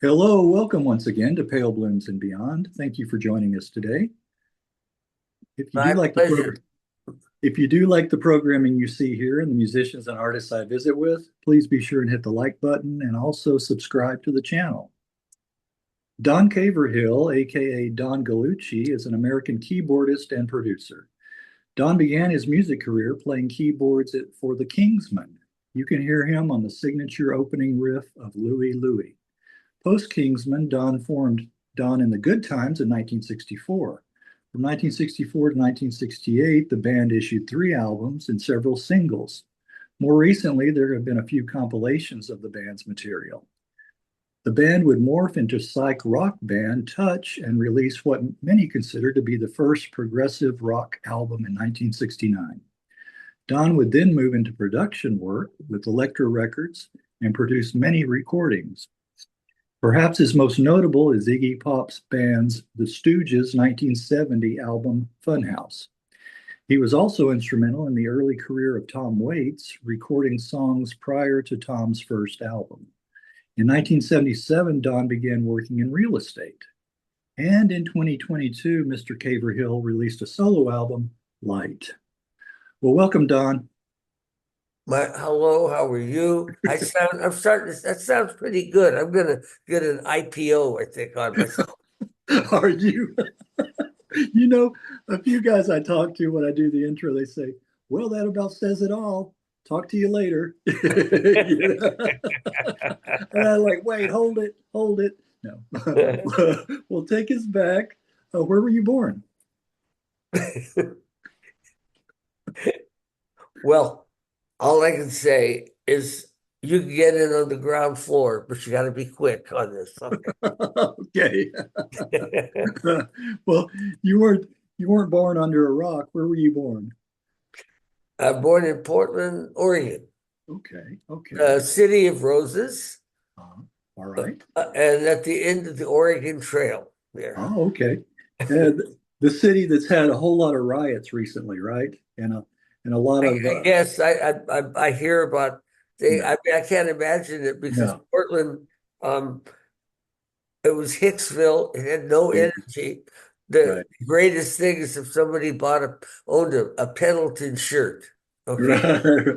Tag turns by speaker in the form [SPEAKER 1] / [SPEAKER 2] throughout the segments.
[SPEAKER 1] Hello, welcome once again to Pale Blooms and Beyond. Thank you for joining us today. If you do
[SPEAKER 2] My
[SPEAKER 1] like the
[SPEAKER 2] pleasure.
[SPEAKER 1] program, if you do like the programming you see here and the musicians and artists I visit with, please be sure and hit the like button and also subscribe to the channel. Don Caverhill, aka Don Gallucci, is an American keyboardist and producer. Don began his music career playing keyboards for the Kingsmen. You can hear him on the signature opening riff of Louie Louie. Post-Kingsman, Don formed Don and the Goodtimes in 1964. From 1964 to 1968, the band issued 3 albums and several singles. More recently, there have been a few compilations of the band's material. The band would morph into psych rock band Touch and release what many consider to be the first progressive rock album in 1969. Don would then move into production work with Elektra Records and produce many recordings. Perhaps his most notable is Iggy Pop's band's The Stooges' 1970 album Funhouse. He was also instrumental in the early career of Tom Waits, recording songs prior to Tom's first album. In 1977, Don began working in real estate. And in 2022, Mr. Caverhill released a solo album, Light. Well, welcome, Don.
[SPEAKER 2] Hello, how are you? I'm starting to, that sounds pretty good. I'm gonna get an IPO, I think, on myself.
[SPEAKER 1] Are you? You know, a few guys I talk to when I do the intro, they say, well, that about says it all. Talk to you later. You know? And I'm like, wait, hold it, hold it. No. Well, take us back. Where were you born?
[SPEAKER 2] Well, all I can say is you can get in on the ground floor, but you got to be quick on this. Okay.
[SPEAKER 1] Okay. Well, you weren't born under a rock. Where were you born?
[SPEAKER 2] I'm born in Portland, Oregon,
[SPEAKER 1] Okay. Okay.
[SPEAKER 2] city of roses,
[SPEAKER 1] Uh, all right.
[SPEAKER 2] and at the end of the Oregon Trail there.
[SPEAKER 1] Oh, okay. And the city that's had a whole lot of riots recently, right? And a lot of
[SPEAKER 2] I guess I hear about
[SPEAKER 1] no,
[SPEAKER 2] I can't imagine it because
[SPEAKER 1] no.
[SPEAKER 2] Portland, um it was Hicksville. It had no
[SPEAKER 1] Yeah,
[SPEAKER 2] energy. The
[SPEAKER 1] right.
[SPEAKER 2] greatest thing is if somebody owned a Pendleton shirt. Okay.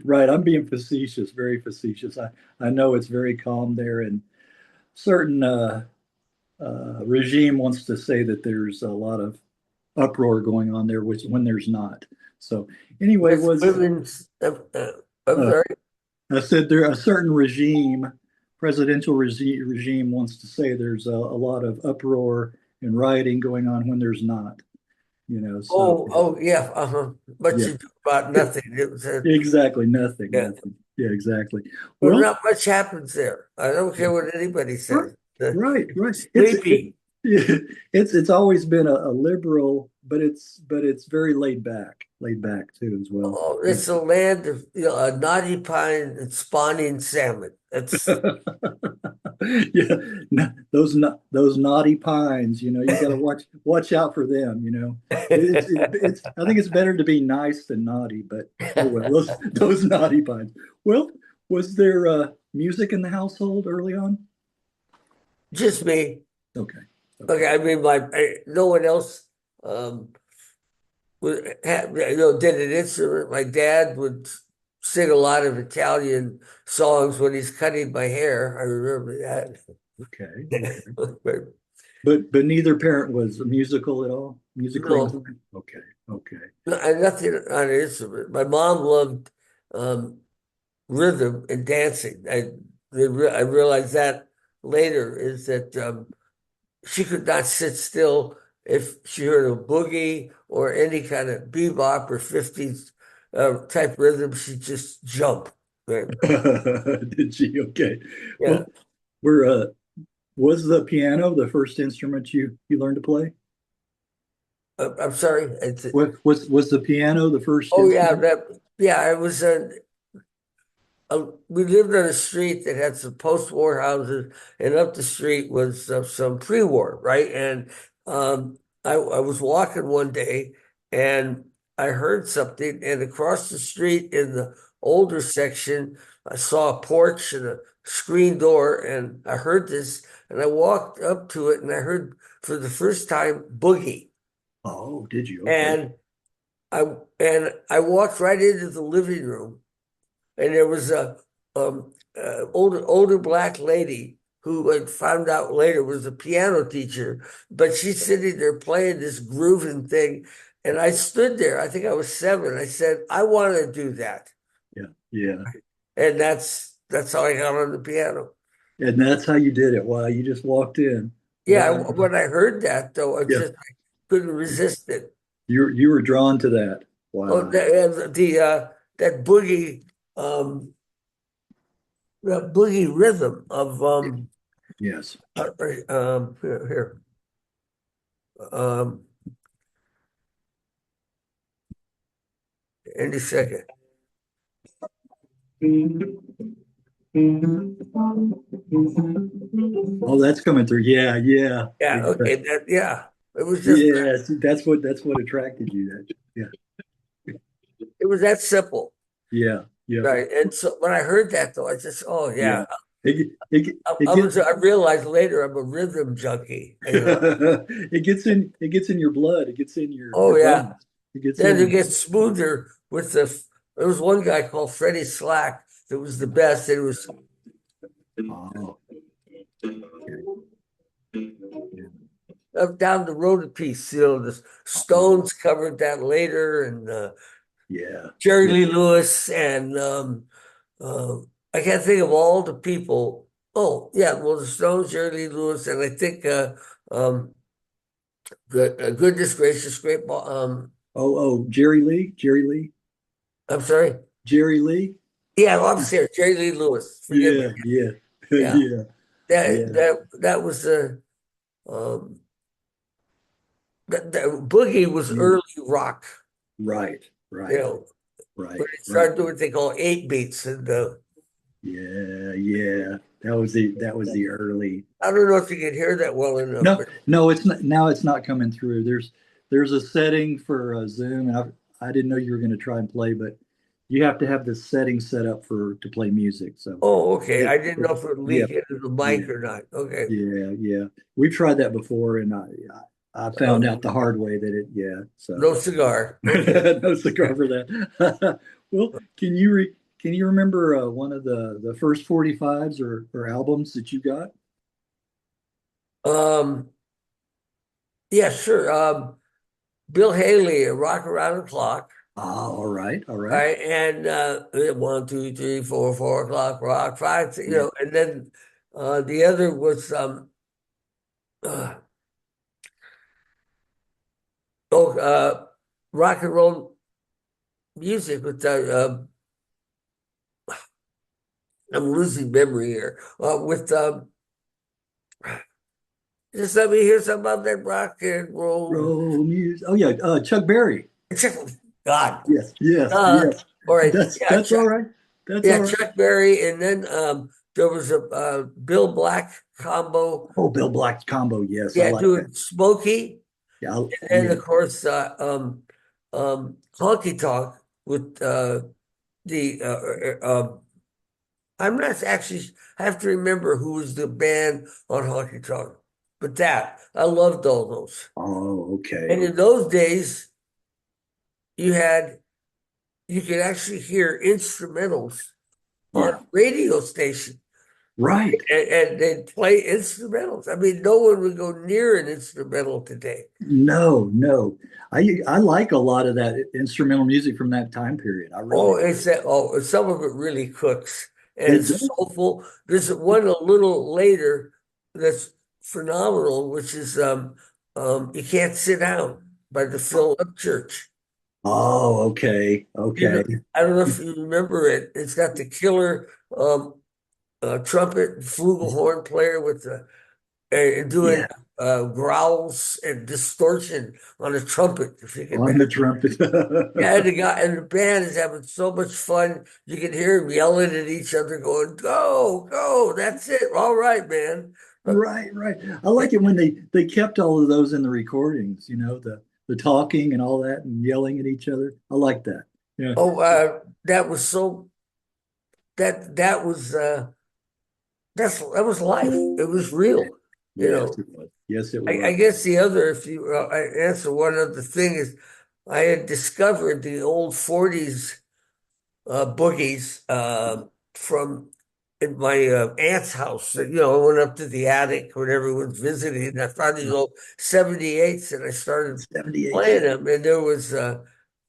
[SPEAKER 1] Right. I'm being facetious, very facetious. I know it's very calm there, and certain regime wants to say that there's a lot of uproar going on there, which when there's not. So anyway,
[SPEAKER 2] With
[SPEAKER 1] was
[SPEAKER 2] women's I'm
[SPEAKER 1] uh,
[SPEAKER 2] sorry.
[SPEAKER 1] I said there a certain regime, presidential regime wants to say there's a lot of uproar and rioting going on when there's not. So
[SPEAKER 2] Oh yeah, much
[SPEAKER 1] yeah,
[SPEAKER 2] ado about nothing. It was
[SPEAKER 1] exactly, nothing,
[SPEAKER 2] yeah.
[SPEAKER 1] nothing. Yeah, exactly.
[SPEAKER 2] Well,
[SPEAKER 1] Well,
[SPEAKER 2] not much happens there. I don't care what anybody
[SPEAKER 1] right,
[SPEAKER 2] says.
[SPEAKER 1] right.
[SPEAKER 2] Sleepy.
[SPEAKER 1] Yeah, it's always been a liberal, but it's very laid back too as well.
[SPEAKER 2] Oh, it's a land of knotty pine and spawning salmon. That's
[SPEAKER 1] Yeah, those naughty pines. You got to watch out for them. It's I think it's better to be nice than naughty, but oh well, those naughty pines. Well, was there music in the household early on?
[SPEAKER 2] just me.
[SPEAKER 1] Okay,
[SPEAKER 2] Okay,
[SPEAKER 1] okay.
[SPEAKER 2] I mean, no one else um, did an instrument. My dad would sing a lot of Italian songs when he's cutting my hair. I remember
[SPEAKER 1] Okay, okay.
[SPEAKER 2] that. But
[SPEAKER 1] But neither parent was musical at all, musically
[SPEAKER 2] no,
[SPEAKER 1] inclined. Okay, okay.
[SPEAKER 2] nothing on an instrument. My mom loved um, rhythm and dancing. I realized that later is that she could not sit still if she heard a boogie or any kind of bebop or 50s type rhythm. She'd just jump. Right?
[SPEAKER 1] Did she? Okay.
[SPEAKER 2] Yeah.
[SPEAKER 1] Well, we're was the piano the first instrument you learned to play?
[SPEAKER 2] I'm sorry.
[SPEAKER 1] Was the piano the first
[SPEAKER 2] Oh yeah,
[SPEAKER 1] instrument?
[SPEAKER 2] it was we lived on a street that had some post-war houses, and up the street was some pre-war, right? And I was walking one day, and I heard something, and across the street in the older section, I saw a porch and a screen door, and I heard this, and I walked up to it, and I heard for the first time Boogie,
[SPEAKER 1] Oh, did you? Okay.
[SPEAKER 2] and I I walked right into the living room, and there was a older black lady who I found out later was a piano teacher, but she's sitting there playing this grooving thing. And I stood there, I think I was 7. I said, I want to do that.
[SPEAKER 1] Yeah. Yeah.
[SPEAKER 2] And that's how I got on the piano.
[SPEAKER 1] And that's how you did it. Wow. You just walked in.
[SPEAKER 2] Yeah,
[SPEAKER 1] Wow.
[SPEAKER 2] when I heard that though, I
[SPEAKER 1] Yeah.
[SPEAKER 2] just couldn't resist it.
[SPEAKER 1] You were drawn to that.
[SPEAKER 2] Oh,
[SPEAKER 1] Wow.
[SPEAKER 2] that boogie the boogie rhythm of
[SPEAKER 1] Yes.
[SPEAKER 2] here. Um, any second.
[SPEAKER 1] Oh, that's coming through. Yeah. Yeah.
[SPEAKER 2] Yeah, okay,
[SPEAKER 1] Exactly.
[SPEAKER 2] yeah. It was just
[SPEAKER 1] Yeah. See, that's what attracted you. That. Yeah.
[SPEAKER 2] it was that simple,
[SPEAKER 1] Yeah. Yeah.
[SPEAKER 2] right? And so when I heard that though, I just, oh
[SPEAKER 1] Yeah.
[SPEAKER 2] yeah.
[SPEAKER 1] It gets
[SPEAKER 2] I realized later I'm a rhythm junkie, you know.
[SPEAKER 1] it gets in your blood. It gets in your
[SPEAKER 2] Oh yeah.
[SPEAKER 1] bones. It gets
[SPEAKER 2] Then it
[SPEAKER 1] in.
[SPEAKER 2] gets smoother with there was one guy called Freddie Slack that was the best. It was
[SPEAKER 1] Oh,
[SPEAKER 2] down the road a piece, you know, the Stones covered that later, and
[SPEAKER 1] yeah.
[SPEAKER 2] Jerry
[SPEAKER 1] Yeah.
[SPEAKER 2] Lee Lewis, and uh, I can't think of all the people. Oh, yeah, well, the Stones, Jerry Lee Lewis, and I think um, Goodness Gracious, Great Ball.
[SPEAKER 1] Oh, Jerry Lee. Jerry Lee.
[SPEAKER 2] I'm sorry.
[SPEAKER 1] Jerry Lee.
[SPEAKER 2] Yeah, well, I'm serious. Jerry Lee Lewis. Forgive me.
[SPEAKER 1] Yeah. Yeah.
[SPEAKER 2] Yeah,
[SPEAKER 1] Yeah. Yeah.
[SPEAKER 2] that was the um, that Boogie was
[SPEAKER 1] Mm.
[SPEAKER 2] early rock.
[SPEAKER 1] Right.
[SPEAKER 2] You
[SPEAKER 1] Right.
[SPEAKER 2] know,
[SPEAKER 1] Right.
[SPEAKER 2] when they
[SPEAKER 1] Right.
[SPEAKER 2] started doing what they call 8 beats, and
[SPEAKER 1] Yeah. Yeah. That was the early.
[SPEAKER 2] I don't know if you can hear that well enough,
[SPEAKER 1] No,
[SPEAKER 2] but
[SPEAKER 1] no, it's not now. It's not coming through. There's a setting for Zoom, and I didn't know you were going to try and play, but you have to have this setting set up to play music. So
[SPEAKER 2] oh, okay.
[SPEAKER 1] it,
[SPEAKER 2] I didn't know if it would
[SPEAKER 1] yeah,
[SPEAKER 2] leak into the
[SPEAKER 1] yeah,
[SPEAKER 2] mic or not. Okay.
[SPEAKER 1] yeah, yeah. We've tried that before, and I found out the hard way that it. Yeah, so
[SPEAKER 2] No cigar. Okay.
[SPEAKER 1] no cigar for that. Well, can you remember one of the first 45s or albums that you got?
[SPEAKER 2] Um, yeah, sure. Bill Haley, Rock Around the Clock.
[SPEAKER 1] Ah, all right, all right.
[SPEAKER 2] Right. And 1, 2, 3, 4, 4 o'clock, rock, five,
[SPEAKER 1] Yeah,
[SPEAKER 2] and then the other was uh, oh rock and roll music with I'm losing memory here. With just let me hear some about that rock and roll.
[SPEAKER 1] roll music. Oh yeah, Chuck Berry.
[SPEAKER 2] God.
[SPEAKER 1] Yes, yes,
[SPEAKER 2] Uh,
[SPEAKER 1] yes.
[SPEAKER 2] all right.
[SPEAKER 1] That's all right. That's all
[SPEAKER 2] Yeah,
[SPEAKER 1] right.
[SPEAKER 2] Chuck Berry, and then there was a Bill Black combo.
[SPEAKER 1] Oh, Bill Black's combo. Yes, I
[SPEAKER 2] Yeah,
[SPEAKER 1] like that.
[SPEAKER 2] doing Smokey,
[SPEAKER 1] Yeah,
[SPEAKER 2] and
[SPEAKER 1] yeah,
[SPEAKER 2] of course Honky Tonk with the I'm not actually I have to remember who was the band on Honky Tonk, but that I loved all those.
[SPEAKER 1] Oh,
[SPEAKER 2] And
[SPEAKER 1] okay.
[SPEAKER 2] in those days, you had you could actually hear instrumentals on
[SPEAKER 1] Yeah,
[SPEAKER 2] radio station.
[SPEAKER 1] right.
[SPEAKER 2] And they'd play instrumentals. I mean, no one would go near an instrumental today.
[SPEAKER 1] No, no. I like a lot of that instrumental music from that time period. I really
[SPEAKER 2] Oh,
[SPEAKER 1] do.
[SPEAKER 2] it's that. Oh, some of it really cooks, and
[SPEAKER 1] It
[SPEAKER 2] it's
[SPEAKER 1] does.
[SPEAKER 2] soulful. There's one a little later that's phenomenal, which is "You Can't Sit Down" by the Phil Church.
[SPEAKER 1] Oh, okay.
[SPEAKER 2] You know,
[SPEAKER 1] Okay.
[SPEAKER 2] I don't know if you remember it. It's got the killer trumpet and flugelhorn player with the doing
[SPEAKER 1] Yeah,
[SPEAKER 2] growls and distortion on a trumpet, if you can
[SPEAKER 1] on
[SPEAKER 2] imagine.
[SPEAKER 1] the trumpet.
[SPEAKER 2] Yeah, and the guy and the band is having so much fun. You can hear them yelling at each other, going, "Go, go! That's it! All right, man."
[SPEAKER 1] Right, right. I like it when they kept all of those in the recordings, the talking and all that and yelling at each other. I like that. Yeah.
[SPEAKER 2] Oh, that was so that was that was life. It was real, you
[SPEAKER 1] Yes,
[SPEAKER 2] know.
[SPEAKER 1] it was. Yes, it
[SPEAKER 2] I
[SPEAKER 1] was.
[SPEAKER 2] guess the other, if you I answer one other thing is, I had discovered the old '40s boogies from in my aunt's house. You know, I went up to the attic when everyone was visiting, and I found these old 78s, and I started
[SPEAKER 1] 78.
[SPEAKER 2] playing them. And there was a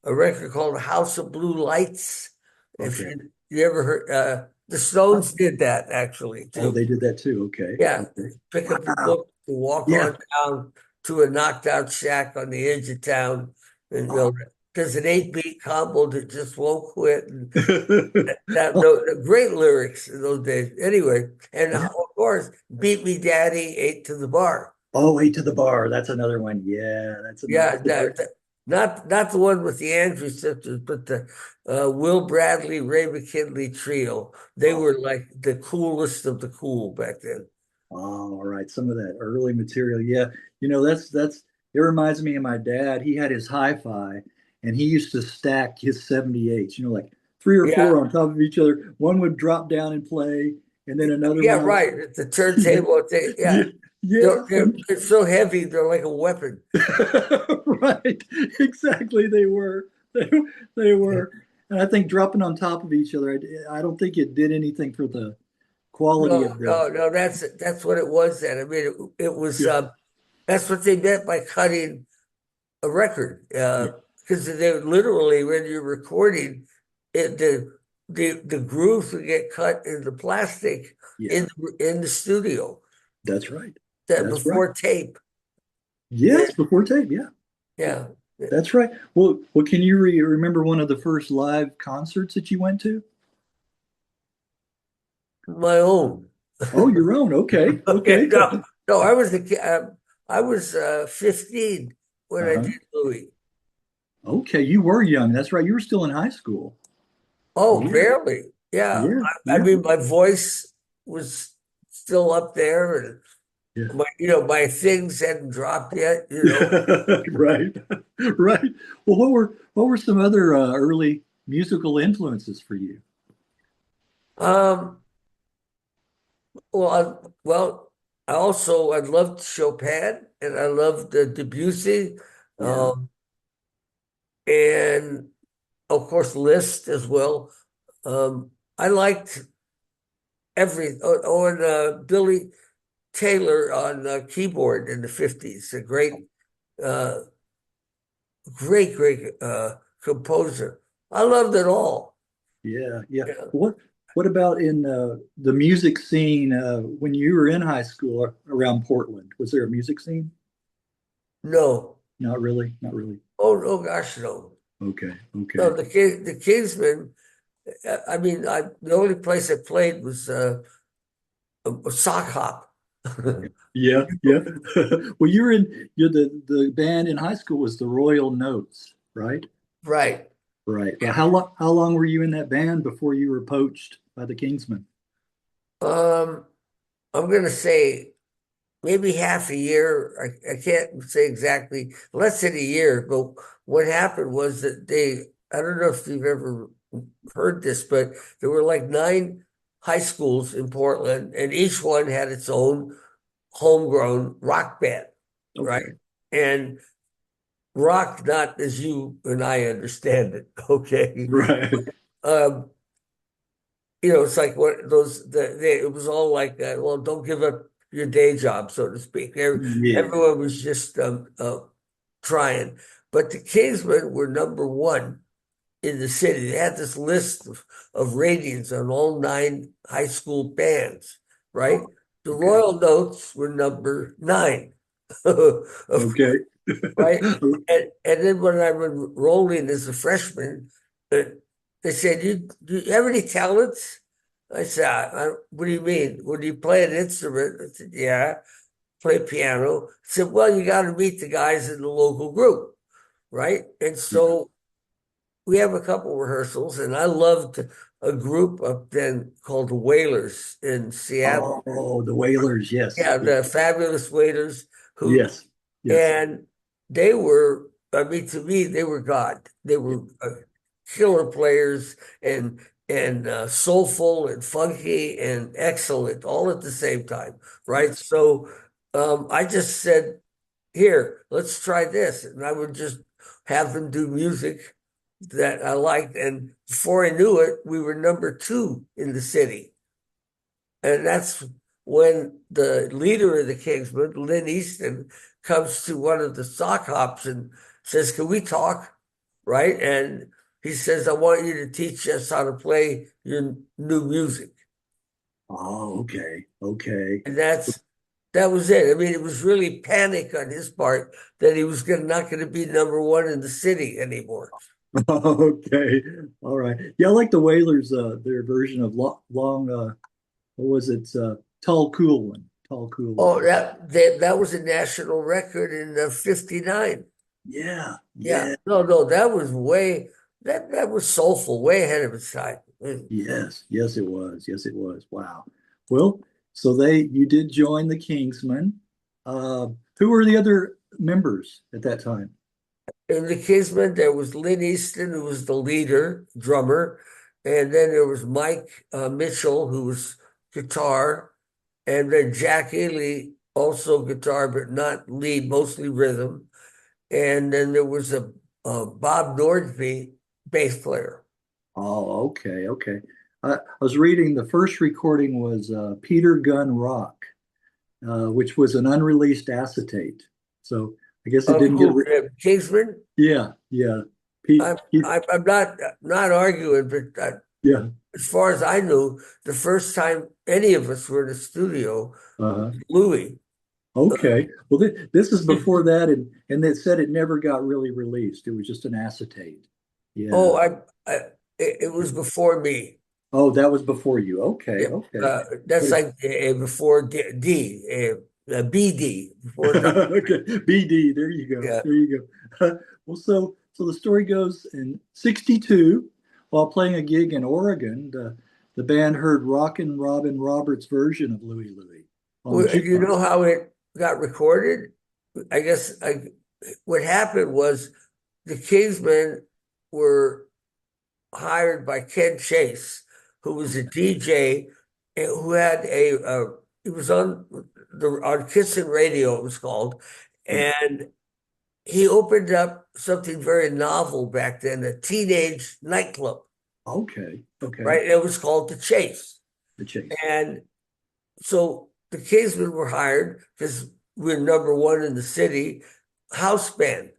[SPEAKER 2] record called House of Blue Lights. If
[SPEAKER 1] Okay.
[SPEAKER 2] you ever heard, the Stones did that actually
[SPEAKER 1] Oh,
[SPEAKER 2] too.
[SPEAKER 1] they did that too. Okay.
[SPEAKER 2] Yeah,
[SPEAKER 1] Okay.
[SPEAKER 2] pick up a
[SPEAKER 1] Wow.
[SPEAKER 2] book to walk
[SPEAKER 1] Yeah.
[SPEAKER 2] on down to a knocked out shack on the edge of town, and you know, there's an 8-beat combo that just won't quit. And that
[SPEAKER 1] Oh,
[SPEAKER 2] no, great lyrics in those days. Anyway, and
[SPEAKER 1] yeah.
[SPEAKER 2] of course, Beat Me Daddy, 8 to the Bar.
[SPEAKER 1] Oh, wait to the bar. That's another one. Yeah,
[SPEAKER 2] Yeah,
[SPEAKER 1] that's a great.
[SPEAKER 2] not the one with the Andrews sisters, but the Will Bradley, Ray McKinley trio. They
[SPEAKER 1] Oh,
[SPEAKER 2] were like the coolest of the cool back then.
[SPEAKER 1] oh, all right. Some of that early material. Yeah. That's it reminds me of my dad. He had his hi-fi and he used to stack his 78s, like three or
[SPEAKER 2] Yeah,
[SPEAKER 1] four on top of each other. One would drop down and play, and then another
[SPEAKER 2] yeah,
[SPEAKER 1] one would,
[SPEAKER 2] right. It's the turntable.
[SPEAKER 1] yeah,
[SPEAKER 2] Yeah,
[SPEAKER 1] yeah.
[SPEAKER 2] they're so heavy. They're like a weapon.
[SPEAKER 1] Right. Exactly. They were. They were. And I think dropping on top of each other, I don't think it did anything for the quality
[SPEAKER 2] No,
[SPEAKER 1] of the.
[SPEAKER 2] no, no. That's what it was then. I mean, it was.
[SPEAKER 1] Yeah.
[SPEAKER 2] That's what they meant by cutting a record.
[SPEAKER 1] Yeah.
[SPEAKER 2] Because they literally, when you're recording, the grooves would get cut in the plastic
[SPEAKER 1] Yeah.
[SPEAKER 2] in the studio
[SPEAKER 1] That's right.
[SPEAKER 2] that
[SPEAKER 1] That's right.
[SPEAKER 2] before tape.
[SPEAKER 1] Yes, before tape. Yeah.
[SPEAKER 2] Yeah,
[SPEAKER 1] That's right. Well, can you remember one of the first live concerts that you went to?
[SPEAKER 2] my own.
[SPEAKER 1] Oh, your own. Okay.
[SPEAKER 2] Yeah,
[SPEAKER 1] Okay.
[SPEAKER 2] no, no, I was the kid. I was 15 when I
[SPEAKER 1] Uh-huh.
[SPEAKER 2] did Louie.
[SPEAKER 1] Okay. You were young. That's right. You were still in high school.
[SPEAKER 2] Oh,
[SPEAKER 1] Yeah.
[SPEAKER 2] barely. Yeah.
[SPEAKER 1] Yeah.
[SPEAKER 2] I
[SPEAKER 1] Yeah.
[SPEAKER 2] mean, my voice was still up there, and
[SPEAKER 1] Yeah.
[SPEAKER 2] my things hadn't dropped yet.
[SPEAKER 1] Right. Right. Well, what were some other early musical influences for you?
[SPEAKER 2] Um, I loved Chopin and I loved Debussy,
[SPEAKER 1] Yeah.
[SPEAKER 2] um, and of course Liszt as well. I liked and Billy Taylor on keyboard in the '50s, a uh, great composer. I loved it all.
[SPEAKER 1] Yeah. Yeah.
[SPEAKER 2] Yeah.
[SPEAKER 1] What about in the music scene when you were in high school around Portland? Was there a music scene?
[SPEAKER 2] No,
[SPEAKER 1] Not really. Not really.
[SPEAKER 2] oh no, gosh, no.
[SPEAKER 1] Okay.
[SPEAKER 2] No,
[SPEAKER 1] Okay.
[SPEAKER 2] the Kingsmen. I mean, the only place I played was a sock hop.
[SPEAKER 1] Yeah. Yeah. Well, the band in high school was the Royal Notes, right?
[SPEAKER 2] Right.
[SPEAKER 1] Right. Well, how long were you in that band before you were poached by the Kingsmen?
[SPEAKER 2] Um, I'm gonna say maybe half a year. I can't say exactly, less than a year. But what happened was that I don't know if you've ever heard this, but there were like 9 high schools in Portland, and each one had its own homegrown rock band, right?
[SPEAKER 1] Okay.
[SPEAKER 2] And rock, not as you and I understand it, okay?
[SPEAKER 1] Right.
[SPEAKER 2] Um, it's like what it was all like that. Well, don't give up your day job, so to speak.
[SPEAKER 1] Yeah.
[SPEAKER 2] Everyone was just trying. But the Kingsmen were number one in the city. They had this list of ratings on all 9 high school bands, right?
[SPEAKER 1] Oh,
[SPEAKER 2] The
[SPEAKER 1] okay.
[SPEAKER 2] Royal Notes were number 9. Of
[SPEAKER 1] Okay.
[SPEAKER 2] right? And then when I was rolling as a freshman, uh, they said, "Do you have any talents?" I said, "What do you mean? Well, do you play an instrument?" I said, "Yeah, play piano." I said, "Well, you got to meet the guys in the local group, right?" And
[SPEAKER 1] Yeah.
[SPEAKER 2] so we have a couple rehearsals, and I loved a group up then called the Wailers in Seattle.
[SPEAKER 1] Oh, the Whalers. Yes.
[SPEAKER 2] Yeah,
[SPEAKER 1] Yes.
[SPEAKER 2] the fabulous Wailers who
[SPEAKER 1] Yes. Yes.
[SPEAKER 2] and they were I mean, to me, they were God. They were killer players and soulful and funky and excellent all at the same time, right? So I just said, here, let's try this. And I would just have them do music that I liked. And before I knew it, we were number 2 in the city. And that's when the leader of the Kingsmen, Lynn Easton, comes to one of the sock hops and says, can we talk? Right? And he says, I want you to teach us how to play your new music.
[SPEAKER 1] Oh, okay. Okay.
[SPEAKER 2] And that was it. I mean, it was really panic on his part that he was not going to be number 1 in the city anymore.
[SPEAKER 1] Okay. All right. Yeah, I like the Wailers, their version of long, what was it? Tall Cool One. Tall Cool
[SPEAKER 2] Oh,
[SPEAKER 1] One.
[SPEAKER 2] that was a national record in '59.
[SPEAKER 1] Yeah.
[SPEAKER 2] Yeah,
[SPEAKER 1] Yeah.
[SPEAKER 2] no, that was that was soulful, way ahead of its time.
[SPEAKER 1] Yes. Yes, it was. Yes, it was. Wow. Well, so you did join the Kingsmen. Who were the other members at that time?
[SPEAKER 2] In the Kingsmen, there was Lynn Easton, who was the leader, drummer, and then there was Mike Mitchell, who was guitar, and then Jack Ely, also guitar, but not lead, mostly rhythm. And then there was a Bob Nordby, bass player.
[SPEAKER 1] Oh, okay. Okay. I was reading the first recording was Peter Gunn Rock, which was an unreleased acetate. So I guess it didn't get.
[SPEAKER 2] Kingsman?
[SPEAKER 1] Yeah, yeah. Pete,
[SPEAKER 2] I'm not arguing, but
[SPEAKER 1] yeah.
[SPEAKER 2] as far as I knew, the first time any of us were in the studio, Louie.
[SPEAKER 1] Okay. Well, this is before that, and it said it never got really released. It was just an acetate. Yeah.
[SPEAKER 2] Oh, it was before me.
[SPEAKER 1] Oh, that was before you. Okay.
[SPEAKER 2] Yeah.
[SPEAKER 1] Okay.
[SPEAKER 2] That's like before BD. Before
[SPEAKER 1] Okay. BD. There you go.
[SPEAKER 2] yeah.
[SPEAKER 1] There you go. Well, so the story goes in '62, while playing a gig in Oregon, the band heard Rockin' Robin Roberts' version of Louie Louie on
[SPEAKER 2] Well, you
[SPEAKER 1] jukebox.
[SPEAKER 2] know how it got recorded? I guess what happened was the Kingsmen were hired by Ken Chase, who was a DJ and who had he was on Kissin' Radio, it was called, and he opened up something very novel back then, a teenage nightclub.
[SPEAKER 1] Okay. Okay.
[SPEAKER 2] Right? It was called The Chase.
[SPEAKER 1] The Chase.
[SPEAKER 2] And so the Kingsmen were hired because we're number 1 in the city, house band.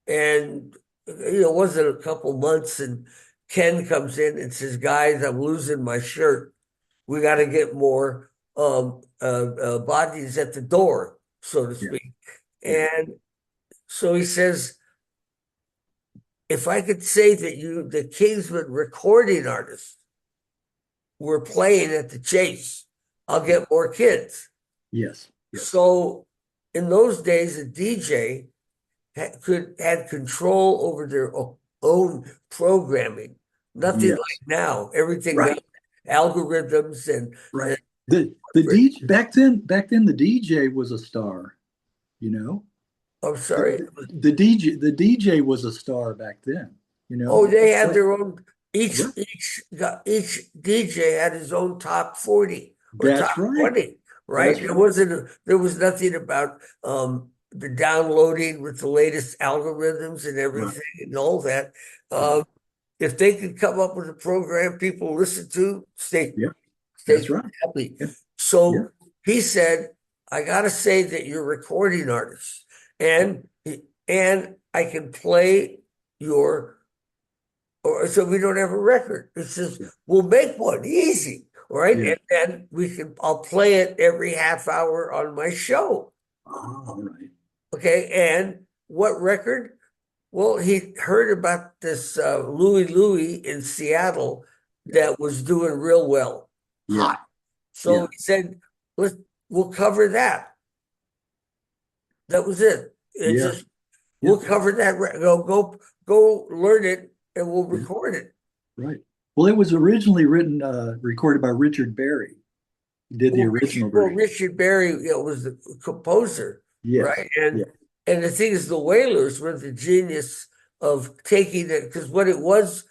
[SPEAKER 2] And it wasn't a couple months, and Ken comes in and says, guys, I'm losing my shirt. We got to get more bodies at the door, so to speak. Yeah. And so he says, if I could say that the Kingsmen recording artists, were playing at the Chase, I'll get more kids.
[SPEAKER 1] Yes. Yes.
[SPEAKER 2] So in those days, a DJ had control over their own programming. Nothing like now. Everything
[SPEAKER 1] right.
[SPEAKER 2] Algorithms and
[SPEAKER 1] right. The DJ back then the DJ was a star, you know.
[SPEAKER 2] I'm sorry.
[SPEAKER 1] The DJ was a star back then, you know.
[SPEAKER 2] Oh, they had their own. Each DJ had his own top 40 or
[SPEAKER 1] That's
[SPEAKER 2] top
[SPEAKER 1] right.
[SPEAKER 2] 20, right? There was nothing about the downloading with the latest algorithms and everything and all that. If they could come up with a program people listen to, stay happy.
[SPEAKER 1] Yeah.
[SPEAKER 2] So he said, I gotta say that you're recording artists, and I can play so we don't have a record. It says, we'll make one easy, right? Yeah. And then I'll play it every half hour on my show.
[SPEAKER 1] Oh, all right.
[SPEAKER 2] Okay, and what record? Well, he heard about this Louie Louie in Seattle that was doing real well. Hot. So he said, we'll cover that. That was it. We'll cover that. Go learn it, and we'll record it.
[SPEAKER 1] Right. Well, it was originally recorded by Richard Berry. He did the original version.
[SPEAKER 2] Richard Berry was the composer, right? And And the thing is, the Wailers were the genius of taking it, because what it was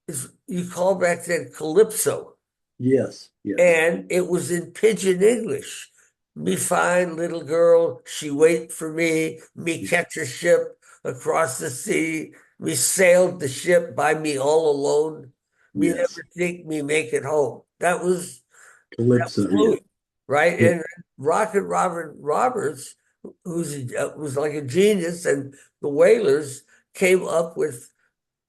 [SPEAKER 2] is, you call back then calypso,
[SPEAKER 1] Yes, yes,
[SPEAKER 2] and it was in pidgin English. Me fine little girl, she wait for me. Me
[SPEAKER 1] yeah,
[SPEAKER 2] catch a ship across the sea. Me sailed the ship by me all alone. Me
[SPEAKER 1] yes.
[SPEAKER 2] never think me make it home. That was
[SPEAKER 1] Calypso, yeah.
[SPEAKER 2] Louie, right?
[SPEAKER 1] Yeah.
[SPEAKER 2] And Rocket Robert Roberts, was like a genius, and the Wailers came up with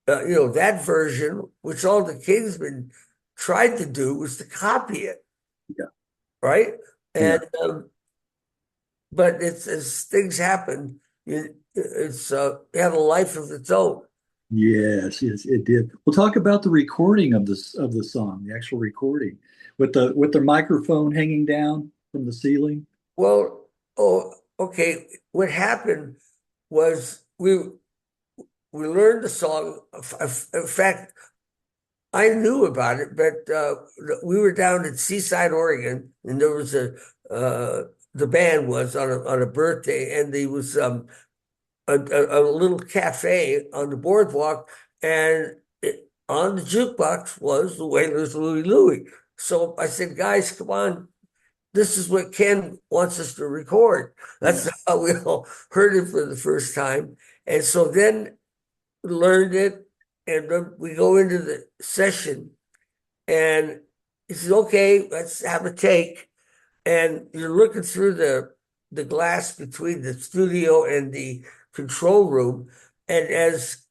[SPEAKER 2] that version, which all the Kingsmen tried to do was to copy it,
[SPEAKER 1] Yeah.
[SPEAKER 2] right?
[SPEAKER 1] Yeah.
[SPEAKER 2] And but it's as things happen, it had a life of its own.
[SPEAKER 1] Yes, yes, it did. We'll talk about the recording of the song, the actual recording, with the microphone hanging down from the ceiling.
[SPEAKER 2] Well, oh, okay. What happened was we learned the song. In fact, I knew about it, but we were down in Seaside, Oregon, and there was the band was on a birthday, and there was a little cafe on the boardwalk, and on the jukebox was the Wailers' Louie Louie. So I said, guys, come on, this is what Ken wants us to record. That's
[SPEAKER 1] Yeah.
[SPEAKER 2] how we all heard it for the first time. And so then we learned it, and then we go into the session, and he says, okay, let's have a take. And you're looking through the glass between the studio and the control room. And as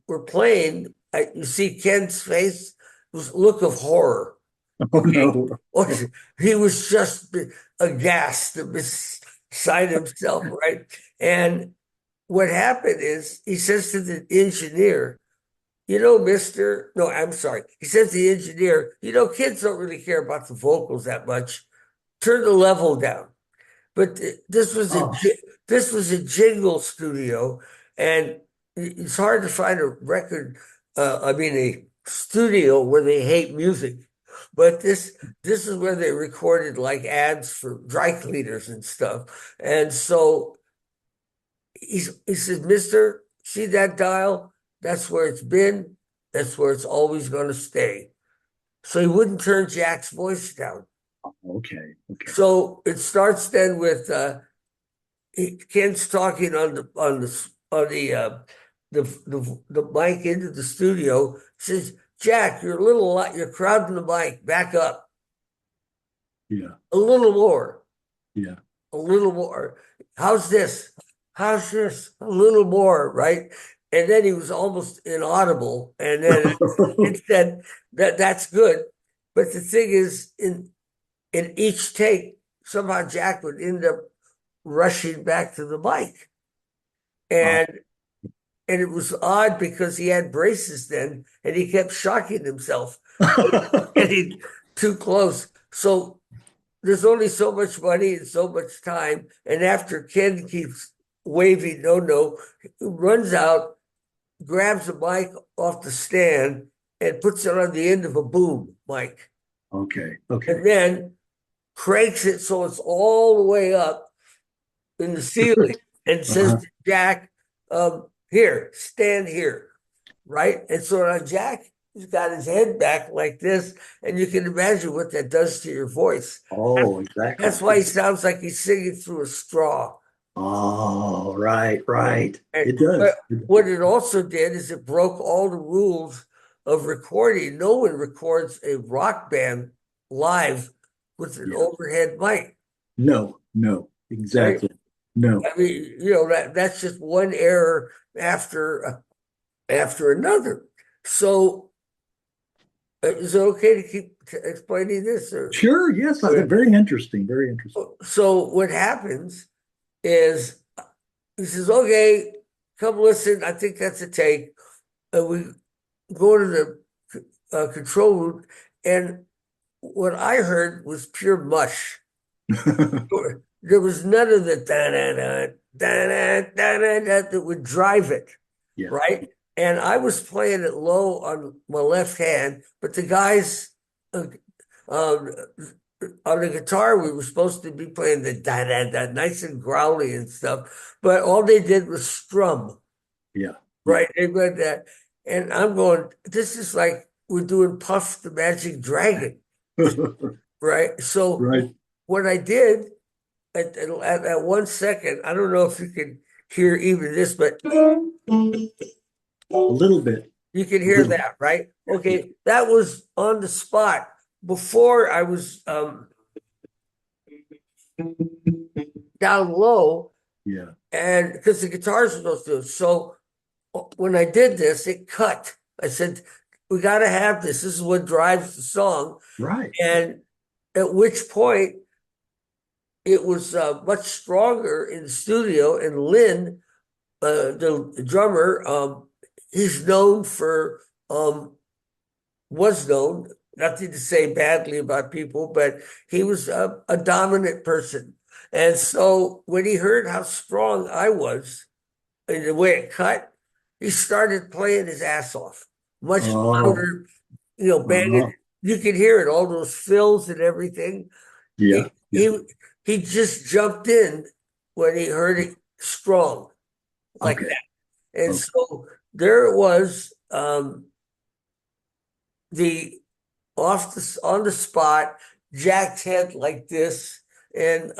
[SPEAKER 2] we're playing, you see Ken's face was look of horror.
[SPEAKER 1] Oh
[SPEAKER 2] Okay.
[SPEAKER 1] no.
[SPEAKER 2] He was just aghast beside himself, right? And what happened is he says to the engineer, Mister, no, I'm sorry. He says to the engineer, kids don't really care about the vocals that much. Turn the level down. But
[SPEAKER 1] Oh,
[SPEAKER 2] this was a jingle studio, and it's hard to find a record. I mean, a studio where they hate music. But this is where they recorded like ads for dry cleaners and stuff. And so he says, Mister, see that dial? That's where it's been. That's where it's always going to stay. So he wouldn't turn Jack's voice down.
[SPEAKER 1] okay. Okay.
[SPEAKER 2] So it starts then with Ken's talking on the mic into the studio. Says, Jack, you're a little light. You're crowding the mic. Back up
[SPEAKER 1] Yeah.
[SPEAKER 2] a little more,
[SPEAKER 1] Yeah.
[SPEAKER 2] a little more. How's this? How's this? A little more, right? And then he was almost inaudible. And then it said that's good. But the thing is, in each take, somehow Jack would end up rushing back to the mic.
[SPEAKER 1] Oh,
[SPEAKER 2] And it was odd because he had braces then, and he kept shocking himself, getting too close. So there's only so much money and so much time. And after Ken keeps waving no, no, he runs out, grabs a mic off the stand, and puts it on the end of a boom mic.
[SPEAKER 1] okay.
[SPEAKER 2] And
[SPEAKER 1] Okay.
[SPEAKER 2] then cranks it so it's all the way up in the ceiling and says
[SPEAKER 1] Uh-huh.
[SPEAKER 2] to Jack, here, stand here. Right. And so now Jack has got his head back like this, and you can imagine what that does to your voice.
[SPEAKER 1] Oh, exactly.
[SPEAKER 2] That's why he sounds like he's singing through a straw.
[SPEAKER 1] Oh, right, right.
[SPEAKER 2] And,
[SPEAKER 1] It
[SPEAKER 2] but
[SPEAKER 1] does.
[SPEAKER 2] what it also did is it broke all the rules of recording. No one records a rock band live with an
[SPEAKER 1] Yeah.
[SPEAKER 2] overhead mic,
[SPEAKER 1] No, no,
[SPEAKER 2] right?
[SPEAKER 1] exactly. No.
[SPEAKER 2] I mean, that's just one error after another. So is it okay to keep explaining this?
[SPEAKER 1] Sure, yes, very interesting, very interesting.
[SPEAKER 2] So what happens is he says, okay, come listen. I think that's a take. And we go to the control room, and what I heard was pure mush. There was none of the da da da da da da that would drive it,
[SPEAKER 1] Yeah.
[SPEAKER 2] right? And I was playing it low on my left hand, but the guys uh, on the guitar, we were supposed to be playing the da da da, nice and growly and stuff, but all they did was strum,
[SPEAKER 1] Yeah.
[SPEAKER 2] right? They read that, and I'm going, this is like we're doing Puff the Magic Dragon, right? So
[SPEAKER 1] Right.
[SPEAKER 2] what I did at that 1 second, I don't know if you can hear even this, but
[SPEAKER 1] A little bit.
[SPEAKER 2] you can
[SPEAKER 1] A
[SPEAKER 2] hear
[SPEAKER 1] little.
[SPEAKER 2] that, right?
[SPEAKER 1] Yeah.
[SPEAKER 2] Okay, that was on the spot before I was down low,
[SPEAKER 1] Yeah.
[SPEAKER 2] and because the guitars were supposed to. So when I did this, it cut. I said, "We got to have this. This is what drives the song."
[SPEAKER 1] Right.
[SPEAKER 2] And at which point, it was much stronger in the studio. And Lynn, the drummer, he's known for was known, nothing to say badly about people, but he was a dominant person. And so when he heard how strong I was and the way it cut, he started playing his ass off, much
[SPEAKER 1] Oh.
[SPEAKER 2] louder, banging.
[SPEAKER 1] Uh-huh.
[SPEAKER 2] You could hear it, all those fills and everything.
[SPEAKER 1] Yeah.
[SPEAKER 2] He
[SPEAKER 1] Yeah.
[SPEAKER 2] he just jumped in when he heard it strong like
[SPEAKER 1] Okay.
[SPEAKER 2] that. And
[SPEAKER 1] Okay.
[SPEAKER 2] so there it was, the off the on the spot, jacked head like this, and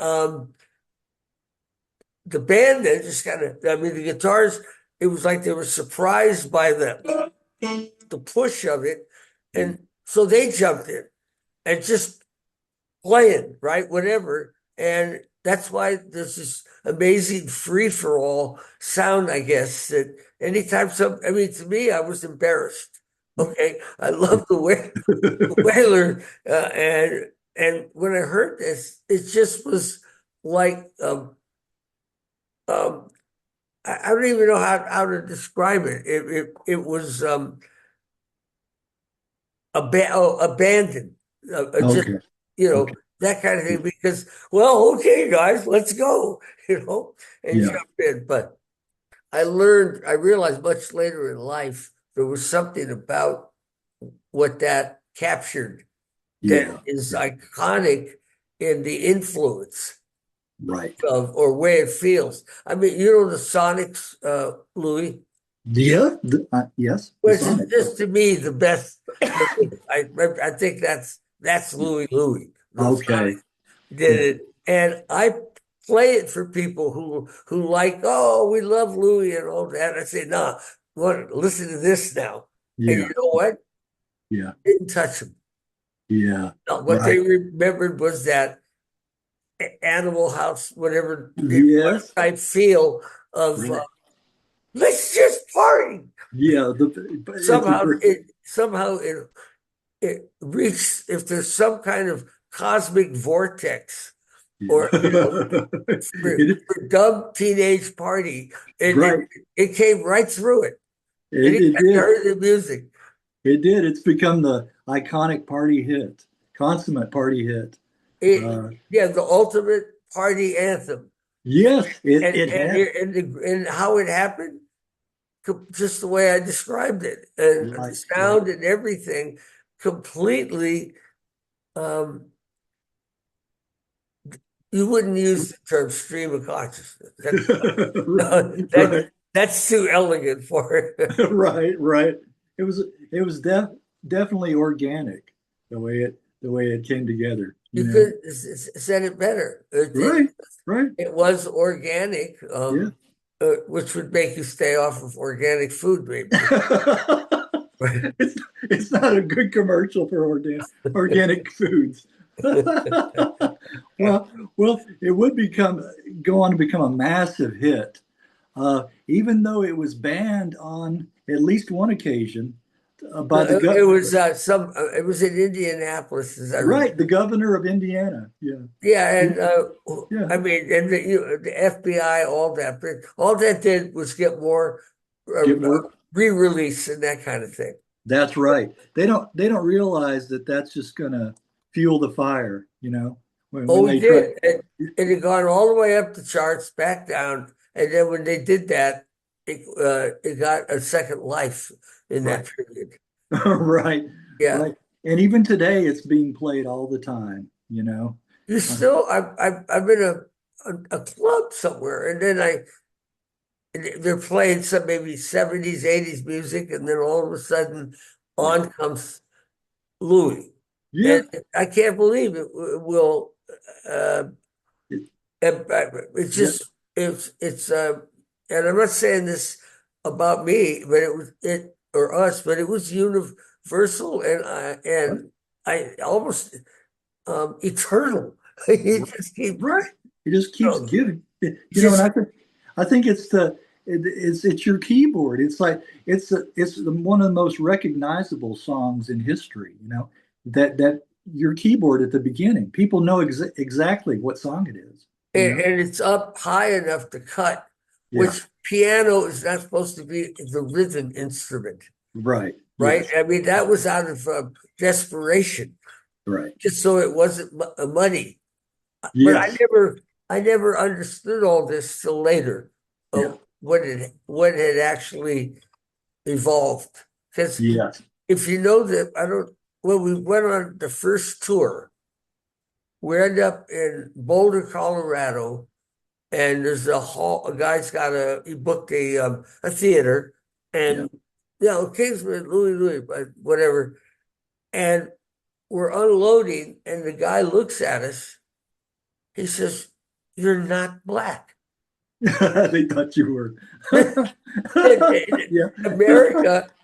[SPEAKER 2] the band then just kind of, I mean, the guitars, it was like they were surprised by the push of it, and so they jumped in and just playing, right, whatever, and that's why there's this amazing free for all sound, I guess, that anytime I mean, to me, I was embarrassed. Okay, I love the way Whaler, and when I heard this, it just was like um, I don't even know how to describe it. It was abandoned, just
[SPEAKER 1] Okay. Okay.
[SPEAKER 2] that kind of thing. Because, well, okay, guys, let's go, and
[SPEAKER 1] Yeah.
[SPEAKER 2] jump in. But I realized much later in life there was something about what that captured that
[SPEAKER 1] Yeah.
[SPEAKER 2] is
[SPEAKER 1] Yeah.
[SPEAKER 2] iconic in the influence
[SPEAKER 1] Right.
[SPEAKER 2] of or way it feels. I mean, the Sonics, Louis,
[SPEAKER 1] Yeah. Yes. The
[SPEAKER 2] which is
[SPEAKER 1] Sonic.
[SPEAKER 2] just to me the best. I think that's Louie Louie. The
[SPEAKER 1] Okay.
[SPEAKER 2] Sonics did
[SPEAKER 1] Yeah.
[SPEAKER 2] it, and I play it for people who like, oh, we love Louie and all that. I say, nah, listen to this now, and you
[SPEAKER 1] Yeah.
[SPEAKER 2] know what?
[SPEAKER 1] Yeah.
[SPEAKER 2] Didn't touch them.
[SPEAKER 1] Yeah.
[SPEAKER 2] No, what they
[SPEAKER 1] Right.
[SPEAKER 2] remembered was that Animal House, whatever it was,
[SPEAKER 1] Yes.
[SPEAKER 2] type feel of
[SPEAKER 1] Right.
[SPEAKER 2] let's just party.
[SPEAKER 1] Yeah. It's a great.
[SPEAKER 2] Somehow it reached, if there's some kind of cosmic vortex
[SPEAKER 1] Yeah.
[SPEAKER 2] or
[SPEAKER 1] It,
[SPEAKER 2] for dumb teenage party,
[SPEAKER 1] right.
[SPEAKER 2] it came right through it.
[SPEAKER 1] It
[SPEAKER 2] Anytime you
[SPEAKER 1] did.
[SPEAKER 2] heard the music,
[SPEAKER 1] It did. It's become the iconic party hit, consummate party hit.
[SPEAKER 2] yeah, the ultimate party anthem.
[SPEAKER 1] Yes,
[SPEAKER 2] And
[SPEAKER 1] it
[SPEAKER 2] and
[SPEAKER 1] had.
[SPEAKER 2] and how it happened, just the way I described it, and the
[SPEAKER 1] Right, right.
[SPEAKER 2] sound and everything, completely. Um, you wouldn't use the term stream of consciousness.
[SPEAKER 1] Right,
[SPEAKER 2] That's too elegant for it.
[SPEAKER 1] right, right. It was definitely organic the way it came together, you
[SPEAKER 2] You
[SPEAKER 1] know.
[SPEAKER 2] could said it better.
[SPEAKER 1] Right, right.
[SPEAKER 2] It was organic,
[SPEAKER 1] Yeah.
[SPEAKER 2] which would make you stay off of organic food, maybe.
[SPEAKER 1] It's it's not a good commercial for organic foods. Well, it would go on to become a massive hit, even though it was banned on at least one occasion by the
[SPEAKER 2] It
[SPEAKER 1] governor.
[SPEAKER 2] was it was in Indianapolis, as I remember.
[SPEAKER 1] Right, the governor of Indiana. Yeah,
[SPEAKER 2] Yeah,
[SPEAKER 1] yeah,
[SPEAKER 2] and
[SPEAKER 1] yeah.
[SPEAKER 2] I mean, and the FBI, all that, but all that did was get more
[SPEAKER 1] Get more.
[SPEAKER 2] re-release and that kind of thing.
[SPEAKER 1] That's right. They don't realize that that's just gonna fuel the fire. When
[SPEAKER 2] Oh, we
[SPEAKER 1] they try.
[SPEAKER 2] did, and it got all the way up the charts, back down, and then when they did that, it got a second life in that
[SPEAKER 1] Right.
[SPEAKER 2] period.
[SPEAKER 1] Right,
[SPEAKER 2] Yeah,
[SPEAKER 1] right. And even today, it's being played all the time. you know.
[SPEAKER 2] You still, I'm in a club somewhere, and then they're playing some maybe 70s, 80s music, and then all of a sudden on comes Louie.
[SPEAKER 1] Yeah.
[SPEAKER 2] And I can't believe it will uh
[SPEAKER 1] It-
[SPEAKER 2] it's
[SPEAKER 1] yeah.
[SPEAKER 2] just it's and I'm not saying this about me, but it was it or us, but it was universal and I almost eternal. You just keep
[SPEAKER 1] Right. It just keeps
[SPEAKER 2] you
[SPEAKER 1] giving. And
[SPEAKER 2] just
[SPEAKER 1] I think it's your keyboard. It's like one of the most recognizable songs in history. That your keyboard at the beginning. People know exactly what song it is.
[SPEAKER 2] and it's up high enough to cut,
[SPEAKER 1] Yeah.
[SPEAKER 2] which piano is not supposed to be the rhythm instrument,
[SPEAKER 1] Right.
[SPEAKER 2] right?
[SPEAKER 1] Yes.
[SPEAKER 2] I mean, that was out of desperation,
[SPEAKER 1] Right.
[SPEAKER 2] just so it wasn't money. But
[SPEAKER 1] Yes.
[SPEAKER 2] I never understood all this till later,
[SPEAKER 1] Yeah.
[SPEAKER 2] what had actually evolved. Because
[SPEAKER 1] Yes.
[SPEAKER 2] if you know that, I don't. When we went on the first tour, we end up in Boulder, Colorado, and there's a hall. A guy's got he booked a theater,
[SPEAKER 1] Yeah.
[SPEAKER 2] and Kingsmen, Louie Louie, but whatever, and we're unloading, and the guy looks at us. He says, "You're not black."
[SPEAKER 1] They thought you were. Yeah.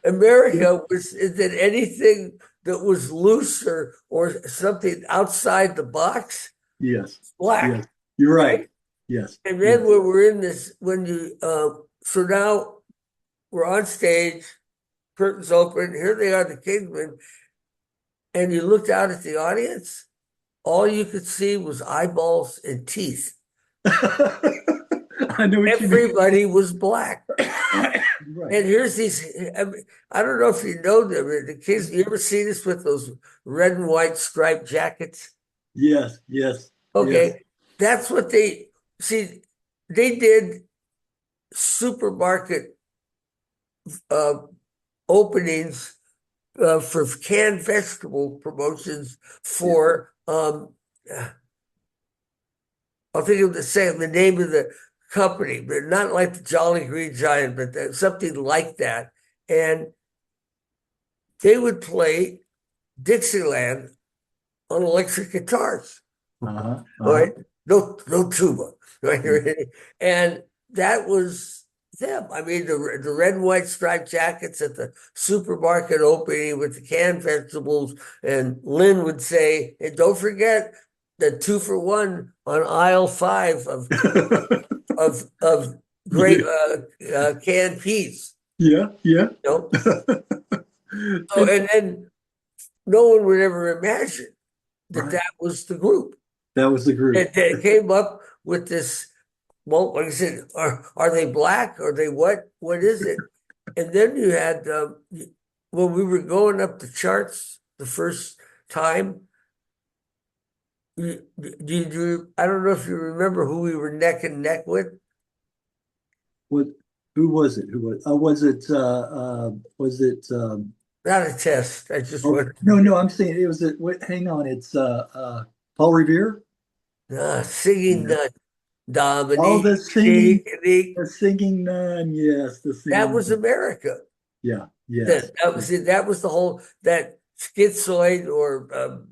[SPEAKER 2] America was that anything that was looser or something outside the box,
[SPEAKER 1] Yes.
[SPEAKER 2] black,
[SPEAKER 1] Yes. You're right.
[SPEAKER 2] right?
[SPEAKER 1] Yes.
[SPEAKER 2] And
[SPEAKER 1] Yes.
[SPEAKER 2] then when we're in this, when you so now we're on stage, curtains open, here they are, the Kingsmen, and you looked out at the audience, all you could see was eyeballs and teeth.
[SPEAKER 1] I know what you mean.
[SPEAKER 2] Everybody was black.
[SPEAKER 1] Right.
[SPEAKER 2] And here's these, I don't know if you know them, the kids, you ever see this with those red and white striped jackets?
[SPEAKER 1] Yes. Yes. Yes.
[SPEAKER 2] Okay, that's what see, they did supermarket uh, openings for canned vegetable promotions for, I'll think of the name of the company, but not like the Jolly Green Giant, but something like that. And they would play Dixieland on electric guitars,
[SPEAKER 1] Uh-huh.
[SPEAKER 2] right? No tuba, right? And that was them. I mean, the red and white striped jackets at the supermarket opening with the canned vegetables, and Lynn would say, "And don't forget the 2-for-1 on aisle 5 of great canned peas."
[SPEAKER 1] Yeah. Yeah.
[SPEAKER 2] You know? So, and then no one would ever imagine that
[SPEAKER 1] Right.
[SPEAKER 2] that was the group.
[SPEAKER 1] That was the group.
[SPEAKER 2] And they came up with this, well, like I said, are they black? Are they what? What is it? And then you had, when we were going up the charts the first time, I don't know if you remember who we were neck and neck with.
[SPEAKER 1] What? Who was it? Was it?
[SPEAKER 2] Not a test. I just went,
[SPEAKER 1] No. I'm saying it was. Hang on. It's Paul Revere.
[SPEAKER 2] singing
[SPEAKER 1] Yeah. Oh,
[SPEAKER 2] Dominique, Shake.
[SPEAKER 1] the singing nun. Yes, the
[SPEAKER 2] That
[SPEAKER 1] singing
[SPEAKER 2] was
[SPEAKER 1] nun.
[SPEAKER 2] America.
[SPEAKER 1] Yeah. Yes.
[SPEAKER 2] That was the whole that schizoid or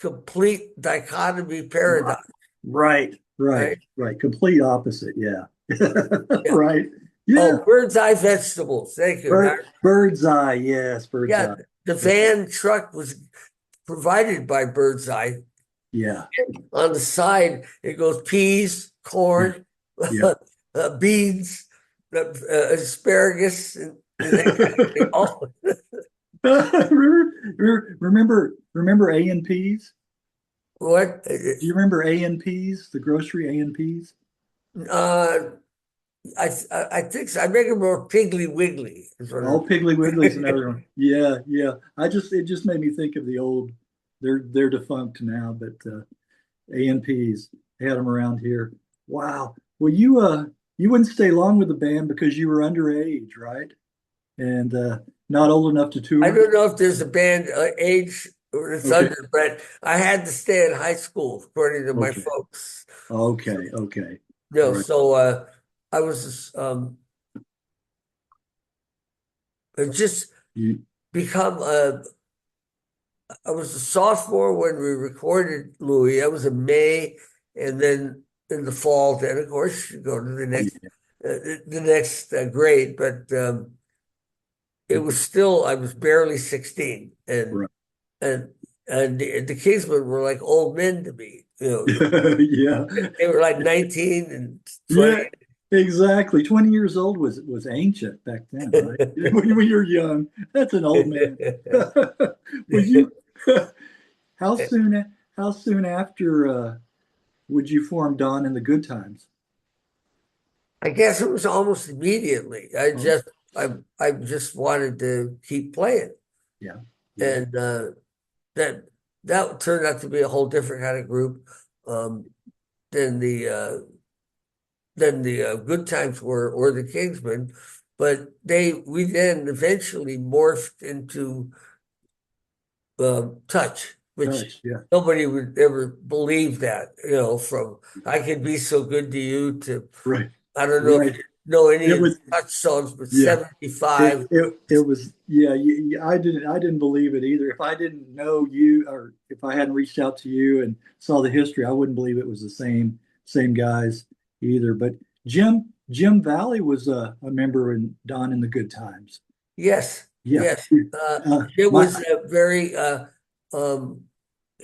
[SPEAKER 2] complete dichotomy paradox.
[SPEAKER 1] Right.
[SPEAKER 2] Right?
[SPEAKER 1] Complete opposite. Yeah.
[SPEAKER 2] Yeah.
[SPEAKER 1] Right. Yeah.
[SPEAKER 2] Oh, bird's eye vegetables. Thank you.
[SPEAKER 1] Bird's eye. Yes. Bird's
[SPEAKER 2] Yeah,
[SPEAKER 1] eye.
[SPEAKER 2] the van truck was provided by Bird's Eye.
[SPEAKER 1] Yeah.
[SPEAKER 2] On the side, it goes peas, corn,
[SPEAKER 1] Yeah.
[SPEAKER 2] beans, asparagus, and all.
[SPEAKER 1] remember A&Ps?
[SPEAKER 2] What?
[SPEAKER 1] Do you remember A&Ps, the grocery A&Ps?
[SPEAKER 2] Uh, I think so. I make it more Piggly Wiggly.
[SPEAKER 1] Oh, Piggly Wiggly's another one. Yeah, yeah. It just made me think of the old. They're defunct now, but A&Ps had them around here. Wow. Well, you wouldn't stay long with the band because you were underage, right? And not old enough to
[SPEAKER 2] I
[SPEAKER 1] tour.
[SPEAKER 2] don't know if there's a band age it's
[SPEAKER 1] Okay.
[SPEAKER 2] under, but I had to stay in high school according to my
[SPEAKER 1] Okay.
[SPEAKER 2] folks.
[SPEAKER 1] Okay. Okay. All
[SPEAKER 2] No,
[SPEAKER 1] right.
[SPEAKER 2] so I was just
[SPEAKER 1] You,
[SPEAKER 2] become I was a sophomore when we recorded Louie. I was in May, and then in the fall, then of course you go to the next grade. But it was still I was barely 16,
[SPEAKER 1] right.
[SPEAKER 2] and the Kingsmen were like old men to me.
[SPEAKER 1] Yeah.
[SPEAKER 2] They were like 19 and
[SPEAKER 1] Yeah.
[SPEAKER 2] 20.
[SPEAKER 1] Exactly. 20 years old was ancient back then, right? When you're young, that's an old man. Would you? How soon? How soon after would you form Don and the Good Times?
[SPEAKER 2] I guess it was almost immediately.
[SPEAKER 1] Oh,
[SPEAKER 2] I just wanted to keep playing,
[SPEAKER 1] yeah, yeah.
[SPEAKER 2] and that that turned out to be a whole different kind of group um, than the Good Times were or the Kingsmen. But we then eventually morphed into Touch, which
[SPEAKER 1] Touch, yeah.
[SPEAKER 2] nobody would ever believe that. From I Could Be So Good to You to
[SPEAKER 1] Right,
[SPEAKER 2] I don't know if
[SPEAKER 1] right.
[SPEAKER 2] you know any
[SPEAKER 1] It
[SPEAKER 2] of the
[SPEAKER 1] was,
[SPEAKER 2] Touch songs, but
[SPEAKER 1] yeah. It
[SPEAKER 2] 75.
[SPEAKER 1] it it was, yeah. I didn't believe it either. If I didn't know you, or if I hadn't reached out to you and saw the history, I wouldn't believe it was the same guys either. But Jim Valley was a member in Don in the Good Times.
[SPEAKER 2] Yes,
[SPEAKER 1] Yeah.
[SPEAKER 2] yes. It
[SPEAKER 1] My
[SPEAKER 2] was very um,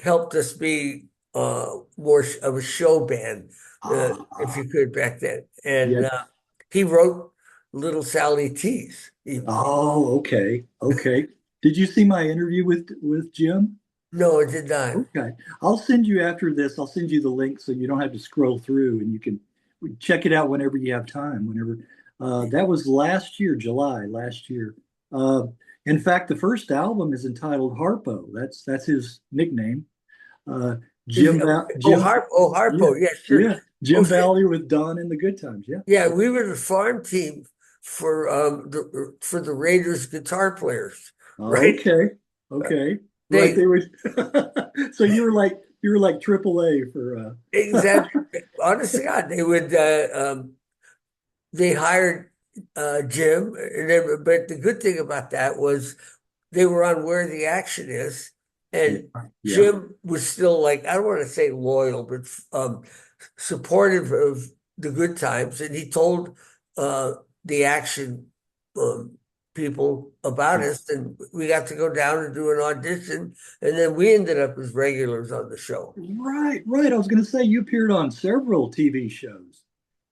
[SPEAKER 2] helped us be more of a show band, if
[SPEAKER 1] ah
[SPEAKER 2] you could back then.
[SPEAKER 1] yeah.
[SPEAKER 2] And he wrote Little Sally Tees, even.
[SPEAKER 1] Oh, okay. Okay. Did you see my interview with Jim?
[SPEAKER 2] No, it did not.
[SPEAKER 1] Okay. I'll send you after this. I'll send you the link so you don't have to scroll through and you can check it out whenever you have time, whenever. That was last year, July last year. Uh, in fact, the first album is entitled Harpo. That's his nickname. Uh,
[SPEAKER 2] Is
[SPEAKER 1] Jim, yeah,
[SPEAKER 2] Harpo, yeah, sure.
[SPEAKER 1] yeah.
[SPEAKER 2] Oh,
[SPEAKER 1] Jim Valley with Don in the Good Times. Yeah.
[SPEAKER 2] yeah, we were the farm team for the Raiders guitar players, right?
[SPEAKER 1] Okay. Okay. Right.
[SPEAKER 2] They
[SPEAKER 1] They were. So you were like AAA for.
[SPEAKER 2] exactly, honest to God, they hired Jim, but the good thing about that was they were on Where the Action Is,
[SPEAKER 1] Yeah.
[SPEAKER 2] and
[SPEAKER 1] Yeah.
[SPEAKER 2] Jim was still like I don't want to say loyal, but supportive of the Good Times, and he told uh, the Action um, people about us, and we got to go down and do an audition, and then we ended up as regulars on the show.
[SPEAKER 1] Right. Right. I was going to say you appeared on several TV shows.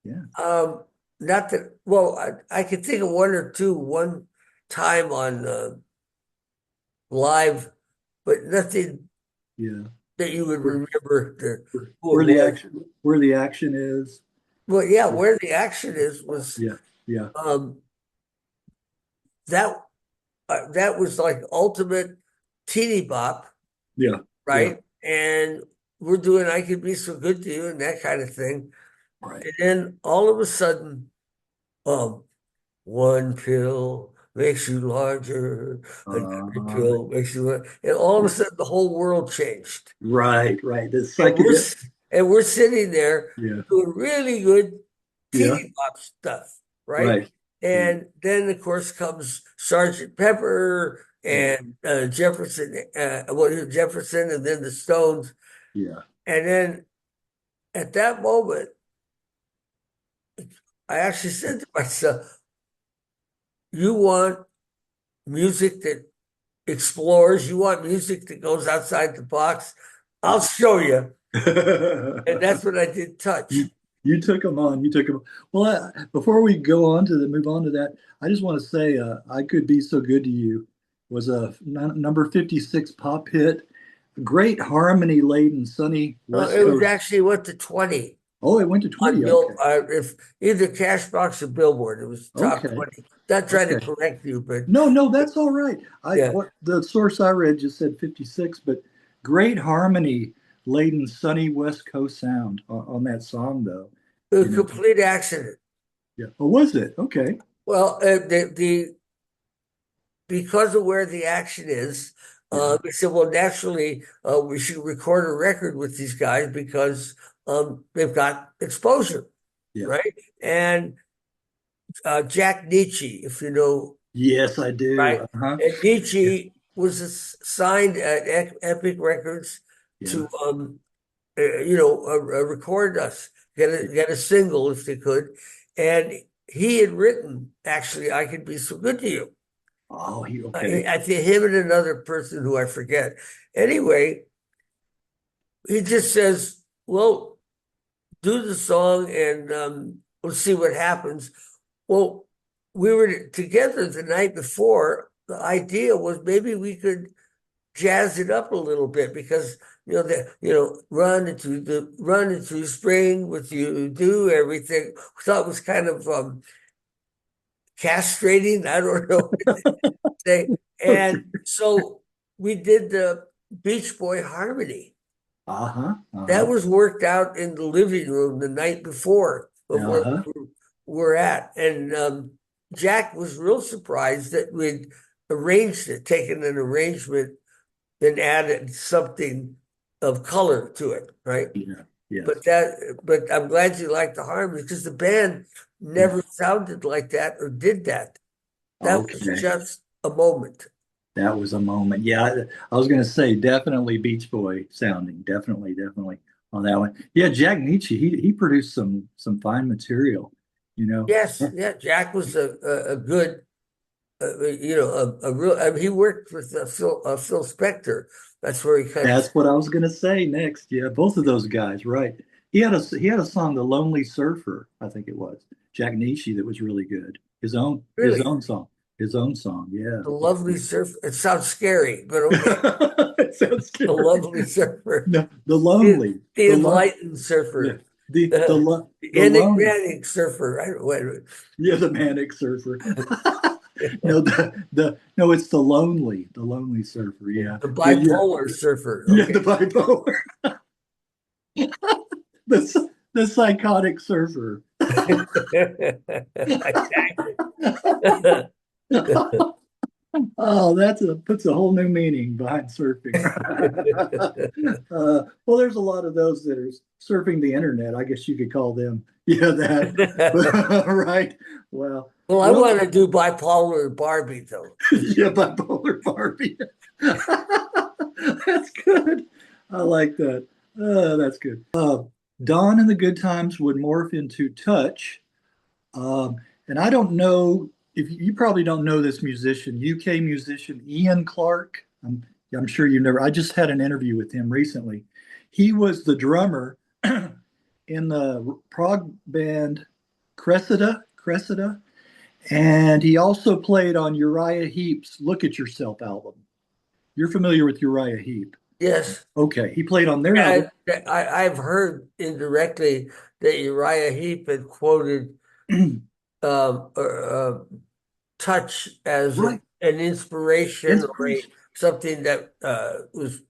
[SPEAKER 1] Yeah.
[SPEAKER 2] Um, Not that well, I could think of one or two one time on live, but nothing
[SPEAKER 1] Yeah.
[SPEAKER 2] that you would
[SPEAKER 1] Where,
[SPEAKER 2] remember who
[SPEAKER 1] where
[SPEAKER 2] it
[SPEAKER 1] the
[SPEAKER 2] was.
[SPEAKER 1] action is.
[SPEAKER 2] Well, yeah, Where the Action Is was
[SPEAKER 1] Yeah. Yeah.
[SPEAKER 2] um that that was like ultimate teeny bop,
[SPEAKER 1] Yeah. Yeah.
[SPEAKER 2] right? And we're doing I Could Be So Good to You and that kind of thing.
[SPEAKER 1] Right.
[SPEAKER 2] And then all of a sudden, um, one pill makes you larger, another
[SPEAKER 1] Uh,
[SPEAKER 2] pill makes you, and all of a sudden the whole world changed.
[SPEAKER 1] right. Right. The
[SPEAKER 2] And we're
[SPEAKER 1] psychedelic.
[SPEAKER 2] and we're sitting there
[SPEAKER 1] Yeah.
[SPEAKER 2] doing really good
[SPEAKER 1] Yeah.
[SPEAKER 2] teeny bop stuff, right?
[SPEAKER 1] Right. Right.
[SPEAKER 2] And then of course comes Sergeant Pepper
[SPEAKER 1] Yeah.
[SPEAKER 2] and Jefferson, and then the Stones,
[SPEAKER 1] Yeah.
[SPEAKER 2] and then at that moment, I actually said to myself, "You want music that explores, you want music that goes outside the box. I'll show you." And that's what I did
[SPEAKER 1] You
[SPEAKER 2] Touch.
[SPEAKER 1] you took them on. You took them. Well, before we go on to move on to that, I just want to say, "I Could Be So Good to You" was a number 56 pop hit. Great harmony laden, sunny West
[SPEAKER 2] It was
[SPEAKER 1] Coast.
[SPEAKER 2] actually went to 20
[SPEAKER 1] Oh, it went to
[SPEAKER 2] on
[SPEAKER 1] 20. Okay.
[SPEAKER 2] if either Cashbox or Billboard. It was top
[SPEAKER 1] Okay.
[SPEAKER 2] 20. Not trying to
[SPEAKER 1] Okay.
[SPEAKER 2] correct you, but
[SPEAKER 1] No, no, that's all right.
[SPEAKER 2] yeah,
[SPEAKER 1] What the source I read just said 56, but great harmony laden, sunny West Coast sound on that song, though.
[SPEAKER 2] a
[SPEAKER 1] You know.
[SPEAKER 2] complete accident.
[SPEAKER 1] Yeah. Oh, was it? Okay.
[SPEAKER 2] Well, the because of Where the Action Is,
[SPEAKER 1] Yeah.
[SPEAKER 2] They said, well, naturally, we should record a record with these guys because they've got exposure,
[SPEAKER 1] Yeah.
[SPEAKER 2] right? And Jack Nietzsche, if you know,
[SPEAKER 1] Yes, I do.
[SPEAKER 2] right?
[SPEAKER 1] Uh-huh.
[SPEAKER 2] And
[SPEAKER 1] Yeah.
[SPEAKER 2] Nietzsche was signed at Epic Records
[SPEAKER 1] Yeah.
[SPEAKER 2] to, record us, get a single if they could. And he had written, actually, I Could Be So Good to You.
[SPEAKER 1] Oh, okay.
[SPEAKER 2] I think him and another person who I forget. Anyway, he just says, well, do the song and we'll see what happens. Well, we were together the night before. The idea was maybe we could jazz it up a little bit because run into spring with you, do everything. We thought it was kind of castrating. I don't know what to say. And so we did the Beach Boy harmony.
[SPEAKER 1] Uh-huh.
[SPEAKER 2] That
[SPEAKER 1] Uh-huh.
[SPEAKER 2] was worked out in the living room the night before of where
[SPEAKER 1] Uh-huh.
[SPEAKER 2] we're at. And Jack was real surprised that we'd arranged it, taken an arrangement and added something of color to it, right?
[SPEAKER 1] Yeah. Yes.
[SPEAKER 2] But I'm glad you liked the harmony because the band
[SPEAKER 1] Yeah.
[SPEAKER 2] never sounded like that or did that. That was
[SPEAKER 1] Okay.
[SPEAKER 2] just a moment.
[SPEAKER 1] That was a moment. Yeah, I was going to say definitely Beach Boy sounding. Definitely on that one. Yeah, Jack Nietzsche, he produced some fine material, you know.
[SPEAKER 2] Yes, yeah, Jack was a good, a real. I mean, he worked with Phil Spector. That's where he kind of.
[SPEAKER 1] That's what I was going to say next. Yeah, both of those guys, right. He had a song, The Lonely Surfer, I think it was. Jack Nietzsche that was really good. His own his
[SPEAKER 2] Really,
[SPEAKER 1] own song. His own song, yeah.
[SPEAKER 2] the lovely surfer. It sounds scary, but okay.
[SPEAKER 1] It sounds
[SPEAKER 2] The
[SPEAKER 1] scary.
[SPEAKER 2] lovely surfer,
[SPEAKER 1] No, the
[SPEAKER 2] the,
[SPEAKER 1] lonely,
[SPEAKER 2] the
[SPEAKER 1] the lone,
[SPEAKER 2] enlightened
[SPEAKER 1] yeah,
[SPEAKER 2] surfer,
[SPEAKER 1] the the
[SPEAKER 2] the
[SPEAKER 1] lo- the lone,
[SPEAKER 2] enigmatic surfer. I don't, wait a minute.
[SPEAKER 1] yeah, the manic surfer. No, no, it's the lonely surfer. Yeah,
[SPEAKER 2] The
[SPEAKER 1] yeah,
[SPEAKER 2] bipolar surfer.
[SPEAKER 1] yeah,
[SPEAKER 2] Okay.
[SPEAKER 1] the bipolar, the psychotic surfer.
[SPEAKER 2] Exactly.
[SPEAKER 1] Oh, puts a whole new meaning behind surfing. Well, there's a lot of those that are surfing the internet. I guess you could call them, yeah, that. Right. Well,
[SPEAKER 2] Well, I
[SPEAKER 1] well,
[SPEAKER 2] want to do bipolar Barbie though.
[SPEAKER 1] yeah, bipolar Barbie. That's good. I like that. That's good. Don and the Good Times would morph into Touch. And I don't know if you probably don't know this musician, UK musician Ian Clark. I'm sure you never. I just had an interview with him recently. He was the drummer in the prog band Cressida, and he also played on Uriah Heep's "Look at Yourself" album. You're familiar with Uriah Heep?
[SPEAKER 2] Yes.
[SPEAKER 1] Okay, he played on their
[SPEAKER 2] I,
[SPEAKER 1] album.
[SPEAKER 2] I've heard indirectly that Uriah Heep had quoted um, uh, uh, touch as
[SPEAKER 1] Right,
[SPEAKER 2] an inspiration or
[SPEAKER 1] inspiration.
[SPEAKER 2] something that was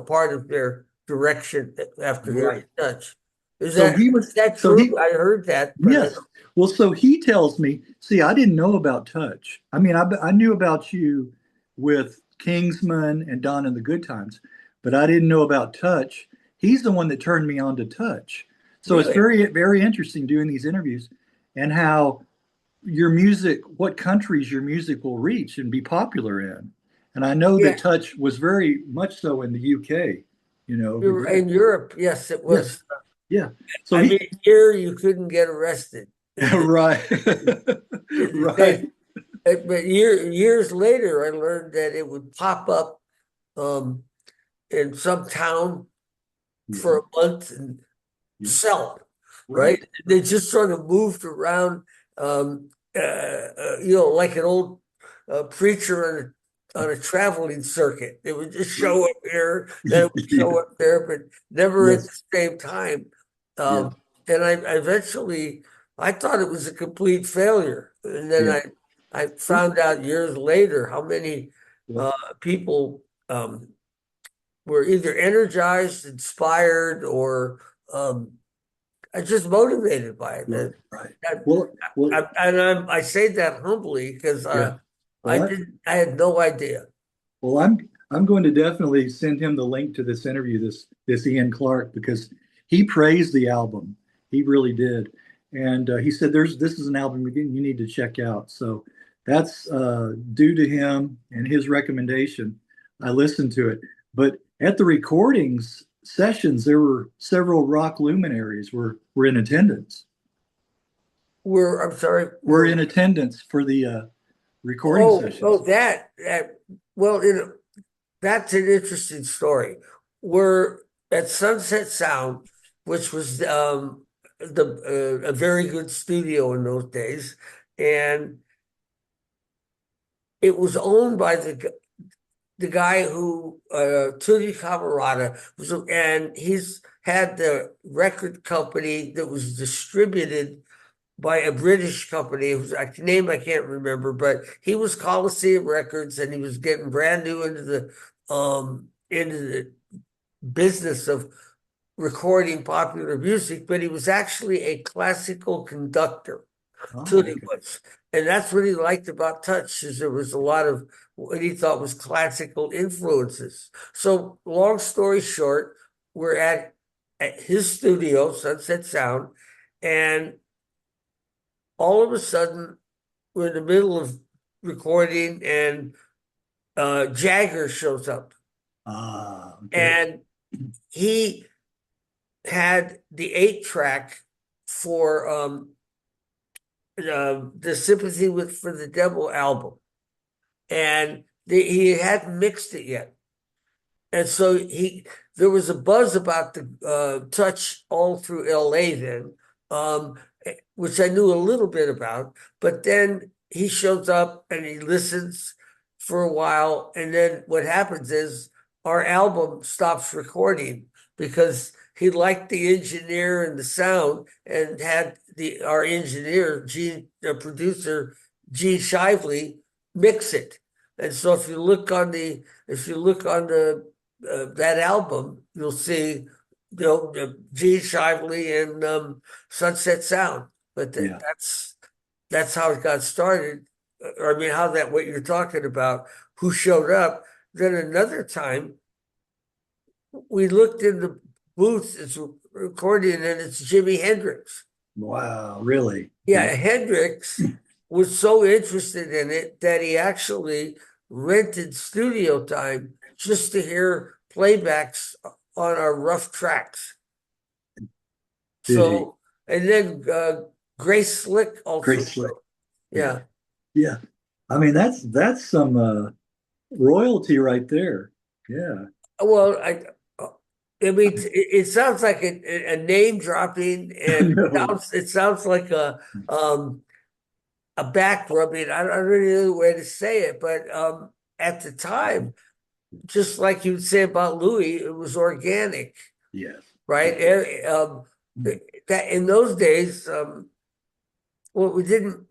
[SPEAKER 2] part of their direction after hearing
[SPEAKER 1] Right.
[SPEAKER 2] touch. Is
[SPEAKER 1] So
[SPEAKER 2] that
[SPEAKER 1] he
[SPEAKER 2] is
[SPEAKER 1] was.
[SPEAKER 2] that
[SPEAKER 1] So
[SPEAKER 2] true?
[SPEAKER 1] he.
[SPEAKER 2] I heard that, but I
[SPEAKER 1] Yes. Well, so he tells me, see, I didn't know about Touch. I mean, I knew about you with Kingsmen and Don and the Good Times, but I didn't know about Touch. He's the one that turned me on to Touch. So it's
[SPEAKER 2] really,
[SPEAKER 1] very interesting doing these interviews and how your music, what countries your music will reach and be popular in. And I know
[SPEAKER 2] yeah,
[SPEAKER 1] that Touch was very much so in the UK, over there.
[SPEAKER 2] in Europe, yes, it
[SPEAKER 1] Yes.
[SPEAKER 2] was.
[SPEAKER 1] Yeah. So
[SPEAKER 2] I
[SPEAKER 1] he,
[SPEAKER 2] mean, here you couldn't get arrested.
[SPEAKER 1] right. Right.
[SPEAKER 2] But years later, I learned that it would pop up um, in some town for
[SPEAKER 1] Yeah.
[SPEAKER 2] a month and
[SPEAKER 1] Yeah.
[SPEAKER 2] sell, right?
[SPEAKER 1] Right.
[SPEAKER 2] They just sort of moved around, like an old preacher on a traveling circuit. It would just show up here, then it would show up there, but never at
[SPEAKER 1] Yes.
[SPEAKER 2] the same time.
[SPEAKER 1] Yes.
[SPEAKER 2] And I eventually, I thought it was a complete failure, and then
[SPEAKER 1] Yeah.
[SPEAKER 2] I found out years later how many
[SPEAKER 1] Yeah.
[SPEAKER 2] people were either energized, inspired, or just motivated by it.
[SPEAKER 1] Right. Right.
[SPEAKER 2] That,
[SPEAKER 1] Well,
[SPEAKER 2] I say that humbly because
[SPEAKER 1] yeah.
[SPEAKER 2] I
[SPEAKER 1] Well,
[SPEAKER 2] didn't, I had no idea.
[SPEAKER 1] well, I'm going to definitely send him the link to this interview, this Ian Clark, because he praised the album. He really did, and he said, this is an album again you need to check out." So that's due to him and his recommendation. I listened to it, but at the recordings sessions, there were several rock luminaries were in attendance.
[SPEAKER 2] I'm sorry.
[SPEAKER 1] Were in attendance for the recording sessions.
[SPEAKER 2] Well, that's an interesting story. We're at Sunset Sound, which was a very good studio in those days, and it was owned by the guy who Tony Camerata was, and he's had the record company that was distributed by a British company whose name I can't remember, but he was Coliseum Records, and he was getting brand new into the business of recording popular music, but he was actually a classical conductor.
[SPEAKER 1] Oh,
[SPEAKER 2] Tootie
[SPEAKER 1] okay.
[SPEAKER 2] was. And that's what he liked about Touch, is there was a lot of what he thought was classical influences. So long story short, we're at his studio, Sunset Sound, and all of a sudden we're in the middle of recording, and Jagger shows up.
[SPEAKER 1] Okay.
[SPEAKER 2] And he had the 8-track for the Sympathy for the Devil album, and he hadn't mixed it yet, and so there was a buzz about the Touch all through L.A. then, um, which I knew a little bit about, but then he shows up and he listens for a while, and then what happens is our album stops recording because he liked the engineer and the sound, and had our engineer, producer Gene Shively, mix it. And so if you look on the that album, you'll see Gene Shively and Sunset Sound. But
[SPEAKER 1] Yeah.
[SPEAKER 2] that's how it got started. Or I mean, how that what you're talking about, who showed up. Then another time, we looked in the booth, it's recording, and it's Jimi Hendrix.
[SPEAKER 1] Wow, really?
[SPEAKER 2] Yeah, Hendrix was so interested in it that he actually rented studio time just to hear playbacks on our rough tracks.
[SPEAKER 1] Did he?
[SPEAKER 2] So, and then Grace Slick also.
[SPEAKER 1] Great slick.
[SPEAKER 2] Yeah.
[SPEAKER 1] Yeah. I mean, that's some royalty right there. Yeah.
[SPEAKER 2] Well, I mean, it sounds like a name dropping, and
[SPEAKER 1] No.
[SPEAKER 2] it sounds like a back rubbing. I don't really know the way to say it, but at the time, just like you would say about Louie, it was organic,
[SPEAKER 1] Yes.
[SPEAKER 2] right? That in those days, well, we didn't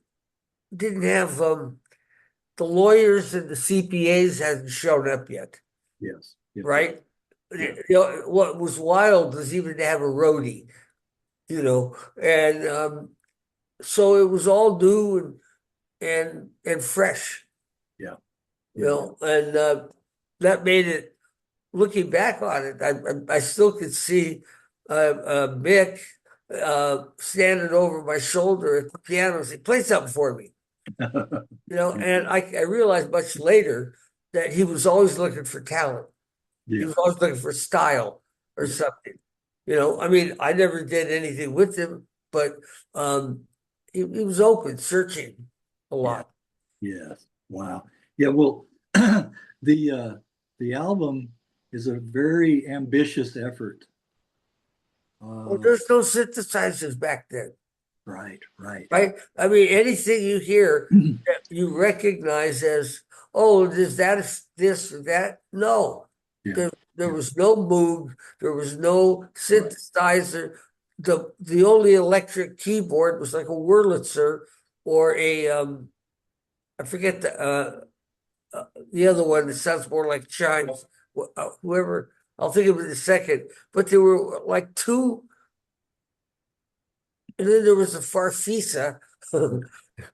[SPEAKER 2] have the lawyers and the CPAs hadn't shown up yet,
[SPEAKER 1] Yes. Yes.
[SPEAKER 2] right?
[SPEAKER 1] Yeah.
[SPEAKER 2] What was wild was even to have a roadie, and so it was all new and fresh,
[SPEAKER 1] Yeah.
[SPEAKER 2] and that made it. Looking back on it, I still could see Mick standing over my shoulder at the piano and say, "Play something for me," And I realized much later that he was always looking for talent. He
[SPEAKER 1] Yeah.
[SPEAKER 2] was always looking for style or
[SPEAKER 1] Yeah.
[SPEAKER 2] something. I mean, I never did anything with him, but he was open, searching a lot.
[SPEAKER 1] Yes. Wow. Yeah. Well, the album is a very ambitious effort.
[SPEAKER 2] Well, there's no synthesizers back then,
[SPEAKER 1] Right. Right.
[SPEAKER 2] right? I mean, anything you hear that you recognize as, oh, is that this or that? No,
[SPEAKER 1] Yeah.
[SPEAKER 2] there was no Moog, there was no synthesizer. The only electric keyboard was like a Wurlitzer or I forget the other one that sounds more like chimes. Whoever, I'll think of it in a second. But there were like two, and then there was a Farfisa,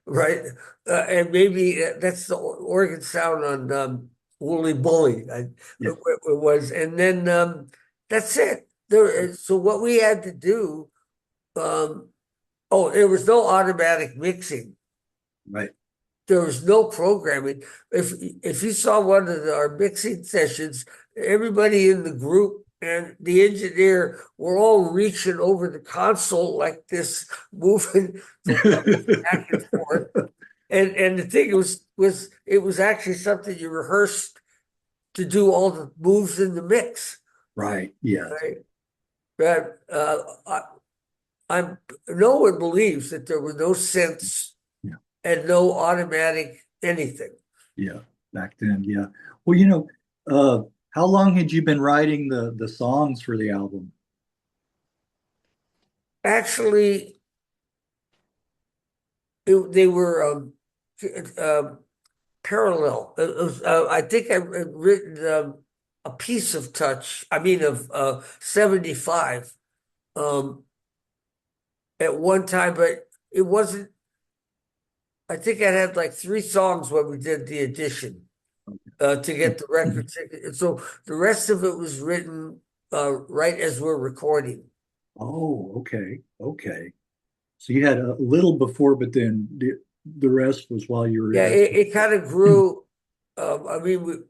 [SPEAKER 2] right? And maybe that's the organ sound on Wooly Bully.
[SPEAKER 1] Yeah.
[SPEAKER 2] It was, and then that's it. So what we had to do, um, oh, there was no automatic mixing.
[SPEAKER 1] Right.
[SPEAKER 2] There was no programming. If you saw one of our mixing sessions, everybody in the group and the engineer were all reaching over the console like this, moving back and forth. And the thing was it was actually something you rehearsed to do all the moves in the mix.
[SPEAKER 1] Right. Yeah.
[SPEAKER 2] Right. But I'm no one believes that there were no synths
[SPEAKER 1] Yeah.
[SPEAKER 2] and no automatic anything.
[SPEAKER 1] Yeah. Back then. Yeah. Well, how long had you been writing the songs for the album?
[SPEAKER 2] Actually, they were um, parallel. I think I've written a piece of touch. I mean, of 75 um, at one time, but it wasn't. I think I had like 3 songs when we did the edition to get the record ticket. And so the rest of it was written right as we're recording.
[SPEAKER 1] Oh, okay. Okay. So you had a little before, but then the rest was while you were
[SPEAKER 2] Yeah,
[SPEAKER 1] in.
[SPEAKER 2] it kind of grew. I mean,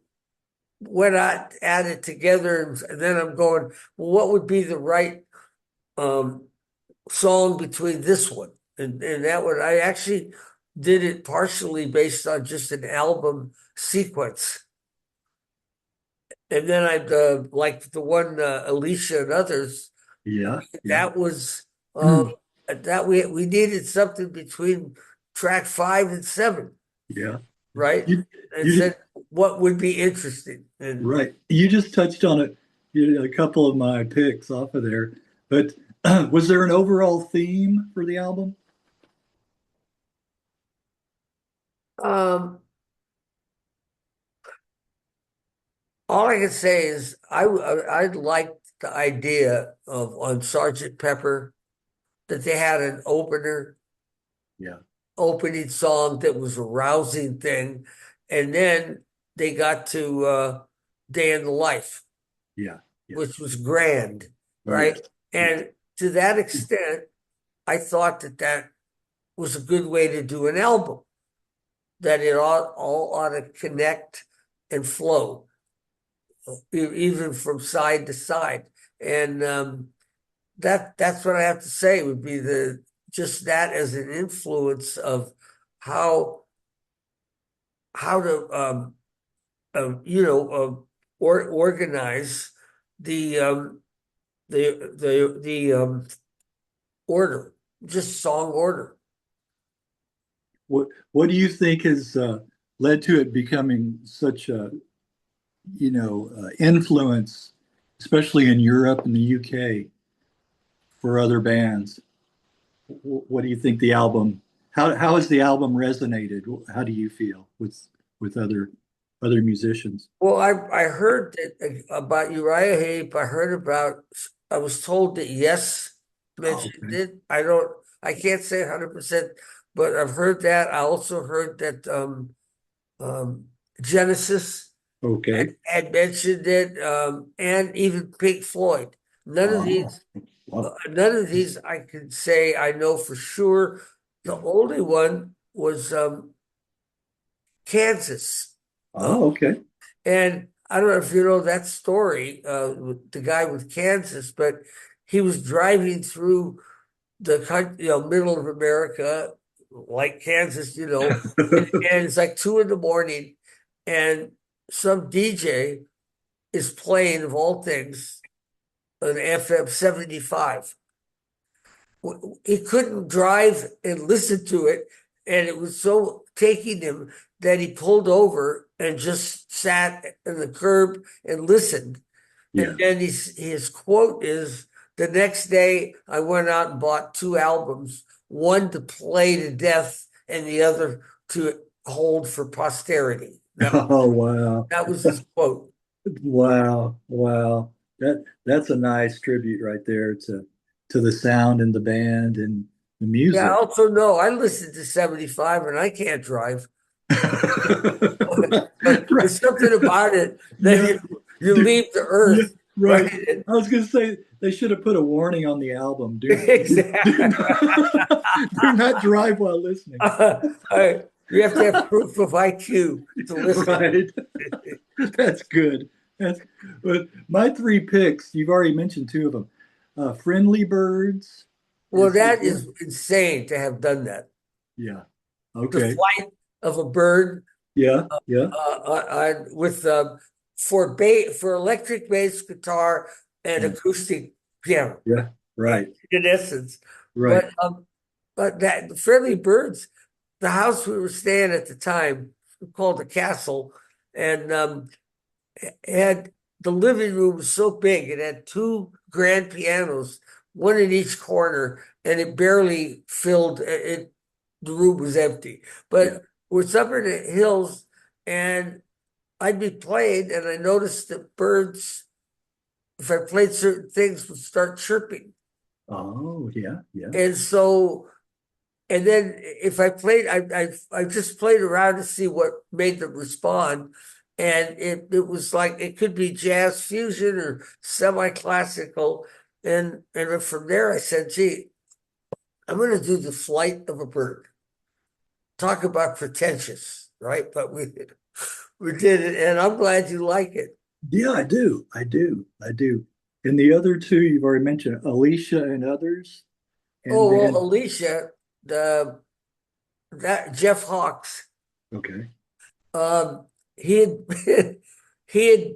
[SPEAKER 2] when I add it together, and then I'm going, well, what would be the right um, song between this one and that one? I actually did it partially based on just an album sequence. And then I like the one Alicia and others.
[SPEAKER 1] Yeah. Yeah.
[SPEAKER 2] That was that we needed something between track 5 and 7,
[SPEAKER 1] Yeah.
[SPEAKER 2] right?
[SPEAKER 1] You,
[SPEAKER 2] And
[SPEAKER 1] you
[SPEAKER 2] said what would be interesting. And
[SPEAKER 1] Right. You just touched on it, a couple of my picks off of there. But was there an overall theme for the album?
[SPEAKER 2] um, all I can say is I liked the idea of on Sergeant Pepper that they had an
[SPEAKER 1] Yeah.
[SPEAKER 2] opening song that was a rousing thing, and then they got to Day in the Life,
[SPEAKER 1] Yeah. Yeah.
[SPEAKER 2] which was grand,
[SPEAKER 1] Yes.
[SPEAKER 2] right? And to that extent, I thought that that was a good way to do an album, that it all ought to connect and flow, even from side to side. And that's what I have to say would be the just that as an influence of how how to organize the the order, just song order.
[SPEAKER 1] What do you think has led to it becoming such a, influence, especially in Europe and the UK for other bands? What do you think the album, how has the album resonated? How do you feel with other musicians?
[SPEAKER 2] Well, I heard that about Uriah Heep. I was told that Yes
[SPEAKER 1] Oh,
[SPEAKER 2] mentioned
[SPEAKER 1] okay.
[SPEAKER 2] it. I can't say 100%, but I've heard that. I also heard that um, Genesis
[SPEAKER 1] Okay.
[SPEAKER 2] had mentioned it, and even Pink Floyd. None of
[SPEAKER 1] Oh,
[SPEAKER 2] these,
[SPEAKER 1] well,
[SPEAKER 2] none of these I can say I know for sure. The
[SPEAKER 1] yeah.
[SPEAKER 2] only one was Kansas. Uh,
[SPEAKER 1] Oh, okay.
[SPEAKER 2] and I don't know if you know that story, with the guy with Kansas, but he was driving through the country, middle of America, like Kansas, and it's like 2 in the morning, and some DJ is playing, of all things, an FM 75. He couldn't drive and listen to it, and it was so taking him that he pulled over and just sat in the curb and listened.
[SPEAKER 1] Yeah.
[SPEAKER 2] And then his quote is, "The next day, I went out and bought 2 albums, one to play to death and the other to hold for posterity."
[SPEAKER 1] Oh, wow.
[SPEAKER 2] That was his quote.
[SPEAKER 1] Wow. Wow. That's a nice tribute right there to the sound and the band and the
[SPEAKER 2] Yeah, I
[SPEAKER 1] music.
[SPEAKER 2] also know I listened to 75 and I can't drive. There's something about it that
[SPEAKER 1] Yeah.
[SPEAKER 2] you leave the
[SPEAKER 1] Yeah,
[SPEAKER 2] earth,
[SPEAKER 1] right.
[SPEAKER 2] right? And-
[SPEAKER 1] I was going to say they should have put a warning on the album.
[SPEAKER 2] exactly.
[SPEAKER 1] Do not drive while listening.
[SPEAKER 2] You have to have proof of IQ to listen.
[SPEAKER 1] Right. That's good. That's but my three picks, you've already mentioned two of them. Friendly Birds
[SPEAKER 2] Well,
[SPEAKER 1] is
[SPEAKER 2] that is
[SPEAKER 1] one.
[SPEAKER 2] insane to have done that.
[SPEAKER 1] Yeah.
[SPEAKER 2] The
[SPEAKER 1] Okay.
[SPEAKER 2] flight of a bird
[SPEAKER 1] Yeah. Yeah.
[SPEAKER 2] with for electric bass guitar and
[SPEAKER 1] Yeah.
[SPEAKER 2] acoustic piano,
[SPEAKER 1] Yeah. Right.
[SPEAKER 2] in essence.
[SPEAKER 1] Right.
[SPEAKER 2] But that the Friendly Birds, the house we were staying at the time, called the Castle, and had the living room was so big. It had two grand pianos, one in each corner, and it barely filled it. The room was empty. But
[SPEAKER 1] Yeah.
[SPEAKER 2] we're up in the hills, and I'd be playing, and I noticed that birds, if I played certain things, would start chirping.
[SPEAKER 1] Oh, yeah. Yeah.
[SPEAKER 2] And so, and then if I played, I just played around to see what made them respond. And it was like it could be jazz fusion or semi-classical. And from there I said, gee, I'm gonna do the flight of a bird. Talk about pretentious, right? But we did it, and I'm glad you like it.
[SPEAKER 1] Yeah, I do. I do. I do. And the other two you've already mentioned, Alicia and Others. And
[SPEAKER 2] Oh well,
[SPEAKER 1] then,
[SPEAKER 2] Alicia, the that Jeff Hawks,
[SPEAKER 1] okay.
[SPEAKER 2] he had he had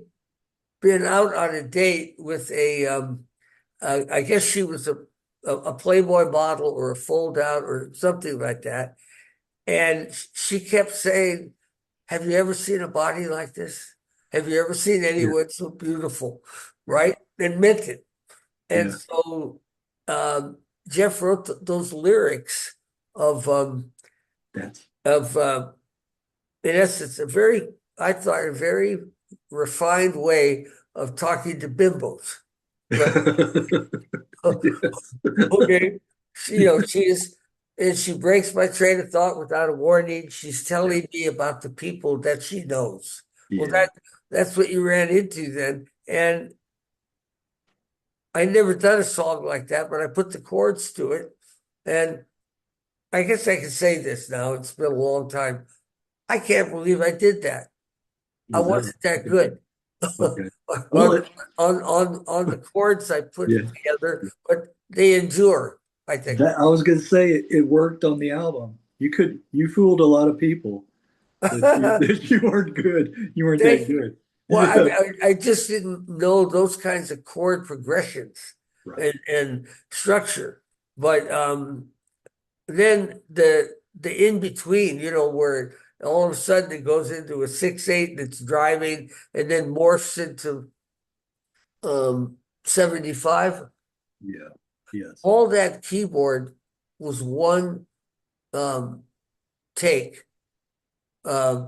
[SPEAKER 2] been out on a date with I guess she was a Playboy model or a fold out or something like that, and she kept saying, "Have you ever seen a body like this? Have you ever seen
[SPEAKER 1] Yeah.
[SPEAKER 2] anyone so beautiful?"
[SPEAKER 1] Yeah.
[SPEAKER 2] Right? And meant it. And
[SPEAKER 1] Yeah.
[SPEAKER 2] so Jeff wrote those lyrics of
[SPEAKER 1] That's
[SPEAKER 2] of in essence I thought a very refined way of talking to bimbos. Right?
[SPEAKER 1] yes.
[SPEAKER 2] Okay. She is, and she breaks my train of thought without a warning. She's
[SPEAKER 1] Yeah.
[SPEAKER 2] telling me about the people that she knows. Well,
[SPEAKER 1] Yeah.
[SPEAKER 2] that's what you ran into then. And I never done a song like that, but I put the chords to it. And I guess I can say this now. It's been a long time. I can't believe I did that. I
[SPEAKER 1] Was that
[SPEAKER 2] wasn't that good.
[SPEAKER 1] okay? Well,
[SPEAKER 2] on, on the chords I put
[SPEAKER 1] yeah.
[SPEAKER 2] together, but they endure, I think.
[SPEAKER 1] That I was going to say it worked on the album. You fooled a lot of people that that you weren't good. You weren't that
[SPEAKER 2] Thank you.
[SPEAKER 1] good.
[SPEAKER 2] Well,
[SPEAKER 1] Yeah.
[SPEAKER 2] I just didn't know those kinds of chord progressions
[SPEAKER 1] Right.
[SPEAKER 2] and structure. But then the in between, where all of a sudden it goes into a 6/8 and it's driving and then morphs into 75.
[SPEAKER 1] Yeah. Yes.
[SPEAKER 2] All that keyboard was one um take, uh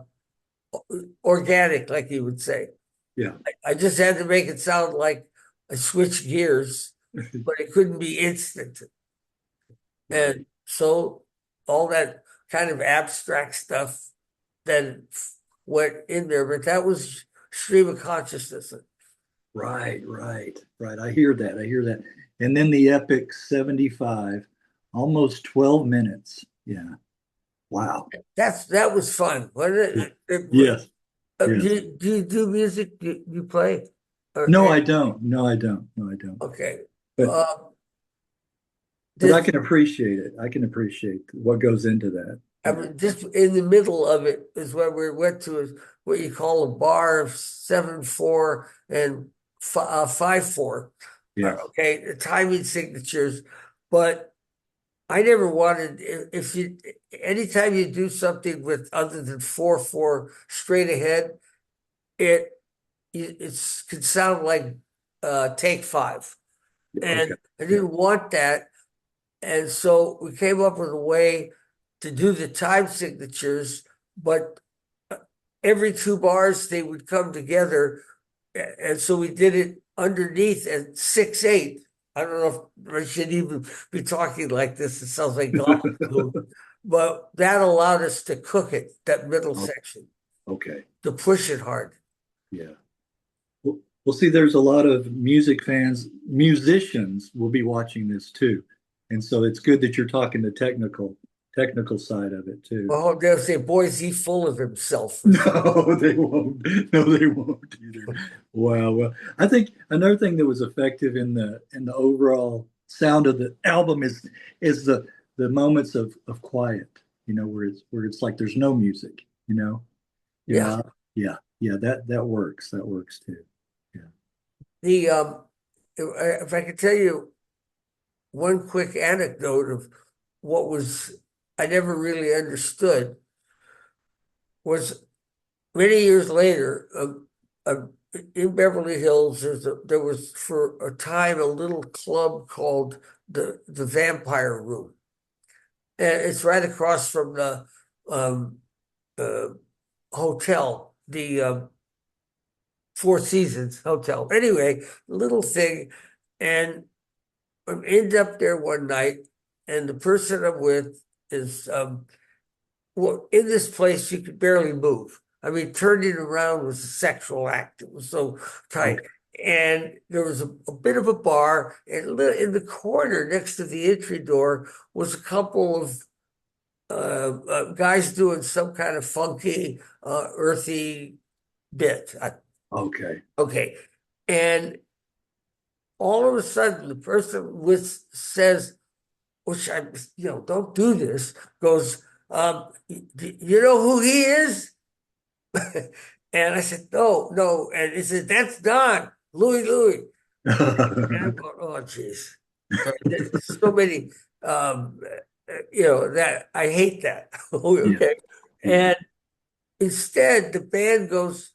[SPEAKER 2] organic, like you would say.
[SPEAKER 1] Yeah.
[SPEAKER 2] I just had to make it sound like I switched gears, but it couldn't be instant.
[SPEAKER 1] Right.
[SPEAKER 2] And so all that kind of abstract stuff then went in there, but that was stream of consciousness.
[SPEAKER 1] Right. Right. Right. I hear that. I hear that. And then the epic 75, almost 12 minutes. Yeah. Wow.
[SPEAKER 2] That was fun, wasn't it?
[SPEAKER 1] Yes.
[SPEAKER 2] Do
[SPEAKER 1] Yes.
[SPEAKER 2] you do music? You play?
[SPEAKER 1] No, I don't. No, I don't. No, I don't.
[SPEAKER 2] Okay.
[SPEAKER 1] But
[SPEAKER 2] Uh,
[SPEAKER 1] but I
[SPEAKER 2] this,
[SPEAKER 1] can appreciate it. I can appreciate what goes into that.
[SPEAKER 2] I mean, just in the middle of it is where we went to what you call a bar of 7/4 and 5/4.
[SPEAKER 1] Yes.
[SPEAKER 2] Okay, the timing signatures, but I never wanted if you anytime you do something with other than 4/4 straight ahead, it it could sound like take five,
[SPEAKER 1] Okay.
[SPEAKER 2] and I
[SPEAKER 1] Yeah.
[SPEAKER 2] didn't want that. And so we came up with a way to do the time signatures, but every two bars they would come together. And so we did it underneath at 6/8. I don't know if I should even be talking like this. It sounds like gobbledygook. but that allowed us to cook it, that middle
[SPEAKER 1] Oh,
[SPEAKER 2] section,
[SPEAKER 1] okay.
[SPEAKER 2] to push it hard.
[SPEAKER 1] Yeah. Well, see, there's a lot of music fans, musicians will be watching this too. And so it's good that you're talking the technical side of it too.
[SPEAKER 2] Well, they'll say, boy, is he full of himself.
[SPEAKER 1] No, they won't. No, they won't either. Wow. Well, I think another thing that was effective in the overall sound of the album is the moments of quiet, where it's like there's no music,
[SPEAKER 2] Yeah.
[SPEAKER 1] Yeah, that works. That works too. Yeah.
[SPEAKER 2] The if I could tell you one quick anecdote of what was I never really understood was many years later, in Beverly Hills, there was for a time a little club called the Vampire Room, and it's right across from the uh, hotel, the Four Seasons Hotel. Anyway, little thing, and I end up there one night, and the person I'm with is well, in this place you could barely move. I mean, turning around was a sexual act. It was so tight.
[SPEAKER 1] Okay.
[SPEAKER 2] And there was a bit of a bar, and in the corner next to the entry door was a couple of guys doing some kind of funky, earthy bit.
[SPEAKER 1] Okay.
[SPEAKER 2] Okay. And all of a sudden, the person with says, which I, don't do this, goes, you know who he is? And I said, no, no. And he said, that's Don, Louie Louie. And I'm going, oh, jeez. There's so many, that I hate that.
[SPEAKER 1] Yeah.
[SPEAKER 2] Okay.
[SPEAKER 1] Yeah.
[SPEAKER 2] And instead, the band goes,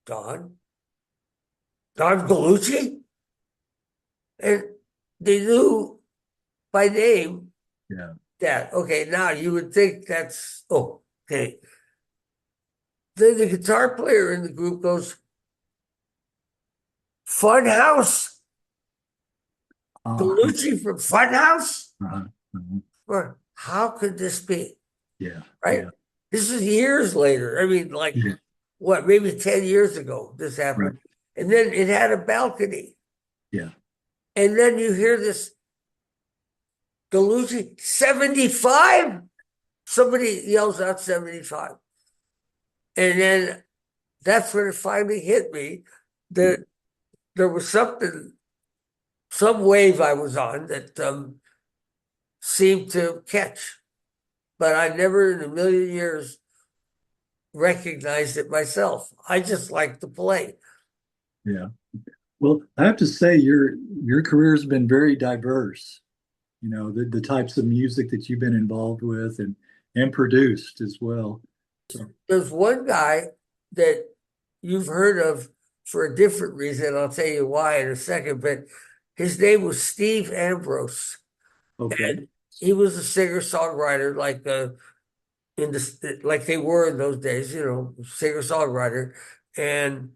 [SPEAKER 2] Don Gallucci? And they knew by name
[SPEAKER 1] Yeah.
[SPEAKER 2] that. Okay, now you would think that's, oh, okay. Then the guitar player in the group goes, Funhouse?
[SPEAKER 1] Uh,
[SPEAKER 2] Gallucci from Funhouse?
[SPEAKER 1] uh, uh,
[SPEAKER 2] Or how could this be?
[SPEAKER 1] yeah.
[SPEAKER 2] Right?
[SPEAKER 1] Yeah.
[SPEAKER 2] This is years later. I mean, like,
[SPEAKER 1] Yeah.
[SPEAKER 2] what, maybe 10 years ago this
[SPEAKER 1] Right.
[SPEAKER 2] happened. And then it had a balcony.
[SPEAKER 1] Yeah.
[SPEAKER 2] And then you hear this Gallucci, 75? Somebody yells out 75. And then that's when it finally hit me that there was something, some wave I was on that seemed to catch. But I never in a million years recognized it myself. I just like to play.
[SPEAKER 1] Yeah. Well, I have to say your career has been very diverse. The types of music that you've been involved with and produced as well. So,
[SPEAKER 2] There's one guy that you've heard of for a different reason. I'll tell you why in a second, but his name was Steve Ambrose.
[SPEAKER 1] okay.
[SPEAKER 2] And he was a singer-songwriter like they were in those days, singer-songwriter. And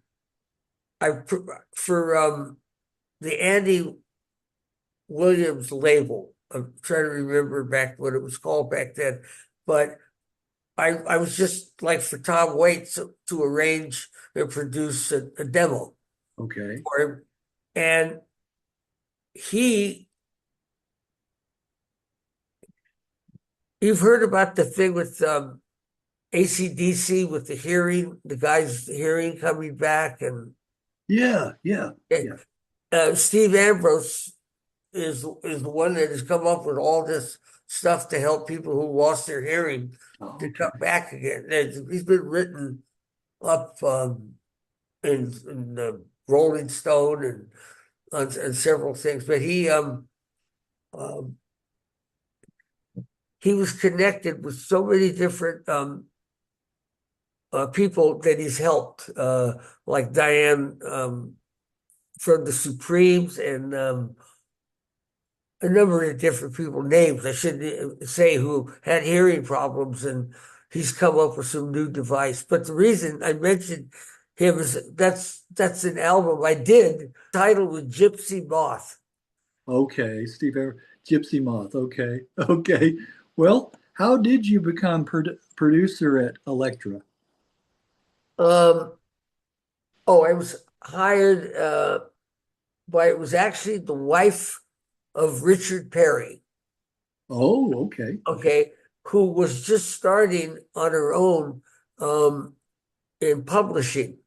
[SPEAKER 2] for the Andy Williams label, I'm trying to remember back what it was called back then, but I was just like for Tom Waits to arrange and produce a demo
[SPEAKER 1] Okay.
[SPEAKER 2] for him. And you've heard about the thing with AC/DC with the guy's hearing coming back, and
[SPEAKER 1] Yeah. Yeah. Yeah.
[SPEAKER 2] Steve Ambrose is the one that has come up with all this stuff to help people who lost their hearing
[SPEAKER 1] Oh,
[SPEAKER 2] to
[SPEAKER 1] okay.
[SPEAKER 2] come back again. He's been written up in the Rolling Stone and several things, but um, he was connected with so many different people that he's helped, like Diane from the Supremes and a number of different people, names I shouldn't say, who had hearing problems, and he's come up with some new device. But the reason I mentioned him is that's an album I did titled with Gypsy Moth.
[SPEAKER 1] Okay. Gypsy Moth. Okay. Okay. Well, How did you become producer at Elektra?
[SPEAKER 2] Um, oh, I was hired by it was actually the wife of Richard Perry,
[SPEAKER 1] Oh, okay.
[SPEAKER 2] okay, who was just starting on her own in publishing.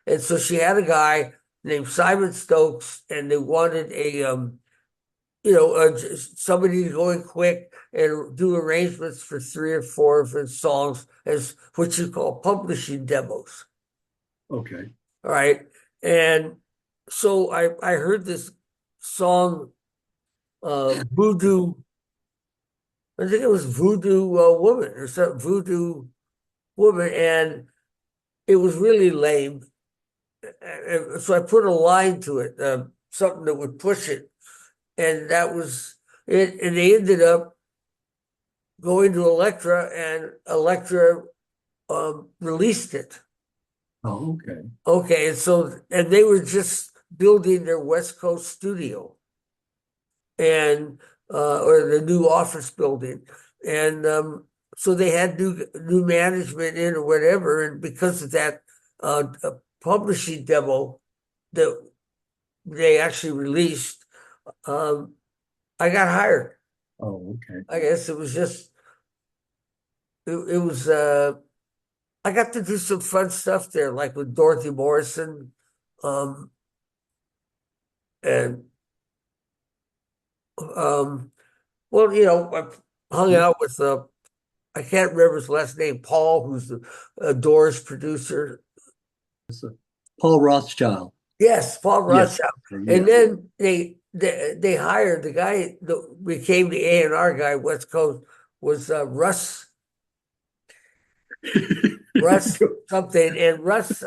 [SPEAKER 2] And so she had a guy named Simon Stokes, and they wanted somebody to go in quick and do arrangements for 3 or 4 of his songs as what you call publishing demos.
[SPEAKER 1] Okay.
[SPEAKER 2] All right. And so I heard this song, Voodoo, I think it was Voodoo Woman or something, Voodoo Woman, and it was really lame. So I put a line to it, something that would push it. And that was it. And they ended up going to Elektra, and Elektra released it.
[SPEAKER 1] Oh, okay.
[SPEAKER 2] Okay, and they were just building their West Coast studio and or the new office building, and so they had new management in or whatever, and because of that publishing demo that they actually released, I got hired.
[SPEAKER 1] Oh, okay.
[SPEAKER 2] I guess it was just it was I got to do some fun stuff there, like with Dorothy Morrison, um, and um, well, I hung out with I can't remember his last name, Paul, who's the Doors producer.
[SPEAKER 1] It's Paul Rothschild.
[SPEAKER 2] Yes, Paul
[SPEAKER 1] Yes.
[SPEAKER 2] Rothschild.
[SPEAKER 1] Yeah.
[SPEAKER 2] And then they hired the guy that became the A&R guy, West Coast, was Russ something, and Russ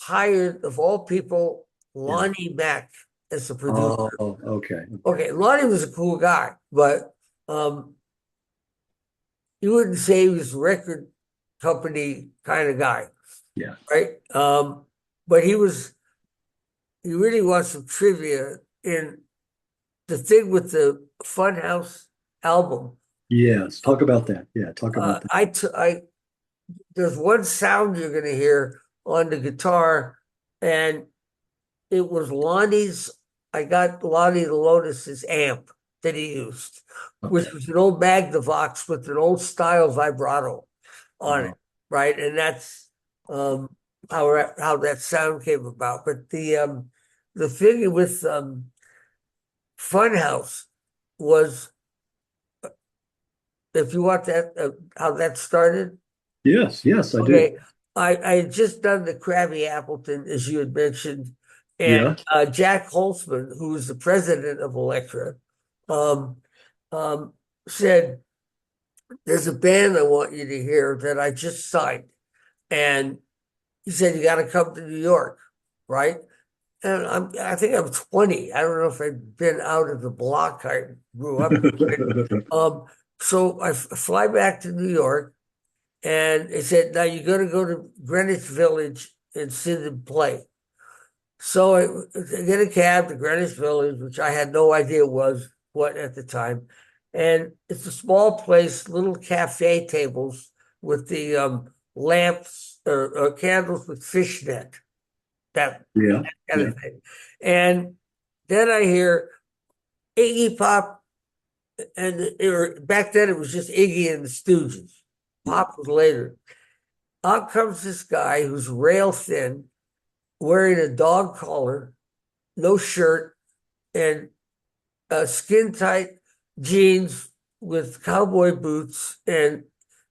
[SPEAKER 2] hired, of all people,
[SPEAKER 1] Yeah.
[SPEAKER 2] Lonnie Mack as the
[SPEAKER 1] Oh,
[SPEAKER 2] producer.
[SPEAKER 1] okay.
[SPEAKER 2] Okay, Lonnie was a cool guy, but you wouldn't say he was a record company kind of guy,
[SPEAKER 1] Yeah.
[SPEAKER 2] right? But he really wants some trivia in the thing with the Funhouse album.
[SPEAKER 1] Yes. Talk about that. Yeah. Talk about that.
[SPEAKER 2] There's one sound you're going to hear on the guitar, and it was Lonnie's. I got Lonnie the Lotus's amp that he used, which
[SPEAKER 1] Okay.
[SPEAKER 2] was an old Magnavox with an old style vibrato on it, right? And that's how that sound came about. But the thing with Funhouse was, if you want that, how that started.
[SPEAKER 1] Yes. Yes, I do.
[SPEAKER 2] Okay, I had just done the Krabby Appleton, as you had mentioned, and
[SPEAKER 1] Yeah.
[SPEAKER 2] Jack Holtzman, who was the president of Elektra, um, said, "There's a band I want you to hear that I just signed," and he said, "You got to come to New York, right?" And I think I'm 20. I don't know if I've been out of the block I grew up in. So I fly back to New York. And they said, now you're going to go to Greenwich Village and sit and play. So I get a cab to Greenwich Village, which I had no idea was what at the time. And it's a small place, little cafe tables with the lamps or candles with fishnet, that
[SPEAKER 1] Yeah.
[SPEAKER 2] kind
[SPEAKER 1] Yeah.
[SPEAKER 2] of thing. And then I hear Iggy Pop, and back then it was just Iggy and the Stooges. Pop was later. Out comes this guy who's rail thin, wearing a dog collar, no shirt, and skin tight jeans with cowboy boots and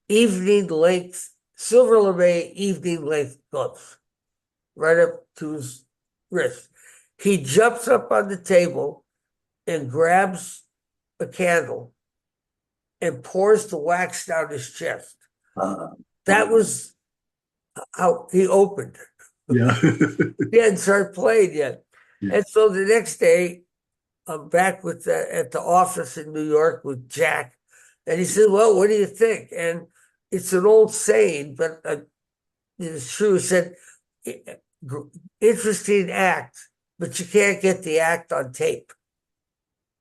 [SPEAKER 2] evening length, silver lame evening length gloves, right up to his wrist. He jumps up on the table and grabs a candle and pours the wax down his chest.
[SPEAKER 1] Uh,
[SPEAKER 2] That was how he opened.
[SPEAKER 1] yeah.
[SPEAKER 2] He hadn't started playing yet.
[SPEAKER 1] Yeah.
[SPEAKER 2] And so the next day, I'm back at the office in New York with Jack. And he said, well, what do you think? And it's an old saying, but it's true. He said, interesting act, but you can't get the act on tape.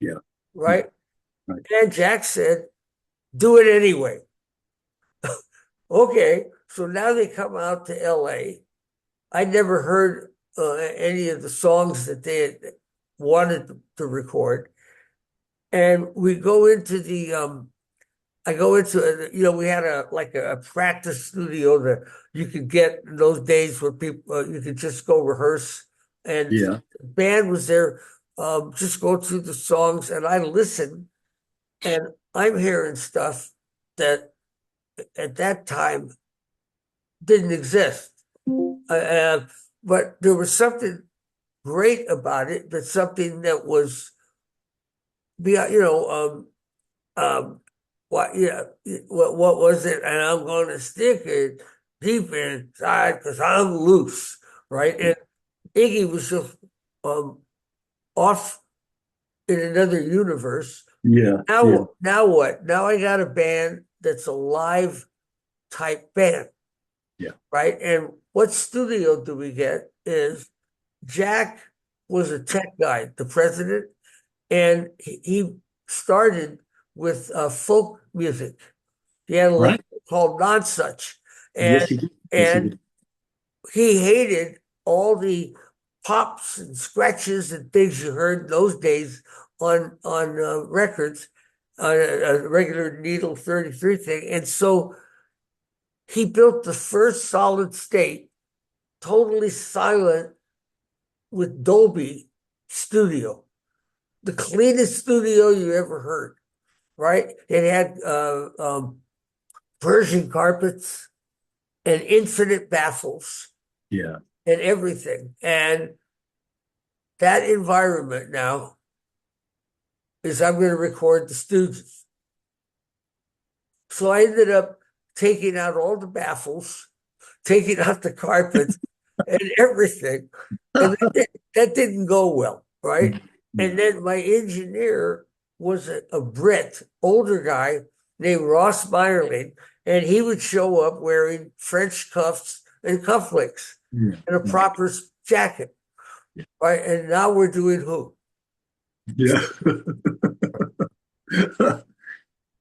[SPEAKER 1] Yeah.
[SPEAKER 2] Right?
[SPEAKER 1] Right.
[SPEAKER 2] And Jack said, do it anyway. Okay, so now they come out to LA. I never heard any of the songs that they had wanted to record. And we go into I go into, we had a practice studio that you could get in those days where people, you could just go rehearse. And
[SPEAKER 1] Yeah.
[SPEAKER 2] the band was there, just go through the songs. And I listened, and I'm hearing stuff that at that time didn't exist. But there was something great about it, but something that was, what, what was it? And I'm going to stick it deep inside because I'm loose, right? And Iggy was just off in another universe.
[SPEAKER 1] Yeah.
[SPEAKER 2] Now what? Now I got a band that's a live type band.
[SPEAKER 1] Yeah.
[SPEAKER 2] Right. And what studio do we get is Jack was a tech guy, the president, and he started with folk music. He had a
[SPEAKER 1] Right.
[SPEAKER 2] label called Nonsuch.
[SPEAKER 1] Yes, he did.
[SPEAKER 2] And he hated all the pops and scratches and things you heard in those days on records, on a regular needle 33 thing. And so he built the first solid state, totally silent with Dolby studio, the cleanest studio you ever heard, right? It had Persian carpets and infinite baffles.
[SPEAKER 1] Yeah.
[SPEAKER 2] And everything. And that environment now is I'm going to record the Stooges. So I ended up taking out all the baffles, taking out the carpets and everything. And that didn't go well, right? And then my engineer was a Brit, older guy named Ross Meyerling, and he would show up wearing French cuffs and cufflinks and a proper jacket, right? And now we're doing who?
[SPEAKER 1] Yeah.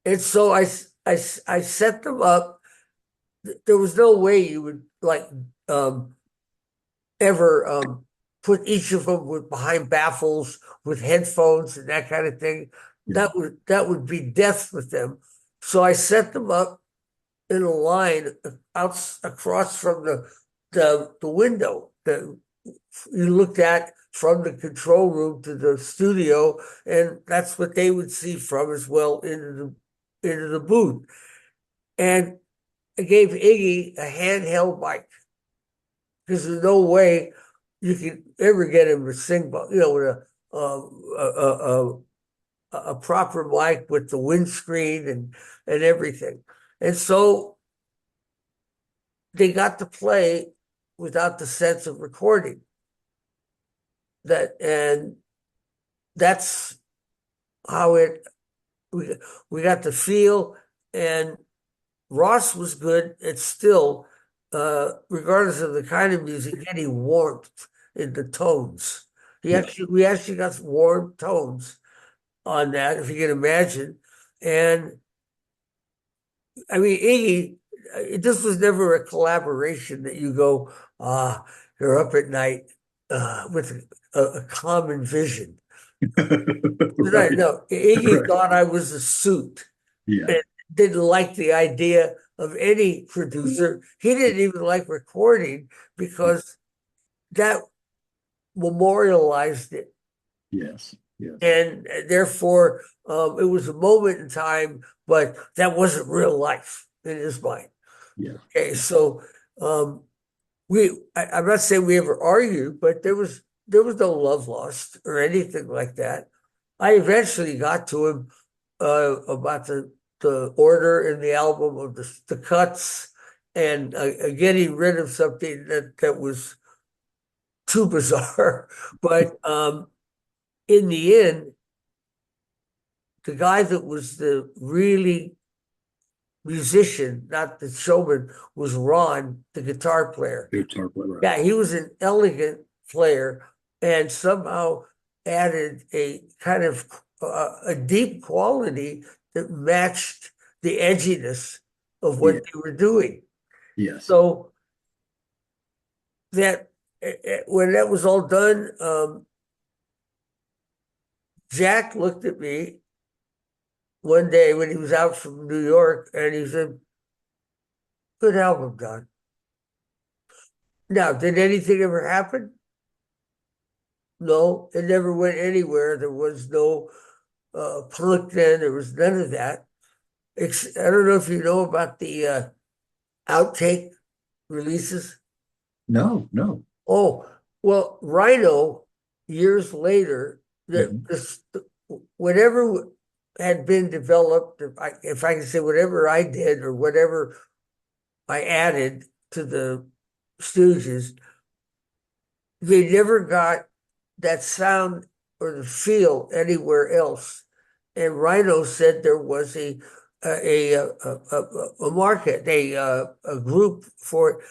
[SPEAKER 2] And so I set them up. There was no way you would ever put each of them behind baffles with headphones and that kind of thing.
[SPEAKER 1] Yeah.
[SPEAKER 2] That would be death with them. So I set them up in a line out across from the window that you looked at from the control room to the studio, and that's what they would see from as well into the booth. And I gave Iggy a handheld mic because there's no way you could ever get him to sing, with a proper mic with the windscreen and everything. And so they got to play without the sense of recording. And that's how we got the feel. And Ross was good at still, regardless of the kind of music, getting warmth in the tones. We actually got warm tones on that, if you can imagine. And I mean, Iggy, this was never a collaboration that you go, you're up at night with a common vision. Right. No, Iggy thought I was a suit.
[SPEAKER 1] Yeah.
[SPEAKER 2] And didn't like the idea of any producer. He didn't even like recording because that memorialized it.
[SPEAKER 1] Yes.
[SPEAKER 2] And therefore, it was a moment in time, but that wasn't real life in his mind.
[SPEAKER 1] Yeah.
[SPEAKER 2] Okay, so I'm not saying we ever argued, but there was no love lost or anything like that. I eventually got to him about the order in the album of the cuts and getting rid of something that was too bizarre. But in the end, the guy that was the really musician, not the showman, was Ron, the guitar player.
[SPEAKER 1] Guitar player. Right.
[SPEAKER 2] Yeah, he was an elegant player and somehow added a kind of a deep quality that matched the edginess of what
[SPEAKER 1] Yeah.
[SPEAKER 2] they were doing.
[SPEAKER 1] Yes.
[SPEAKER 2] So that when that was all done, Jack looked at me one day when he was out from New York, and he said, "Good album, Don." Now, did anything ever happen? No, it never went anywhere. There was no punk then. There was none of that. I don't know if you know about the outtake releases.
[SPEAKER 1] No, no.
[SPEAKER 2] Oh, well, Rhino, years later,
[SPEAKER 1] Mhm.
[SPEAKER 2] whatever had been developed, if I can say whatever I did or whatever I added to the Stooges, they never got that sound or the feel anywhere else. And Rhino said there was a market, a group for it.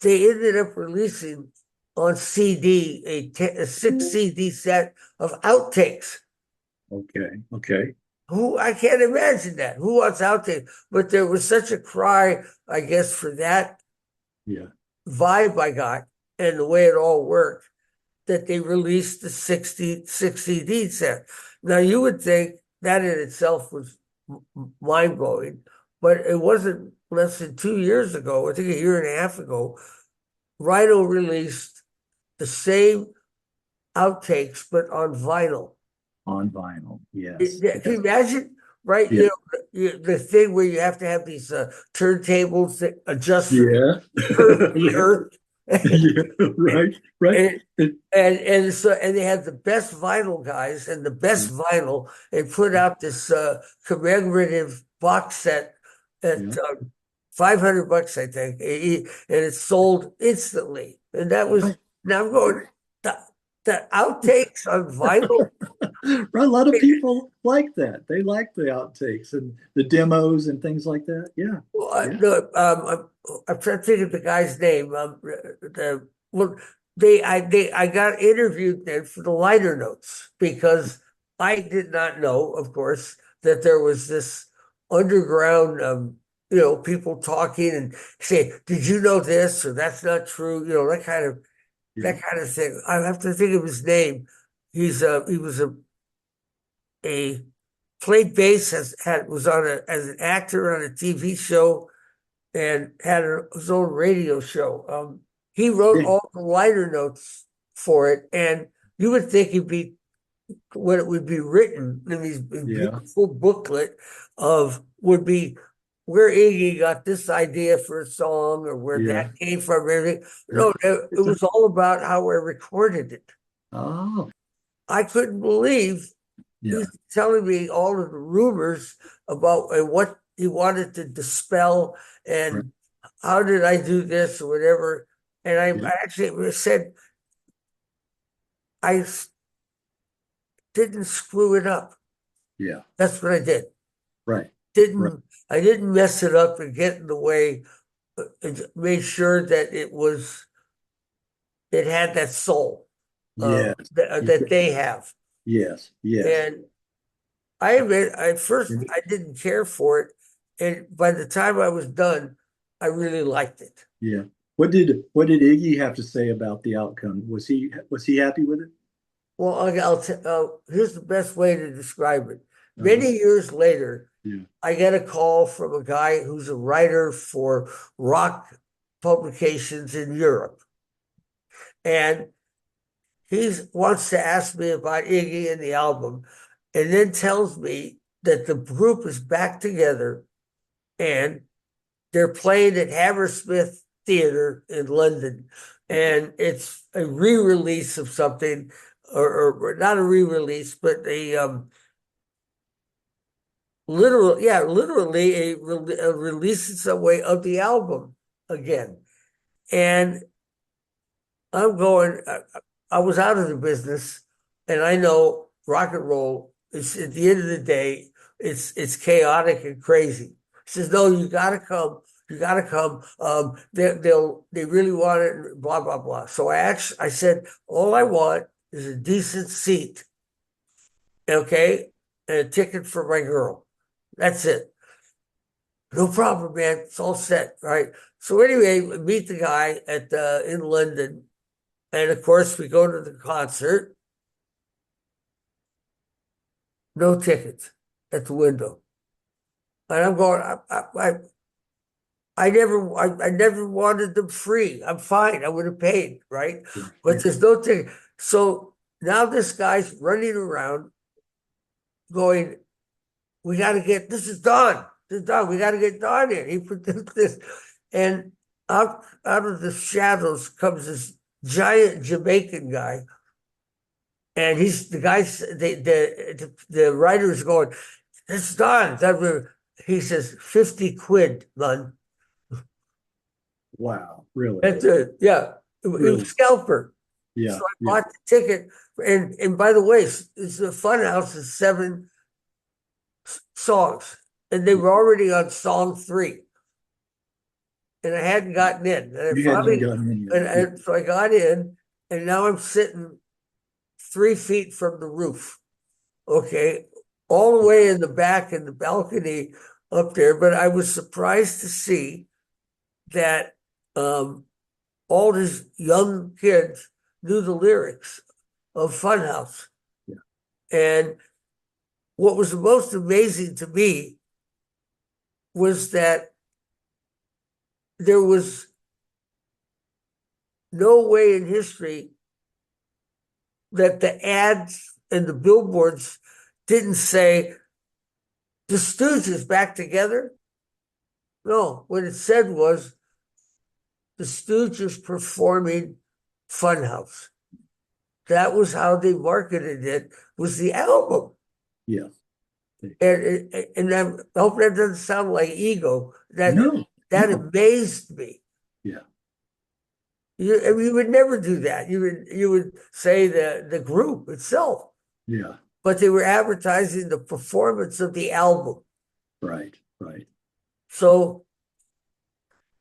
[SPEAKER 2] They ended up releasing on CD a 6 CD set of outtakes.
[SPEAKER 1] Okay. Okay.
[SPEAKER 2] Who I can't imagine that. Who wants outtakes? But there was such a cry, I guess, for that
[SPEAKER 1] Yeah.
[SPEAKER 2] vibe I got and the way it all worked that they released the 6 CD set. Now you would think that in itself was mind blowing, but it wasn't less than 2 years ago. I think a year and a half ago, Rhino released the same outtakes, but on vinyl.
[SPEAKER 1] On vinyl. Yes.
[SPEAKER 2] Can you
[SPEAKER 1] Yes.
[SPEAKER 2] imagine? Right,
[SPEAKER 1] Yeah.
[SPEAKER 2] the thing where you have to have these turntables that adjust for
[SPEAKER 1] Yeah.
[SPEAKER 2] the
[SPEAKER 1] Right.
[SPEAKER 2] earth,
[SPEAKER 1] Yeah. Right. Right.
[SPEAKER 2] and
[SPEAKER 1] It,
[SPEAKER 2] and they had the best vinyl guys and the best vinyl, and put out this commemorative box set at
[SPEAKER 1] yeah.
[SPEAKER 2] $500, I think, and it sold instantly. And that was
[SPEAKER 1] Right.
[SPEAKER 2] now I'm going the, the outtakes on vinyl.
[SPEAKER 1] Right. A lot of people like that. They like the outtakes and the demos and things like that. Yeah. Yeah.
[SPEAKER 2] No, I'm trying to think of the guy's name. Well, I got interviewed then for the liner notes because I did not know, of course, that there was this underground, people talking and say, "Did you know this?" or "That's not true,"
[SPEAKER 1] Yeah.
[SPEAKER 2] that kind of thing. I have to think of his name. He was a played bass was on as an actor on a TV show and had his own radio show. He wrote
[SPEAKER 1] Yeah.
[SPEAKER 2] all the liner notes for it, and you would think he'd be when it would be written in these
[SPEAKER 1] Yeah.
[SPEAKER 2] beautiful booklet of would be where Iggy got this idea for a song or where
[SPEAKER 1] Yeah.
[SPEAKER 2] that came from. Everything.
[SPEAKER 1] Yeah.
[SPEAKER 2] No, it
[SPEAKER 1] It's a,
[SPEAKER 2] was all about how I recorded it.
[SPEAKER 1] oh,
[SPEAKER 2] I couldn't believe
[SPEAKER 1] yeah.
[SPEAKER 2] he's telling me all of the rumors about and what he wanted to dispel
[SPEAKER 1] Right.
[SPEAKER 2] and how did I do this or whatever. And
[SPEAKER 1] Yeah.
[SPEAKER 2] I actually said I didn't screw it up.
[SPEAKER 1] Yeah.
[SPEAKER 2] That's what I did.
[SPEAKER 1] Right. Right.
[SPEAKER 2] Didn't I didn't mess it up and get in the way. Made sure that it had that soul
[SPEAKER 1] Yes.
[SPEAKER 2] that they have.
[SPEAKER 1] Yes. Yes.
[SPEAKER 2] And I admit, at first I didn't care for it, and by the time I was done, I really liked it.
[SPEAKER 1] Yeah. What did Iggy have to say about the outcome? Was he happy with it?
[SPEAKER 2] Well, here's the best way to describe it.
[SPEAKER 1] Uh-huh.
[SPEAKER 2] Many years later,
[SPEAKER 1] Yeah.
[SPEAKER 2] I get a call from a guy who's a writer for rock publications in Europe, and he wants to ask me about Iggy and the album, and then tells me that the group is back together and they're playing at Hammersmith Theatre in London, and it's a re-release of something, or not a re-release, but literally a release in some way of the album again. And I'm going. I was out of the business, and I know rock and roll. It's at the end of the day, it's chaotic and crazy. He says, "No, you got to come. You got to come. They really want it. Blah blah blah." So I said, "All I want is a decent seat, okay, and a ticket for my girl. That's it." No problem, man. It's all set, right? So anyway, we meet the guy at in London, and of course we go to the concert. No tickets at the window, and I'm going. I never wanted them free. I'm fine. I would have paid, right? But there's no ticket. So now this guy's running around going, we got to get, this is Don. This is Don. We got to get Don in. He produced this. And out of the shadows comes this giant Jamaican guy. And he's the guy, the writer's going, it's Don. He says, 50 quid, man.
[SPEAKER 1] Wow, really?
[SPEAKER 2] That's it. Yeah. It
[SPEAKER 1] Really?
[SPEAKER 2] was scalper.
[SPEAKER 1] Yeah.
[SPEAKER 2] So I bought the ticket. And by the way, it's the Funhouse is 7 songs, and they were already on song 3. And I hadn't gotten in. And
[SPEAKER 1] You hadn't gotten in yet.
[SPEAKER 2] And so I got in, and now I'm sitting 3 feet from the roof. Okay. All the way in the back in the balcony up there. But I was surprised to see that all these young kids knew the lyrics of Funhouse.
[SPEAKER 1] Yeah.
[SPEAKER 2] And what was the most amazing to me was that there was no way in history that the ads and the billboards didn't say the Stooges back together. No, what it said was the Stooges performing Funhouse. That was how they marketed it, was the album.
[SPEAKER 1] Yeah.
[SPEAKER 2] And I hope that doesn't sound like ego. That amazed me.
[SPEAKER 1] Yeah.
[SPEAKER 2] You would never do that. You would say the group itself.
[SPEAKER 1] Yeah.
[SPEAKER 2] But they were advertising the performance of the album.
[SPEAKER 1] Right. Right.
[SPEAKER 2] So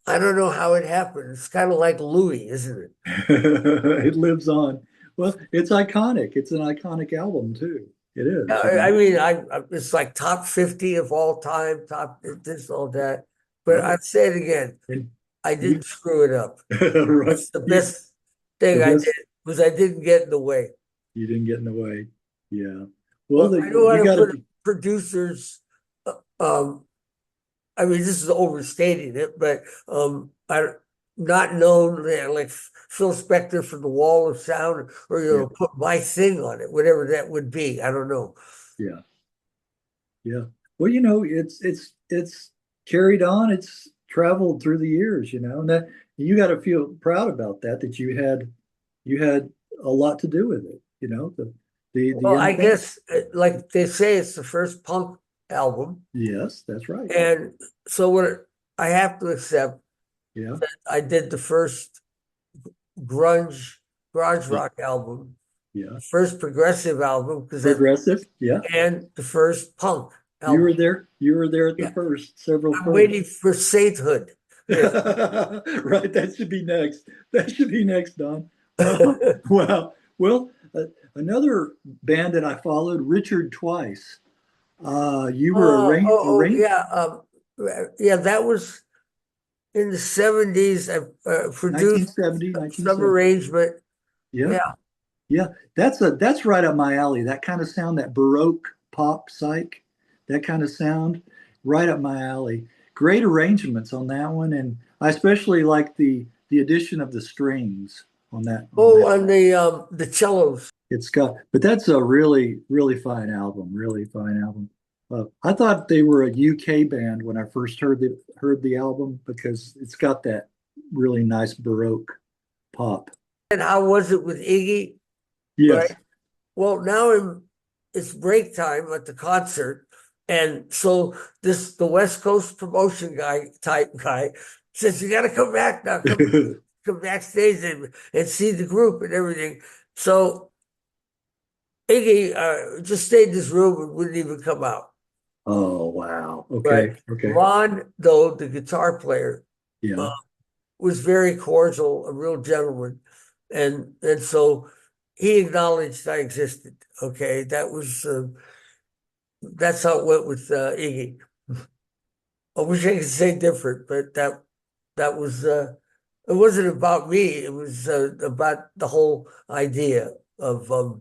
[SPEAKER 2] I don't know how it happened. It's kind of like Louie, isn't it?
[SPEAKER 1] It lives on. Well, it's iconic. It's an iconic album too. It is.
[SPEAKER 2] I mean, it's like top 50 of all time, top this, all that. But right. I'd say it again. I didn't screw it up.
[SPEAKER 1] Right.
[SPEAKER 2] That's the best thing I did was I didn't get in the way.
[SPEAKER 1] You didn't get in the way. Yeah. Well,
[SPEAKER 2] I don't want to put producers. I mean, this is overstating it, but I not known like Phil Spector from the Wall of Sound, or put my thing on it, whatever that would be. I don't know.
[SPEAKER 1] Yeah. Yeah. Well, it's carried on. It's traveled through the years, and that you got to feel proud about that you had a lot to do with it.
[SPEAKER 2] Well, I guess like they say, it's the first punk album.
[SPEAKER 1] Yes, that's right.
[SPEAKER 2] And so what I have to accept, that I did the first garage rock album, first progressive album, and the first punk album.
[SPEAKER 1] You were there at the first several.
[SPEAKER 2] I'm waiting for sainthood.
[SPEAKER 1] Right, that should be next, Don. Well, another band that I followed, Richard Twice. You were arranged.
[SPEAKER 2] Yeah, that was in the 70s. I produced some arrangement.
[SPEAKER 1] Yeah. That's right up my alley. That kind of sound, that Baroque pop psych, that kind of sound, right up my alley. Great arrangements on that one, and I especially like the addition of the strings on that.
[SPEAKER 2] On the cellos.
[SPEAKER 1] But that's a really, really fine album. Really fine album. I thought they were a UK band when I first heard the album, because it's got that really nice Baroque pop.
[SPEAKER 2] And how was it with Iggy?
[SPEAKER 1] Yes.
[SPEAKER 2] Right? Well, now it's break time at the concert, and so the West Coast promotion type guy says, "You got to come back now. Come backstage and see the group and everything." So Iggy just stayed in his room and wouldn't even come out.
[SPEAKER 1] Oh, wow. Okay.
[SPEAKER 2] Right.
[SPEAKER 1] Okay.
[SPEAKER 2] Ron, though, the guitar player, was very cordial, a real gentleman. And so he acknowledged I existed. Okay. That's how it went with Iggy. I wish I could say different, but that was it wasn't about me. It was about the whole idea of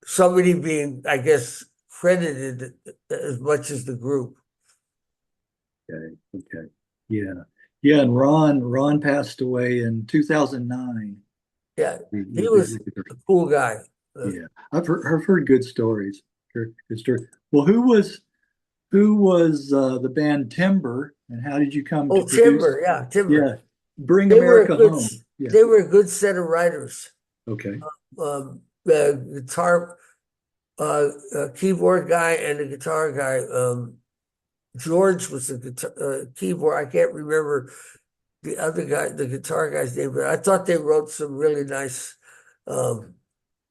[SPEAKER 2] somebody being, I guess, credited as much as the group.
[SPEAKER 1] Okay, okay. Yeah. Yeah, and Ron passed away in 2009.
[SPEAKER 2] Yeah,
[SPEAKER 1] The
[SPEAKER 2] he
[SPEAKER 1] big
[SPEAKER 2] was a cool guy. Uh,
[SPEAKER 1] Yeah, I've heard good stories. Good story. Well, who was the band Timber, and how did you come to
[SPEAKER 2] oh,
[SPEAKER 1] produce?
[SPEAKER 2] Timber, yeah, Timber.
[SPEAKER 1] Yeah, Bring
[SPEAKER 2] They were a
[SPEAKER 1] America
[SPEAKER 2] good
[SPEAKER 1] Home. Yeah.
[SPEAKER 2] they were a good set of writers.
[SPEAKER 1] Okay.
[SPEAKER 2] The guitar keyboard guy and the guitar guy. George was the guitar, keyboard. I can't remember the other guy, the guitar guy's name, but I thought they wrote some really nice um,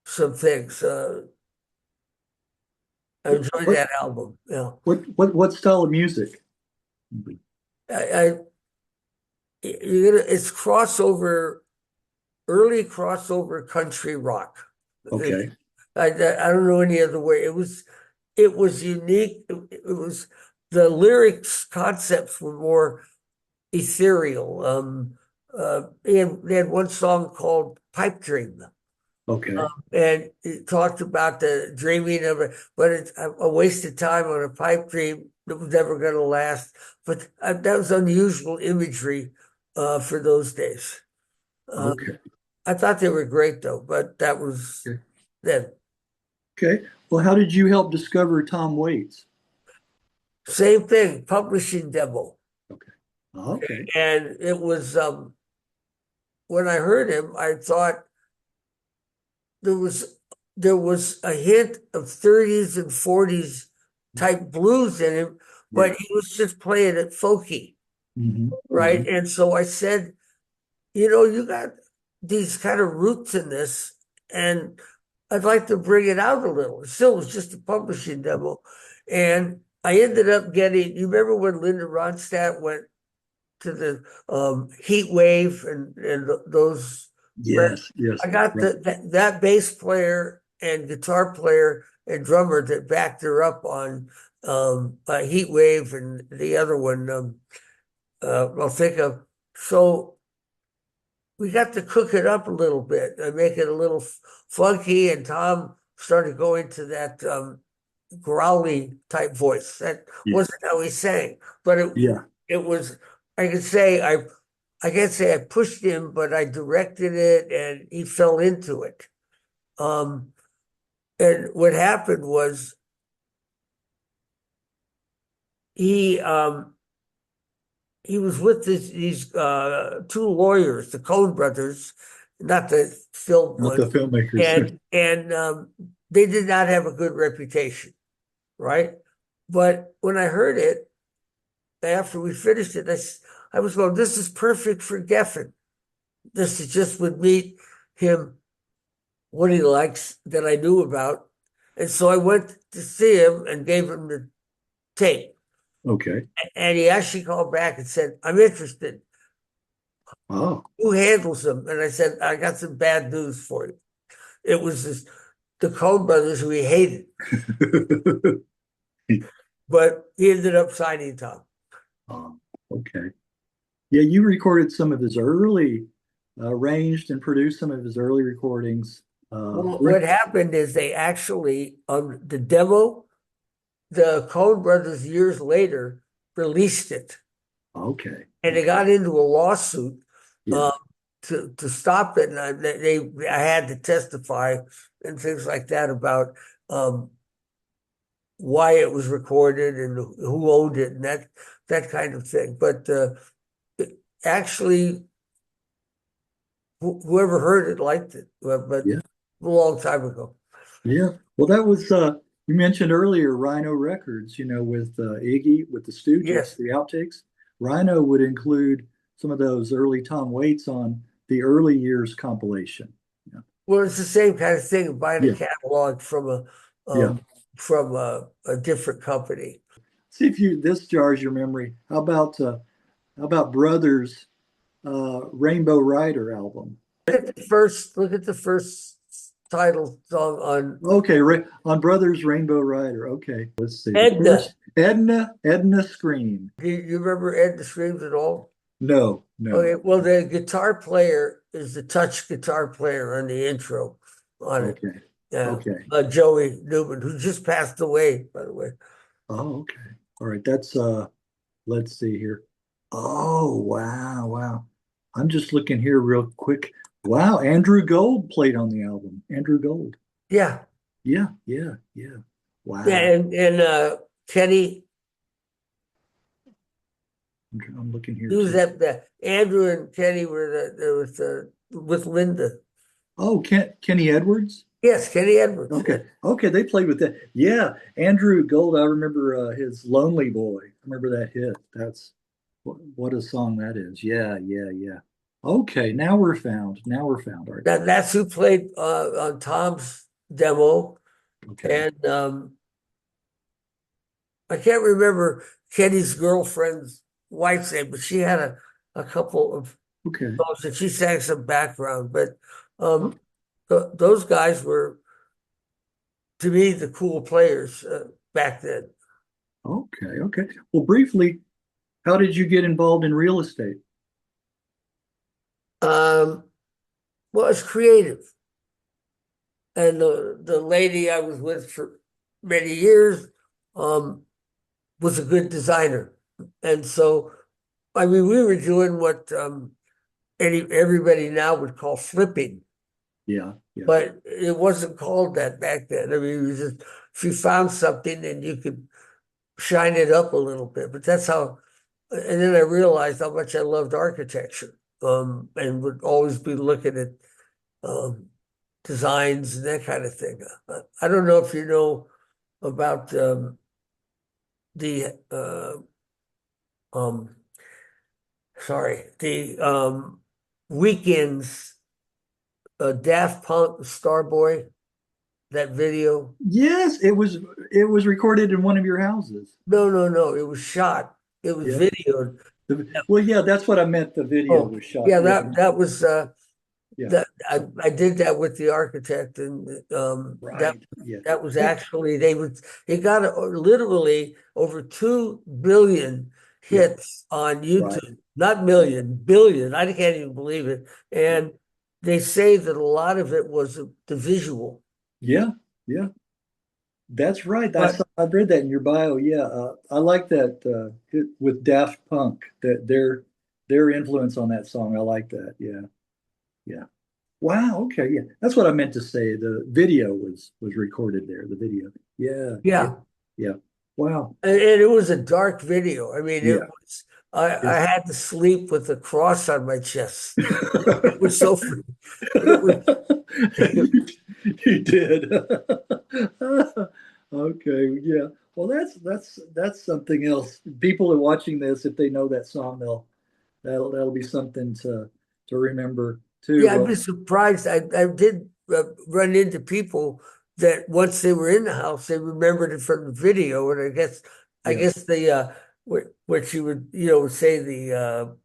[SPEAKER 2] some things. I
[SPEAKER 1] What
[SPEAKER 2] enjoyed
[SPEAKER 1] what
[SPEAKER 2] that album. Yeah,
[SPEAKER 1] what style of music?
[SPEAKER 2] I you're gonna it's crossover, early crossover country rock.
[SPEAKER 1] Okay.
[SPEAKER 2] I don't know any other way. It was unique. It was the lyrics concepts were more ethereal. They had one song called Pipe Dream.
[SPEAKER 1] Okay.
[SPEAKER 2] And it talked about the dreaming of it, but it's a waste of time on a pipe dream that was never going to last. But that was unusual imagery for those days.
[SPEAKER 1] Okay.
[SPEAKER 2] I thought they were great though, but that was
[SPEAKER 1] Okay.
[SPEAKER 2] then.
[SPEAKER 1] Okay. Well, how did you help discover Tom Waits?
[SPEAKER 2] Same thing, publishing demo.
[SPEAKER 1] Okay. Okay.
[SPEAKER 2] And it was when I heard him, I thought there was there was a hint of 30s and 40s type blues in him,
[SPEAKER 1] Yeah.
[SPEAKER 2] but he was just playing it folky, right? And so I said, you got these kind of roots in this, and I'd like to bring it out a little. It still was just a publishing demo. And I ended up getting, you remember when Linda Ronstadt went to the Heat Wave and those
[SPEAKER 1] Yes. Yes.
[SPEAKER 2] I got
[SPEAKER 1] Right.
[SPEAKER 2] that bass player and guitar player and drummer that backed her up on Heat Wave and the other one I'll think of. So we got to cook it up a little bit and make it a little funky. And Tom started going to that growly type voice. That
[SPEAKER 1] Yeah.
[SPEAKER 2] wasn't how he sang, but
[SPEAKER 1] Yeah.
[SPEAKER 2] it was. I could say I can't say I pushed him, but I directed it, and he fell into it. Um, and what happened was he um, he was with these two lawyers, the Coen brothers, not the film
[SPEAKER 1] Not
[SPEAKER 2] one,
[SPEAKER 1] the filmmakers.
[SPEAKER 2] and they did not have a good reputation, right? But when I heard it after we finished it, I was going, "This is perfect for Geffen. This is just would meet him what he likes that I knew about." And so I went to see him and gave him the tape.
[SPEAKER 1] Okay.
[SPEAKER 2] And he actually called back and said, "I'm interested.
[SPEAKER 1] Oh.
[SPEAKER 2] Who handles them?" And I said, "I got some bad news for you." It was the Coen brothers who he hated, but he ended up signing Tom.
[SPEAKER 1] Oh, okay. Yeah, you recorded some of his early, arranged and produced some of his early recordings.
[SPEAKER 2] Well, what happened is they actually, on the demo, the Coen brothers years later released it.
[SPEAKER 1] Okay.
[SPEAKER 2] And they got into a lawsuit
[SPEAKER 1] Yeah.
[SPEAKER 2] to stop it. And I had to testify and things like that about why it was recorded and who owned it and that kind of thing. But actually, whoever heard it liked it, but
[SPEAKER 1] Yeah.
[SPEAKER 2] a long time ago.
[SPEAKER 1] Yeah. Well, that was you mentioned earlier Rhino Records, with Iggy, with the Stooges,
[SPEAKER 2] Yes.
[SPEAKER 1] the outtakes. Rhino would include some of those early Tom Waits on the early years compilation. Yeah.
[SPEAKER 2] Well, it's the same kind of thing, buying a
[SPEAKER 1] Yeah.
[SPEAKER 2] catalog
[SPEAKER 1] Yeah.
[SPEAKER 2] from a different company.
[SPEAKER 1] See if this jars your memory. How about Brothers Rainbow Rider album?
[SPEAKER 2] Look at the first title song on
[SPEAKER 1] Okay, on Brothers Rainbow Rider. Okay, let's see. The
[SPEAKER 2] Edna.
[SPEAKER 1] first Edna Scream.
[SPEAKER 2] Do you remember Ed the Streams at all?
[SPEAKER 1] No, no.
[SPEAKER 2] Okay, well, the guitar player is the touch guitar player on the intro on it.
[SPEAKER 1] Okay.
[SPEAKER 2] Yeah,
[SPEAKER 1] Okay.
[SPEAKER 2] Joey Newman, who just passed away, by the way.
[SPEAKER 1] Oh, okay. All right. That's let's see here. Oh, wow, wow. I'm just looking here real quick. Wow, Andrew Gold played on the album. Andrew Gold.
[SPEAKER 2] Yeah,
[SPEAKER 1] Yeah, yeah, yeah.
[SPEAKER 2] yeah,
[SPEAKER 1] Wow.
[SPEAKER 2] and Kenny,
[SPEAKER 1] I'm looking here
[SPEAKER 2] he was
[SPEAKER 1] too.
[SPEAKER 2] at the Andrew and Kenny were there was with Linda.
[SPEAKER 1] Oh, Kenny Edwards?
[SPEAKER 2] Yes, Kenny Edwards.
[SPEAKER 1] Okay. Okay, they played with that. Yeah, Andrew Gold, I remember his Lonely Boy. I remember that hit. That's what a song that is. Yeah, yeah, yeah. Okay, now we're found. Now we're found. All right.
[SPEAKER 2] That's who played on Tom's demo,
[SPEAKER 1] Okay.
[SPEAKER 2] and I can't remember Kenny's girlfriend's wife's name, but she had a couple of
[SPEAKER 1] Okay.
[SPEAKER 2] songs that she sang some background. But
[SPEAKER 1] Oh,
[SPEAKER 2] um, those guys were, to me, the cool players back then.
[SPEAKER 1] okay, okay. Well, briefly, how did you get involved in real estate?
[SPEAKER 2] Um, well, it's creative, and the lady I was with for many years um, was a good designer, and so I mean, we were doing what everybody now would call flipping.
[SPEAKER 1] Yeah, yeah,
[SPEAKER 2] But it wasn't called that back then. I mean, it was just if you found something and you could shine it up a little bit. But that's how, and then I realized how much I loved architecture, and would always be looking at um, designs and that kind of thing. I don't know if you know about the um, sorry, the weekends, Daft Punk, Starboy, that video.
[SPEAKER 1] yes, it was recorded in one of your houses.
[SPEAKER 2] No, no, no. It was shot. It was
[SPEAKER 1] Yeah.
[SPEAKER 2] videoed.
[SPEAKER 1] Well, yeah, that's what I meant. The video
[SPEAKER 2] Oh,
[SPEAKER 1] was shot.
[SPEAKER 2] yeah,
[SPEAKER 1] Yeah,
[SPEAKER 2] that was
[SPEAKER 1] yeah.
[SPEAKER 2] that I did that with the architect, and that
[SPEAKER 1] Right. Yeah.
[SPEAKER 2] that was
[SPEAKER 1] Yeah.
[SPEAKER 2] actually it got literally over 2 billion
[SPEAKER 1] Yeah.
[SPEAKER 2] hits on
[SPEAKER 1] Right.
[SPEAKER 2] YouTube. Not million, billion. I can't even believe it. And they say that a lot of it was the visual.
[SPEAKER 1] Yeah. Yeah. That's right.
[SPEAKER 2] But
[SPEAKER 1] I read that in your bio. Yeah. I like that with Daft Punk, that their influence on that song. I like that. Yeah. Yeah. Wow. Okay. Yeah. That's what I meant to say. The video was recorded there. The video. Yeah. Yeah.
[SPEAKER 2] yeah,
[SPEAKER 1] Yeah. Wow.
[SPEAKER 2] and it was a dark video. I mean, it
[SPEAKER 1] Yeah.
[SPEAKER 2] was. I
[SPEAKER 1] Yes.
[SPEAKER 2] had to sleep with a cross on my chest. It was so. It was.
[SPEAKER 1] you, you did. Okay. Yeah. Well, that's something else. People are watching this. If they know that song, that'll be something to remember too.
[SPEAKER 2] Yeah, I'd be surprised. I did run into people that once they were in the house, they remembered it from the video, and I
[SPEAKER 1] Yeah.
[SPEAKER 2] guess the what you would say the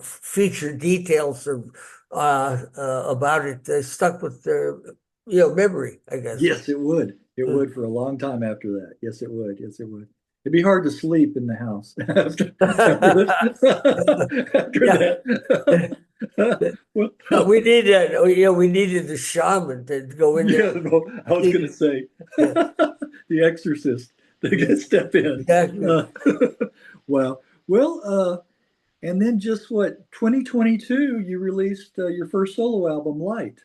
[SPEAKER 2] feature details of about it stuck with their memory, I guess.
[SPEAKER 1] Yes, it would. It
[SPEAKER 2] Mm.
[SPEAKER 1] would for a long time after that. Yes, it would. Yes, it would. It'd be hard to sleep in the house after after
[SPEAKER 2] Yeah.
[SPEAKER 1] that. Well,
[SPEAKER 2] No, we needed, we needed the shaman to go in there.
[SPEAKER 1] yeah, no, I was going to say
[SPEAKER 2] Yeah,
[SPEAKER 1] the Exorcist to step in.
[SPEAKER 2] exactly.
[SPEAKER 1] Uh, wow. Well, and then just what, 2022, you released your first solo album, Light.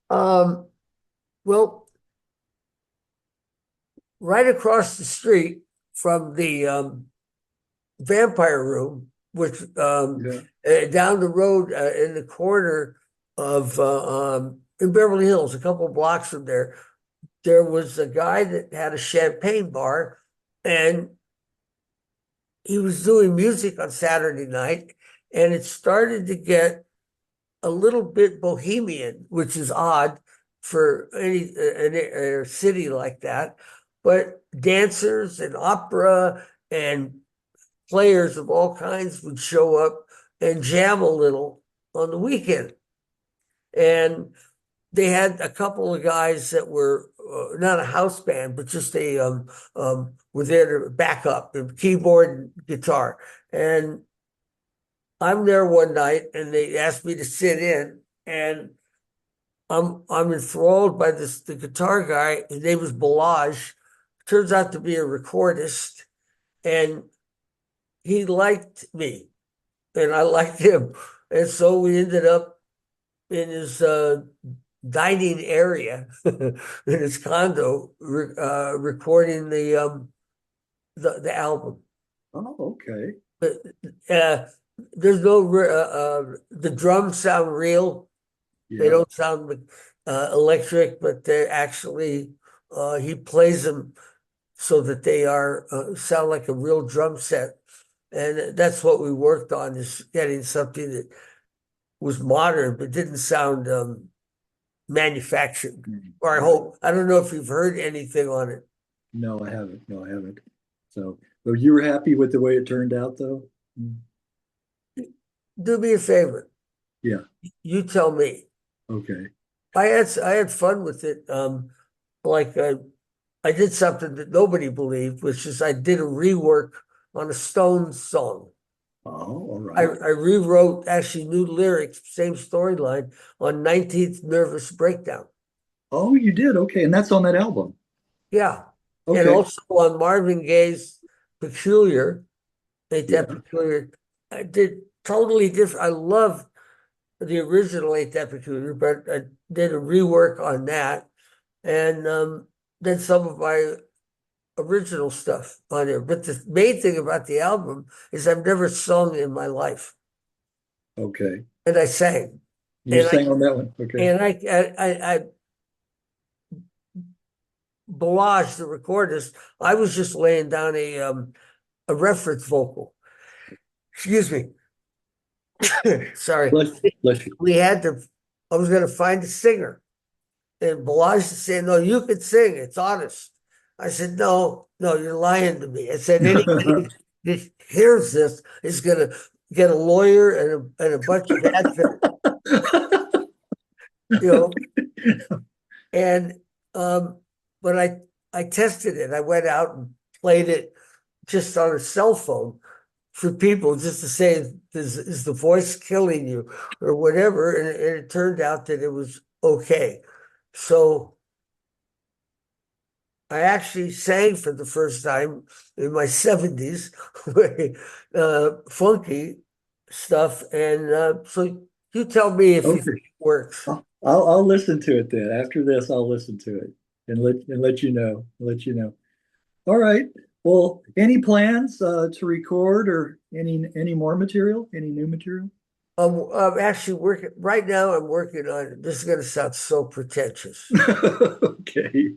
[SPEAKER 2] Um, well, right across the street from the vampire room, which
[SPEAKER 1] Yeah.
[SPEAKER 2] down the road in the corner of in Beverly Hills, a couple of blocks from there was a guy that had a champagne bar, and he was doing music on Saturday night, and it started to get a little bit bohemian, which is odd for a city like that. But dancers and opera and players of all kinds would show up and jam a little on the weekend. And they had a couple of guys that were not a house band, but just a were there to back up, keyboard and guitar. And I'm there one night, and they asked me to sit in, and I'm enthralled by the guitar guy. His name was Balaj. Turns out to be a recordist, and he liked me, and I liked him, and so we ended up in his dining area in his condo, recording the album.
[SPEAKER 1] Oh, okay.
[SPEAKER 2] But there's no the drums sound real. They
[SPEAKER 1] Yeah.
[SPEAKER 2] don't sound electric, but they're actually he plays them so that they are sound like a real drum set. And that's what we worked on, is getting something that was modern but didn't sound manufactured. Or I hope. I don't know if you've heard anything on it.
[SPEAKER 1] No, I haven't. No, I haven't. So, but you were happy with the way it turned out, though?
[SPEAKER 2] Do me a favor.
[SPEAKER 1] Yeah.
[SPEAKER 2] You tell me.
[SPEAKER 1] Okay.
[SPEAKER 2] I had fun with it. Like I did something that nobody believed, which is I did a rework on a Stones song.
[SPEAKER 1] Oh, all
[SPEAKER 2] I
[SPEAKER 1] right.
[SPEAKER 2] rewrote actually new lyrics, same storyline on 19th Nervous Breakdown.
[SPEAKER 1] Oh, you did. Okay. And that's on that album.
[SPEAKER 2] Yeah. And
[SPEAKER 1] Okay.
[SPEAKER 2] also on Marvin Gaye's Peculiar, Ain't That
[SPEAKER 1] Yeah.
[SPEAKER 2] Peculiar. I did totally different. I love the original Ain't That Peculiar, but I did a rework on that. And then some of my original stuff on there. But the main thing about the album is I've never sung in my life.
[SPEAKER 1] Okay.
[SPEAKER 2] And I sang.
[SPEAKER 1] You
[SPEAKER 2] And
[SPEAKER 1] sang on that one. Okay.
[SPEAKER 2] I Balaj, the recordist, I was just laying down a reference vocal. Excuse me. Sorry.
[SPEAKER 1] Bless you.
[SPEAKER 2] We had to, I was going to find a singer. And Balaj said, no, you could sing. It's honest. I said, no, you're lying to me. I said, anybody that hears this is going to get a lawyer and a bunch of advocates, you know. And but I tested it. I went out and played it just on a cell phone for people just to say, is the voice killing you or whatever? And it turned out that it was okay. So I actually sang for the first time in my 70s, funky stuff. And so you tell me if you
[SPEAKER 1] Okay.
[SPEAKER 2] think it works.
[SPEAKER 1] I'll listen to it then. After this, I'll listen to it and let you know. Let you know. All right. Well, any plans to record or any more material? Any new material?
[SPEAKER 2] I'm actually working right now. I'm working on, this is going to sound so pretentious.
[SPEAKER 1] Okay.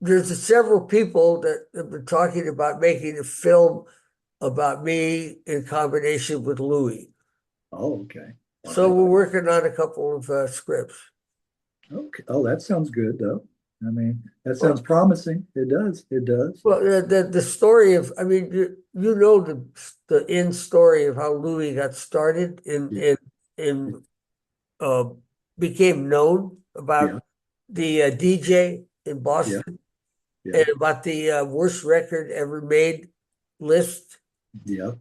[SPEAKER 2] There's several people that have been talking about making a film about me in combination with Louie.
[SPEAKER 1] Oh, okay. All
[SPEAKER 2] So
[SPEAKER 1] right.
[SPEAKER 2] we're working on a couple of scripts.
[SPEAKER 1] Okay. Oh, that sounds good though. I mean, that sounds
[SPEAKER 2] Well,
[SPEAKER 1] promising. It does. It does.
[SPEAKER 2] well, the story of, I mean, you know the end story of how Louie got started
[SPEAKER 1] Yeah.
[SPEAKER 2] in uh became known
[SPEAKER 1] Yeah.
[SPEAKER 2] about the DJ in
[SPEAKER 1] Yeah.
[SPEAKER 2] Boston
[SPEAKER 1] Yeah.
[SPEAKER 2] and about the worst record ever made list.
[SPEAKER 1] Yeah.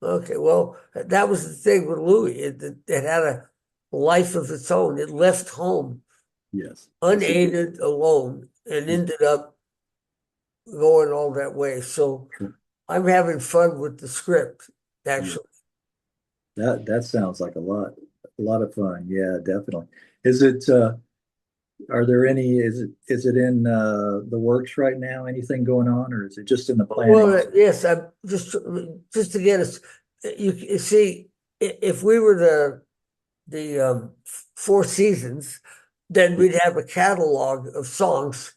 [SPEAKER 2] Okay, well, that was the thing with Louis. It had a life of its own. It left home
[SPEAKER 1] Yes. Yes, it did.
[SPEAKER 2] unaided, alone, and ended up going all that way. So
[SPEAKER 1] Sure.
[SPEAKER 2] I'm having fun with the script,
[SPEAKER 1] Yeah.
[SPEAKER 2] actually.
[SPEAKER 1] That sounds like a lot of fun. Yeah, definitely. Is it are there any is it in the works right now? Anything going on, or is it just in the planning?
[SPEAKER 2] Well, yes, I'm just to get us. You see, if we were the Four Seasons, then we'd have a catalog of songs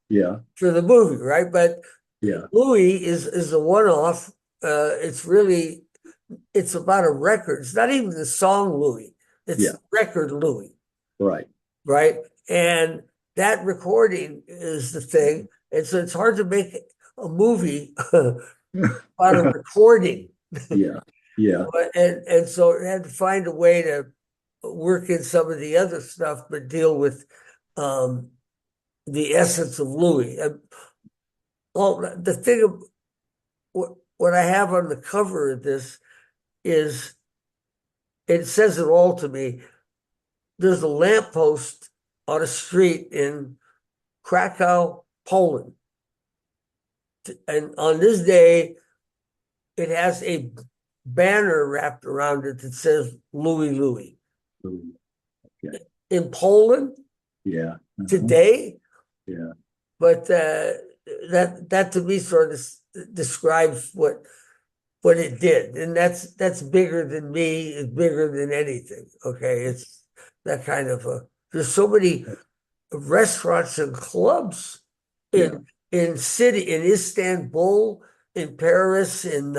[SPEAKER 1] Yeah.
[SPEAKER 2] for the movie, right? But
[SPEAKER 1] Yeah.
[SPEAKER 2] Louis is a one-off. It's really it's about a record. It's not even the song Louis. It's
[SPEAKER 1] Yeah.
[SPEAKER 2] the record Louis,
[SPEAKER 1] Right.
[SPEAKER 2] right? And that recording is the thing. And so it's hard to make a movie about a recording.
[SPEAKER 1] Yeah. Yeah.
[SPEAKER 2] And so it had to find a way to work in some of the other stuff, but deal with the essence of Louie. Well, the thing of what I have on the cover of this is it says it all to me. There's a lamppost on a street in Krakow, Poland. And on this day, it has a banner wrapped around it that says Louie Louie.
[SPEAKER 1] Ooh, okay.
[SPEAKER 2] In Poland
[SPEAKER 1] Yeah.
[SPEAKER 2] today,
[SPEAKER 1] Yeah.
[SPEAKER 2] but that to me sort of describes what it did, and that's bigger than me. It's bigger than anything. Okay, it's that kind of a. There's so many restaurants and clubs
[SPEAKER 1] Yeah.
[SPEAKER 2] in Istanbul, in Paris, in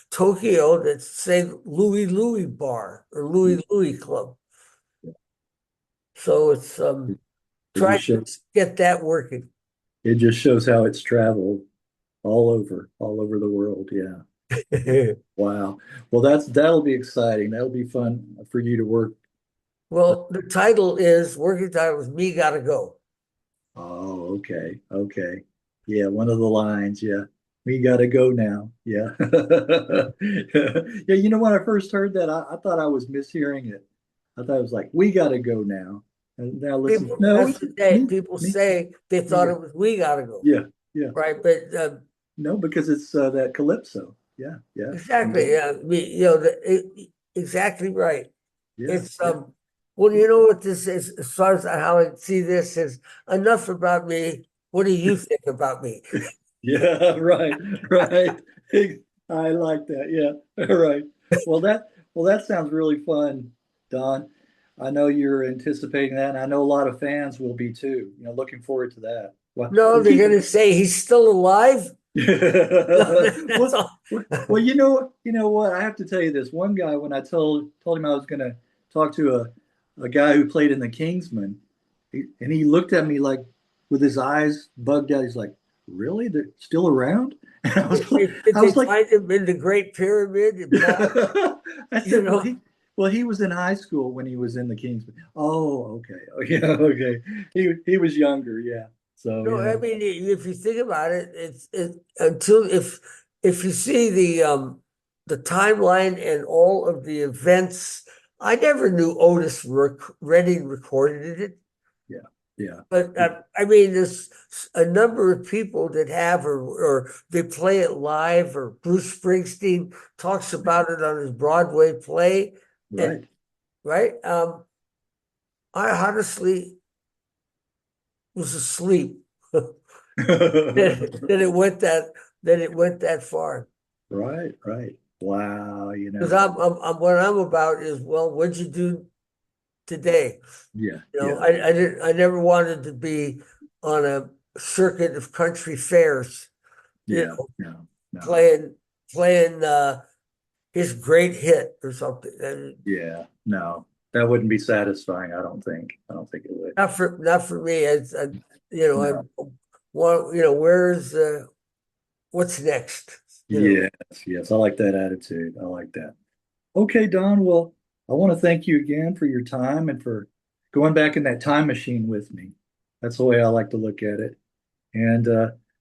[SPEAKER 2] Tokyo that say Louie Louie Bar or Louie Louie Club. So it's
[SPEAKER 1] It
[SPEAKER 2] trying
[SPEAKER 1] just
[SPEAKER 2] to
[SPEAKER 1] shows,
[SPEAKER 2] get that working.
[SPEAKER 1] it just shows how it's traveled all over the world. Yeah. Wow. Well, that'll be exciting. That'll be fun for you to work.
[SPEAKER 2] Well, the working title is Me Gotta Go.
[SPEAKER 1] Oh, okay. Okay. Yeah, one of the lines. Yeah. We gotta go now. Yeah. Yeah, when I first heard that, I thought I was mishearing it. I thought it was like, we gotta go now. And now listen,
[SPEAKER 2] People,
[SPEAKER 1] no,
[SPEAKER 2] that's
[SPEAKER 1] it's
[SPEAKER 2] the day
[SPEAKER 1] me,
[SPEAKER 2] people
[SPEAKER 1] me,
[SPEAKER 2] say they
[SPEAKER 1] me.
[SPEAKER 2] thought it was We Gotta Go,
[SPEAKER 1] Yeah, yeah.
[SPEAKER 2] right? But
[SPEAKER 1] No, because it's that calypso. Yeah, yeah.
[SPEAKER 2] exactly, yeah, exactly right.
[SPEAKER 1] Yeah,
[SPEAKER 2] It's
[SPEAKER 1] yeah.
[SPEAKER 2] well, you know what this is, as far as how I see this is enough about me. What do you think about me?
[SPEAKER 1] Yeah, right, right. I like that. Yeah, all right. Well, that sounds really fun, Don. I know you're anticipating that, and I know a lot of fans will be too. Looking forward to that. Well,
[SPEAKER 2] No,
[SPEAKER 1] well,
[SPEAKER 2] they're
[SPEAKER 1] keep.
[SPEAKER 2] gonna say he's still alive. No, that's
[SPEAKER 1] Well,
[SPEAKER 2] all.
[SPEAKER 1] well, you know what? I have to tell you this. One guy, when I told him I was going to talk to a guy who played in the Kingsmen, and he looked at me like with his eyes bugged out. He's like, "Really? They're still around?" And
[SPEAKER 2] Did
[SPEAKER 1] I
[SPEAKER 2] they
[SPEAKER 1] was like,
[SPEAKER 2] find him in the Great Pyramid in Paul?
[SPEAKER 1] I
[SPEAKER 2] You
[SPEAKER 1] said,
[SPEAKER 2] know,
[SPEAKER 1] well, he was in high school when he was in the Kingsmen. Oh, okay. Oh, yeah, okay. He was younger, yeah. So
[SPEAKER 2] no,
[SPEAKER 1] yeah,
[SPEAKER 2] I mean, if you think about it, it's until if you see the timeline and all of the events, I never knew Redding recorded it.
[SPEAKER 1] yeah, yeah,
[SPEAKER 2] But I mean, there's a number of people that have, or they play it live, or Bruce Springsteen talks about it on his Broadway play, and
[SPEAKER 1] right.
[SPEAKER 2] right. I honestly was asleep that it went that far.
[SPEAKER 1] Right, right. Wow,
[SPEAKER 2] Because what I'm about is, well, what'd you do today?
[SPEAKER 1] yeah,
[SPEAKER 2] You know,
[SPEAKER 1] yeah,
[SPEAKER 2] I never wanted to be on a circuit of country fairs, you
[SPEAKER 1] yeah,
[SPEAKER 2] know,
[SPEAKER 1] no, no,
[SPEAKER 2] playing his great hit or something. And
[SPEAKER 1] yeah, no. That wouldn't be satisfying, I don't think. I don't think it would.
[SPEAKER 2] not for me.
[SPEAKER 1] No.
[SPEAKER 2] where's what's next? You know.
[SPEAKER 1] Yes, yes, I like that attitude. I like that. Okay, Don, well, I want to thank you again for your time and for going back in that time machine with me. That's the way I like to look at it. And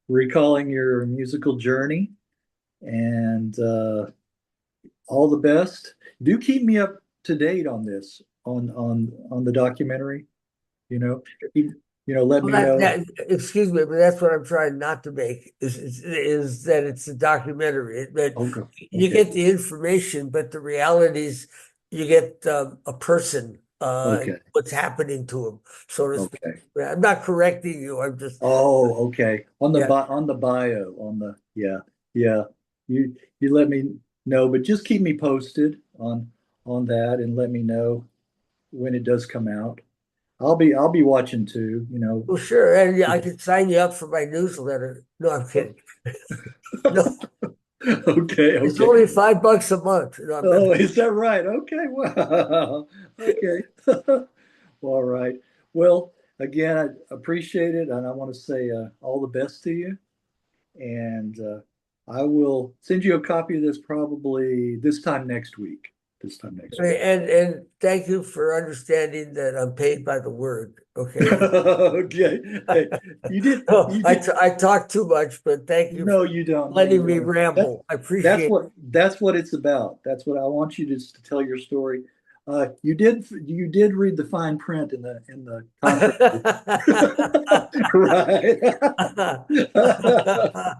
[SPEAKER 1] recalling your musical journey and all the best. Do keep me up to date on this, on the documentary. Keep, let
[SPEAKER 2] Well,
[SPEAKER 1] me know.
[SPEAKER 2] excuse me, but that's what I'm trying not to make is that it's a documentary. That
[SPEAKER 1] Okay,
[SPEAKER 2] you
[SPEAKER 1] okay,
[SPEAKER 2] get the information, but the realities you get a person,
[SPEAKER 1] okay,
[SPEAKER 2] what's happening to him, so to speak.
[SPEAKER 1] okay.
[SPEAKER 2] I'm not correcting you. I'm just
[SPEAKER 1] Oh, okay.
[SPEAKER 2] yeah.
[SPEAKER 1] On the bio, yeah, yeah. You let me know, but just keep me posted on that and let me know when it does come out. I'll be watching too.
[SPEAKER 2] Well, sure, and yeah, I could sign you up for my newsletter. No, I'm kidding. No,
[SPEAKER 1] Okay,
[SPEAKER 2] it's
[SPEAKER 1] okay.
[SPEAKER 2] only $5 a month. No,
[SPEAKER 1] Oh, is that right? Okay, wow. Okay. All right. Well, again, I appreciate it, and I want to say all the best to you. And I will send you a copy of this probably this time next week. this time next week.
[SPEAKER 2] And thank you for understanding that I'm paid by the word. Okay.
[SPEAKER 1] Okay. Hey, you did.
[SPEAKER 2] No,
[SPEAKER 1] You did.
[SPEAKER 2] I talk too much, but thank you
[SPEAKER 1] No,
[SPEAKER 2] for
[SPEAKER 1] you don't. No,
[SPEAKER 2] letting
[SPEAKER 1] you
[SPEAKER 2] me
[SPEAKER 1] don't.
[SPEAKER 2] ramble. I
[SPEAKER 1] That's
[SPEAKER 2] appreciate it.
[SPEAKER 1] that's what it's about. That's what I want you to tell your story. You did read the fine print in the contract. Right.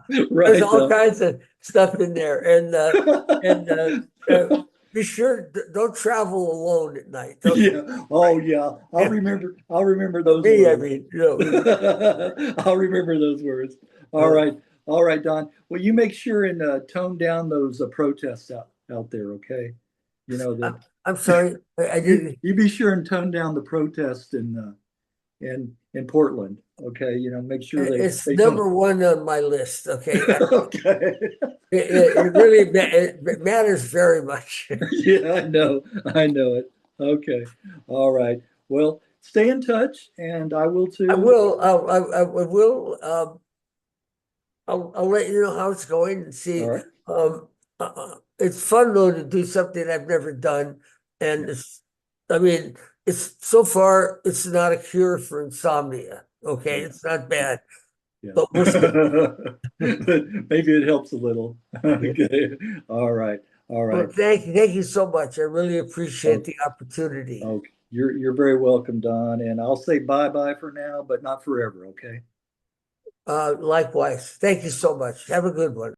[SPEAKER 2] There's
[SPEAKER 1] Right,
[SPEAKER 2] all
[SPEAKER 1] Don.
[SPEAKER 2] kinds of stuff in there, and be sure don't travel alone at night. Don't,
[SPEAKER 1] Yeah. Oh, yeah.
[SPEAKER 2] yeah.
[SPEAKER 1] I'll remember
[SPEAKER 2] For
[SPEAKER 1] those
[SPEAKER 2] me, I
[SPEAKER 1] words.
[SPEAKER 2] mean,
[SPEAKER 1] I'll remember those words. All
[SPEAKER 2] uh,
[SPEAKER 1] right. All right, Don. Well, you make sure and tone down those protests out there, okay? You know
[SPEAKER 2] I'm,
[SPEAKER 1] the
[SPEAKER 2] I'm sorry, I didn't.
[SPEAKER 1] you be sure and tone down the protests in Portland, okay? You know, make sure
[SPEAKER 2] It's
[SPEAKER 1] they don't.
[SPEAKER 2] number one on my list. Okay,
[SPEAKER 1] Okay.
[SPEAKER 2] it really it matters very much.
[SPEAKER 1] Yeah, I know it. Okay. All right. Well, stay in touch, and I will
[SPEAKER 2] I
[SPEAKER 1] too.
[SPEAKER 2] will. I will. I'll let you know how it's going and
[SPEAKER 1] All
[SPEAKER 2] see.
[SPEAKER 1] right.
[SPEAKER 2] It's fun though to do something I've never done, and
[SPEAKER 1] Yeah.
[SPEAKER 2] I mean, it's so far it's not a cure for insomnia. Okay,
[SPEAKER 1] Yeah.
[SPEAKER 2] it's not bad,
[SPEAKER 1] Yeah.
[SPEAKER 2] but we'll see.
[SPEAKER 1] Maybe it helps a little.
[SPEAKER 2] Yeah.
[SPEAKER 1] Okay. All right. All
[SPEAKER 2] Well,
[SPEAKER 1] right.
[SPEAKER 2] thank you so much. I really appreciate
[SPEAKER 1] Okay.
[SPEAKER 2] the opportunity.
[SPEAKER 1] Okay. You're very welcome, Don. And I'll say bye-bye for now, but not forever, okay?
[SPEAKER 2] Likewise, thank you so much. Have a good one.